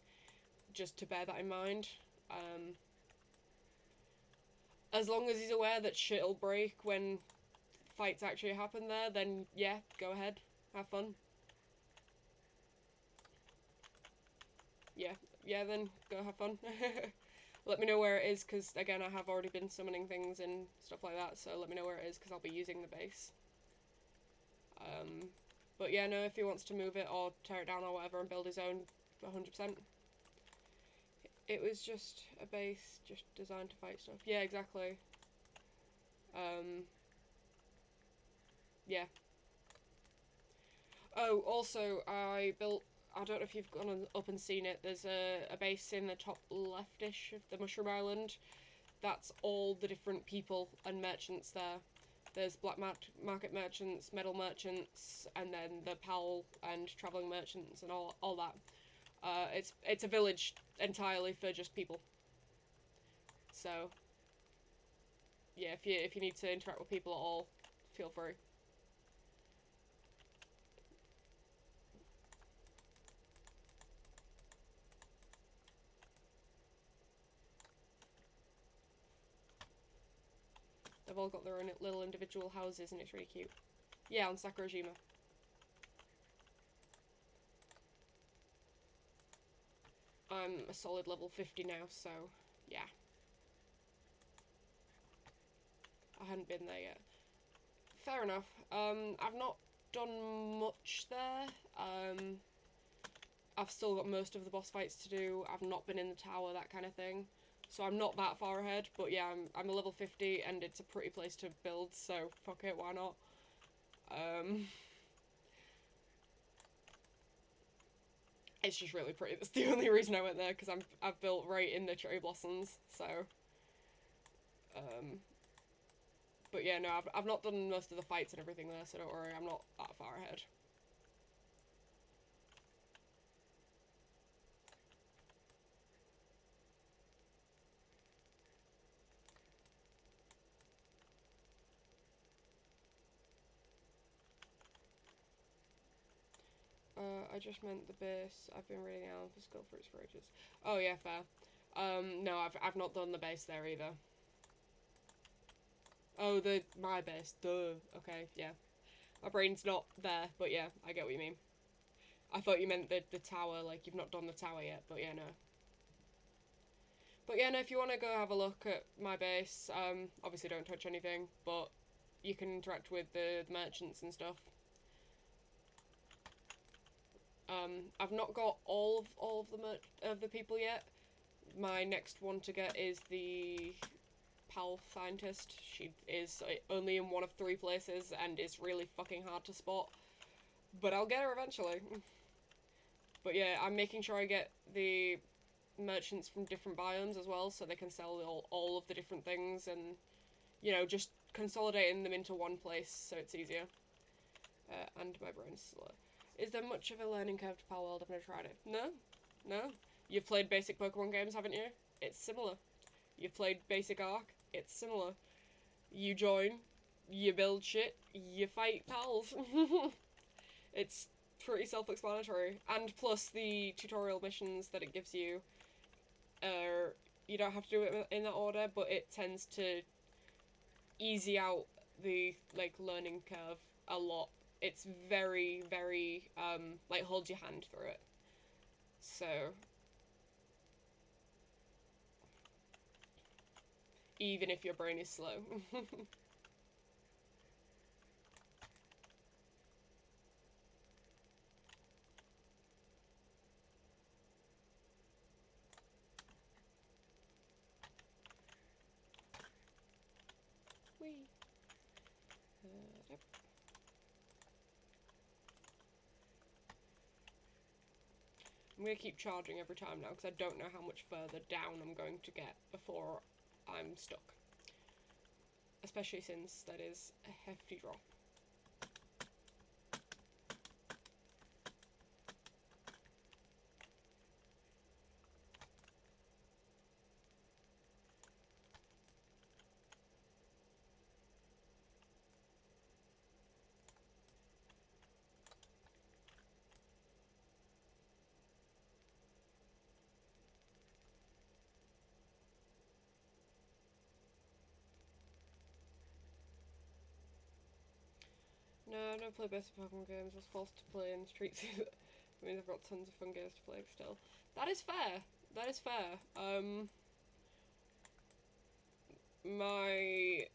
just to bear that in mind. As long as he's aware that shit'll break when fights actually happen there, then yeah, go ahead, have fun. Yeah, then go have fun. Let me know where it is, because again, I have already been summoning things and stuff like that, so let me know where it is, because I'll be using the base. But yeah, no, if he wants to move it or tear it down or whatever and build his own, 100%. It was just a base, just designed to fight stuff. Yeah, exactly. Yeah. Oh, also, I don't know if you've gone up and seen it, there's a base in the top leftish of the Mushroom Island. That's all the different people and merchants there. There's black market merchants, metal merchants, and then the PAL and travelling merchants and all that. It's a village entirely for just people. So yeah, if you need to interact with people at all, feel free. They've all got their own little individual houses and it's really cute. Yeah, on Sakurajima. I'm a solid level 50 now, so yeah. I hadn't been there yet. Fair enough. I've not done much there. I've still got most of the boss fights to do. I've not been in the tower, that kind of thing. So I'm not that far ahead, but yeah, I'm a level 50 and it's a pretty place to build, so fuck it, why not? It's just really pretty. That's the only reason I went there, because I've built right in the cherry blossoms, so but yeah, no, I've not done most of the fights and everything there, so don't worry, I'm not that far ahead. I just meant the base. I've been reading Alan for Skull Fruits for ages. Oh yeah, fair. No, I've not done the base there either. Oh, my base. Duh. Okay, yeah. My brain's not there, but yeah, I get what you mean. I thought you meant the tower, like you've not done the tower yet, but yeah, no. But yeah, no, if you want to go have a look at my base, obviously don't touch anything, but you can interact with the merchants and stuff. I've not got all of the people yet. My next one to get is the PAL scientist. She is only in one of 3 places and is really fucking hard to spot. But I'll get her eventually. But yeah, I'm making sure I get the merchants from different biomes as well, so they can sell all of the different things and, you know, just consolidating them into one place so it's easier. And my brain's slow. Is there much of a learning curve to Palworld? I've never tried it. No? No? You've played basic Pokemon games, haven't you? It's similar. You've played basic Arc? It's similar. You join, you build shit, you fight pals. It's pretty self-explanatory. And plus the tutorial missions that it gives you, you don't have to do it in that order, but it tends to easy out the, like, learning curve a lot. It's very, very, like, holds your hand through it. So, even if your brain is slow. Whee! Yep. I'm going to keep charging every time now because I don't know how much further down I'm going to get before I'm stuck. Especially since that is a hefty drop. No, I don't play basic Pokemon games. I was forced to play in Street Fighter. I mean, I've got tons of fun games to play still. That is fair. That is fair. My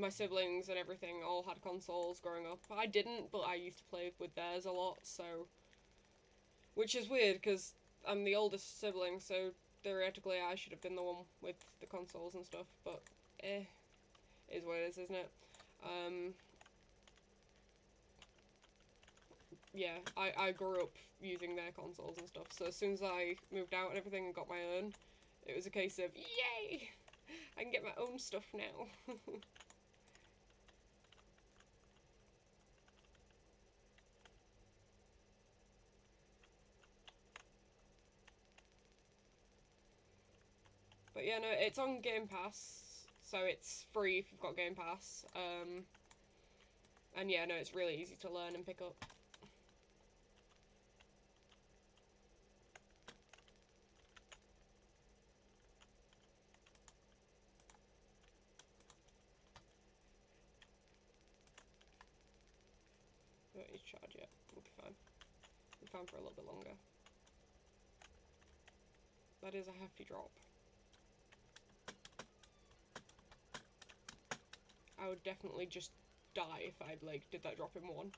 siblings and everything all had consoles growing up. I didn't, but I used to play with theirs a lot, so... Which is weird, because I'm the oldest sibling, so theoretically I should have been the one with the consoles and stuff, but is what it is, isn't it? Yeah, I grew up using their consoles and stuff, so as soon as I moved out and everything and got my own, it was a case of, yay! I can get my own stuff now. But yeah, no, it's on Game Pass, so it's free if you've got Game Pass. And yeah, no, it's really easy to learn and pick up. Don't need to charge yet. We'll be fine. We'll be fine for a little bit longer. That is a hefty drop. I would definitely just die if I like did that drop in one.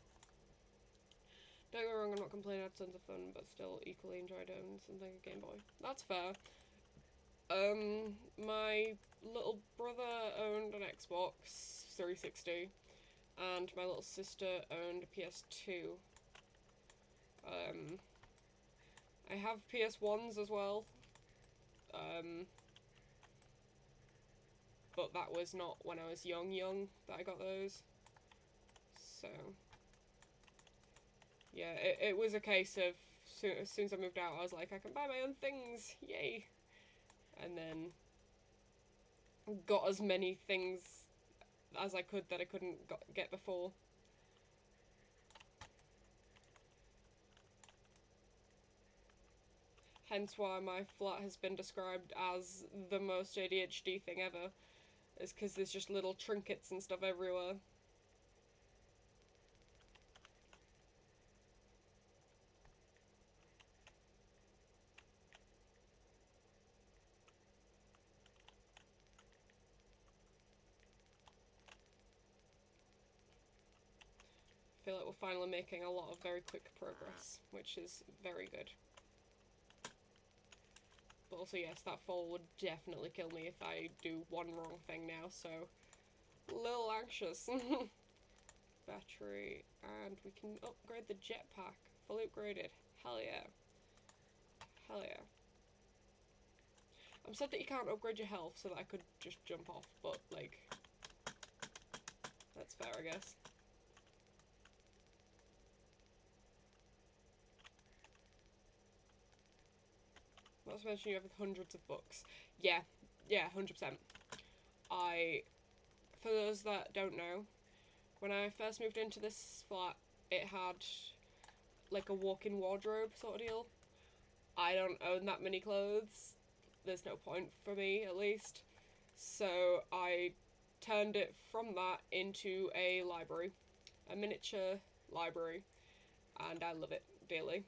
Don't get me wrong, I'm not complaining, I had tons of fun, but still equally enjoyed owning something a Game Boy. That's fair. My little brother owned an Xbox 360, and my little sister owned a PS2. I have PS1s as well, but that was not when I was young that I got those. So, yeah, it was a case of, as soon as I moved out, I was like, I can buy my own things, yay! And then got as many things as I could that I couldn't get before. Hence why my flat has been described as the most ADHD thing ever, is because there's just little trinkets and stuff everywhere. I feel like we're finally making a lot of very quick progress, which is very good. But also, yes, that fall would definitely kill me if I do one wrong thing now, so a little anxious. Battery, and we can upgrade the jetpack. Fully upgraded. Hell yeah. Hell yeah. I'm sad that you can't upgrade your health so that I could just jump off, but, like, that's fair, I guess. Not to mention you have hundreds of books. Yeah, 100%. For those that don't know, when I first moved into this flat, it had, like, a walk-in wardrobe sort of deal. I don't own that many clothes. There's no point for me, at least. So I turned it from that into a library, a miniature library, and I love it dearly.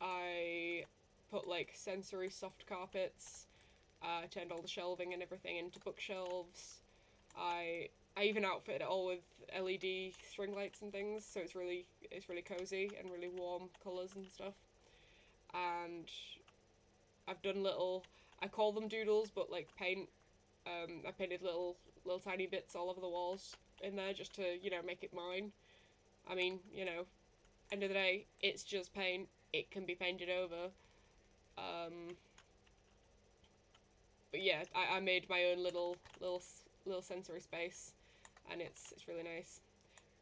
I put like sensory soft carpets. I turned all the shelving and everything into bookshelves. I even outfitted it all with LED string lights and things, so it's really cozy and really warm colours and stuff. And I've done little, I call them doodles, but like paint. I painted little tiny bits all over the walls in there just to, make it mine. I mean, End of the day, it's just paint. It can be painted over. But yeah, I made my own little sensory space, and it's really nice.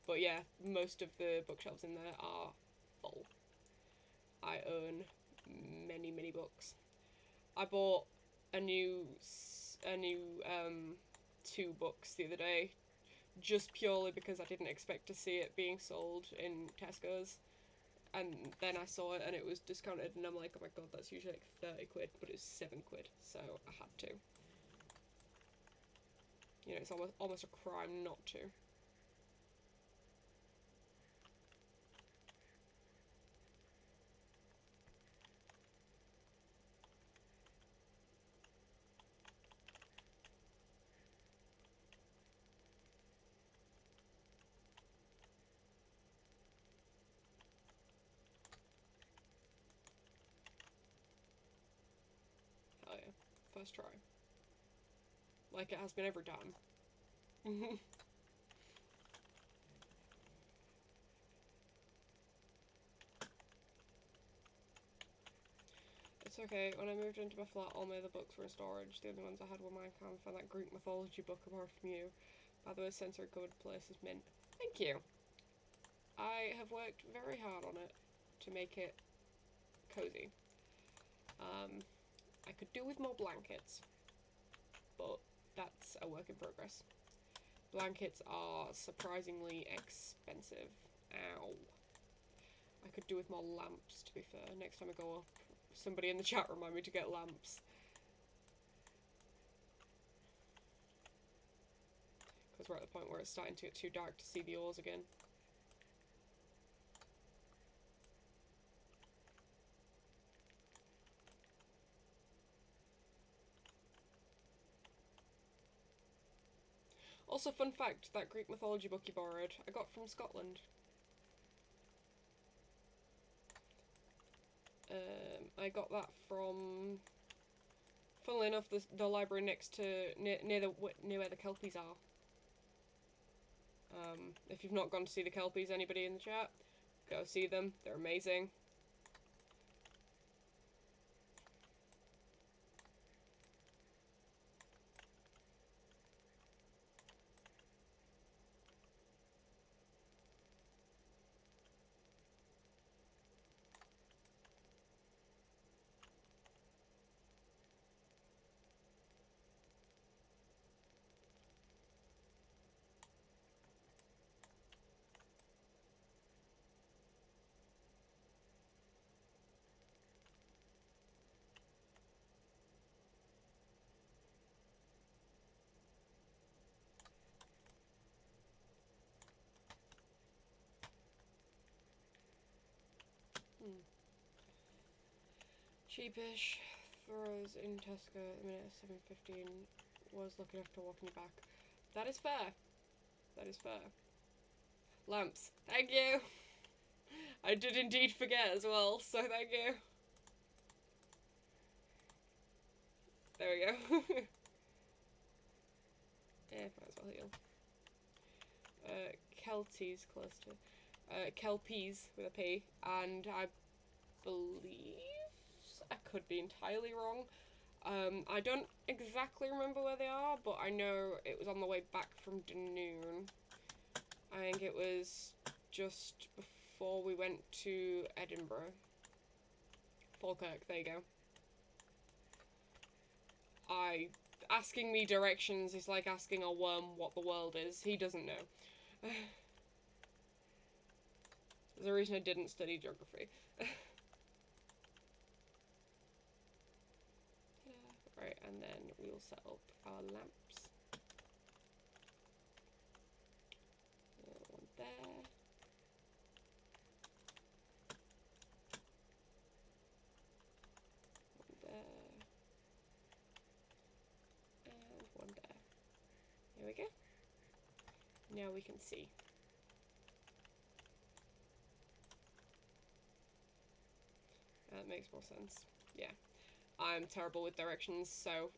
But yeah, most of the bookshelves in there are full. I own many books. I bought a new 2 books the other day, just purely because I didn't expect to see it being sold in Tesco's. And then I saw it and it was discounted, and I'm like, oh my god, that's usually like 30 quid, but it's 7 quid, so I had to. You know, it's almost a crime not to. Hell yeah. First try. Like it has been every time. It's okay, when I moved into my flat, all my other books were in storage. The only ones I had were Minecraft and that Greek mythology book apart from you. By the way, sensory covered place is mint. Thank you. I have worked very hard on it to make it cozy. I could do with more blankets, but that's a work in progress. Blankets are surprisingly expensive. Ow. I could do with more lamps, to be fair. Next time I go up, somebody in the chat remind me to get lamps. Because we're at the point where it's starting to get too dark to see the oars again. Also, fun fact, that Greek mythology book you borrowed, I got from Scotland. I got that from, funnily enough, the library next to, near where the Kelpies are. If you've not gone to see the Kelpies, anybody in the chat, go see them. They're amazing. Cheapish. Throws in Tesco at the minute at 7:15. Was looking after walking you back. That is fair. That is fair. Lamps. Thank you. I did indeed forget as well, so thank you. There we go. Yeah, might as well heal. Kelties close to. Kelpies with a P, and I believe, I could be entirely wrong. I don't exactly remember where they are, but I know it was on the way back from Dunoon. I think it was just before we went to Edinburgh. Falkirk, there you go. Asking me directions is like asking a worm what the world is. He doesn't know. There's a reason I didn't study geography. Right, and then we'll set up our lamps. One there. One there. And one there. There we go. Now we can see. That makes more sense. Yeah. I'm terrible with directions, so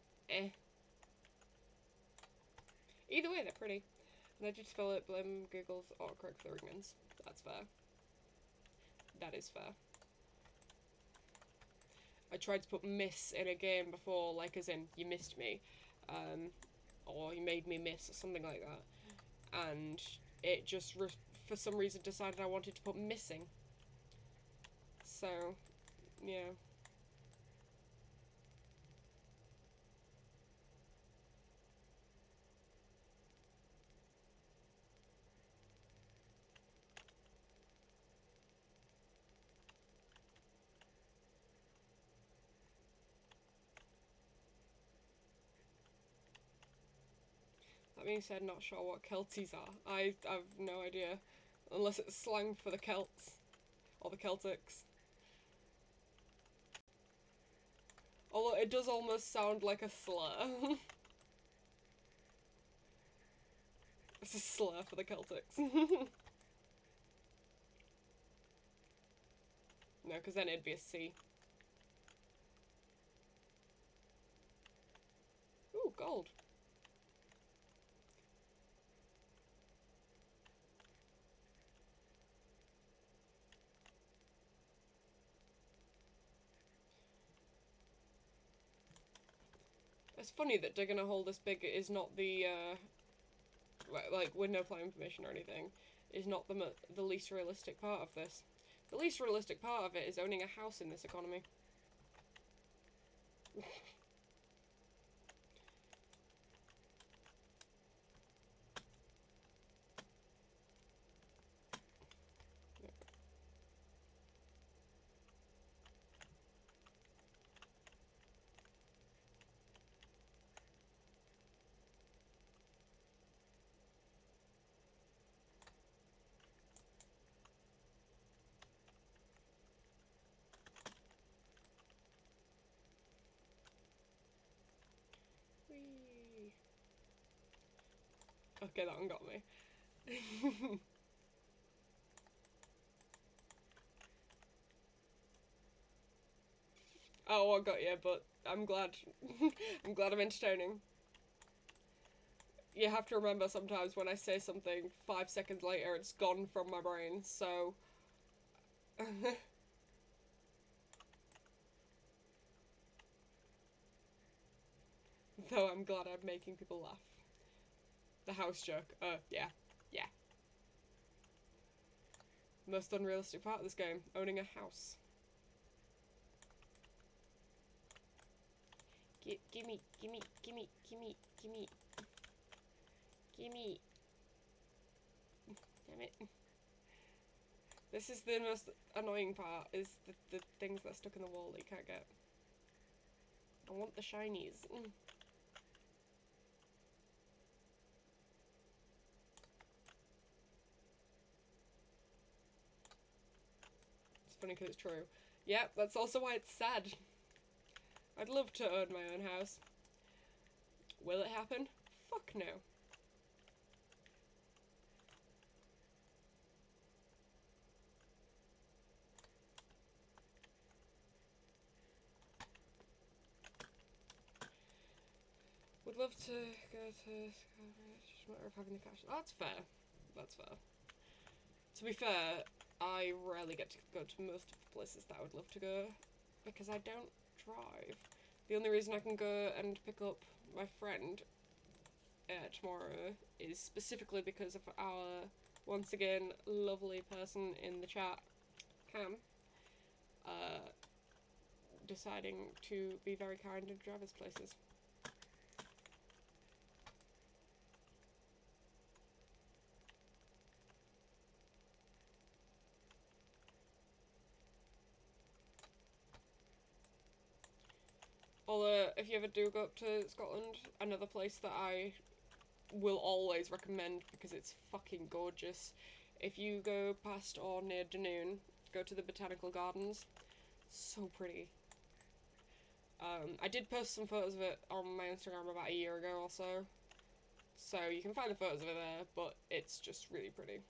Either way, they're pretty. And I did spell it blame Google's autocorrect for the Ringans. That's fair. That is fair. I tried to put miss in a game before, like as in you missed me, or you made me miss or something like that, and it just for some reason decided I wanted to put missing. So, yeah. That being said, not sure what Kelties are. I've no idea, unless it's slang for the Celts or the Celtics. Although it does almost sound like a slur. It's a slur for the Celtics. No, because then it'd be a C. Ooh, gold. It's funny that digging a hole this big is not the, like, with no planning permission or anything, is not the least realistic part of this. The least realistic part of it is owning a house in this economy. Whee. Okay, that one got me. Oh, I got you, but I'm glad. I'm glad I'm entertaining. You have to remember sometimes when I say something, 5 seconds later it's gone from my brain, so. Though I'm glad I'm making people laugh. The house joke. Yeah. Yeah. Most unrealistic part of this game, owning a house. Gimme, gimme, gimme, gimme, gimme, gimme. Damn it. This is the most annoying part, is the things that are stuck in the wall that you can't get. I want the shinies. It's funny because it's true. Yep, that's also why it's sad. I'd love to own my own house. Will it happen? Fuck no. Would love to go to. It's just a matter of having the cash. That's fair. That's fair. To be fair, I rarely get to go to most of the places that I would love to go because I don't drive. The only reason I can go and pick up my friend tomorrow is specifically because of our, once again, lovely person in the chat, Cam, uh, deciding to be very kind and drive us places. Although, if you ever do go up to Scotland, another place that I will always recommend because it's fucking gorgeous. If you go past or near Dunoon, go to the Botanical Gardens. So pretty. I did post some photos of it on my Instagram about a year ago or so. So you can find the photos of it there, but it's just really pretty.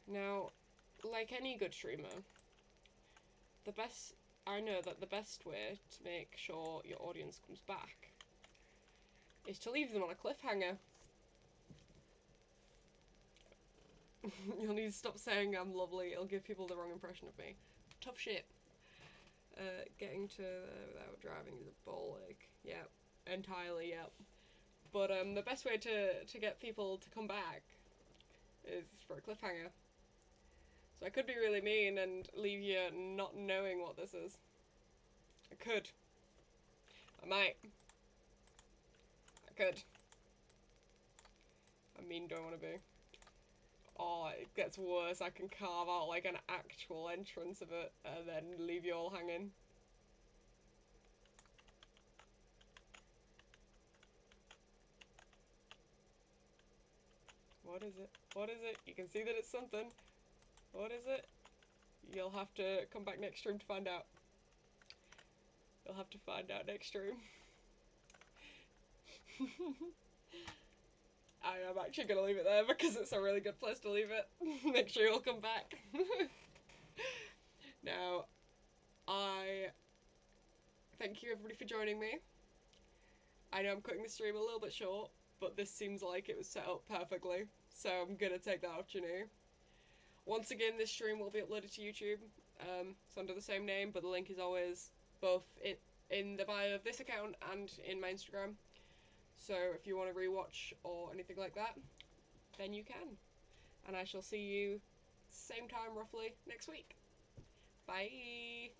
Now, like any good streamer, the best I know that the best way to make sure your audience comes back is to leave them on a cliffhanger. You'll need to stop saying I'm lovely, it'll give people the wrong impression of me. Tough shit. Getting to without driving is a ball ache. Yep, entirely, yep. But the best way to get people to come back is for a cliffhanger. So I could be really mean and leave you not knowing what this is. I could. I might. I could. How mean do I want to be? Oh, it gets worse. I can carve out like an actual entrance of it and then leave you all hanging. What is it? What is it? You can see that it's something. What is it? You'll have to come back next stream to find out. You'll have to find out next stream. I'm actually going to leave it there because it's a really good place to leave it. Make sure you'll come back. Now, I thank you everybody for joining me. I know I'm cutting the stream a little bit short, but this seems like it was set up perfectly, so I'm going to take that opportunity. Once again, this stream will be uploaded to YouTube. It's under the same name, but the link is always both in the bio of this account and in my Instagram. So if you want to rewatch or anything like that, then you can. And I shall see you same time roughly next week. Bye!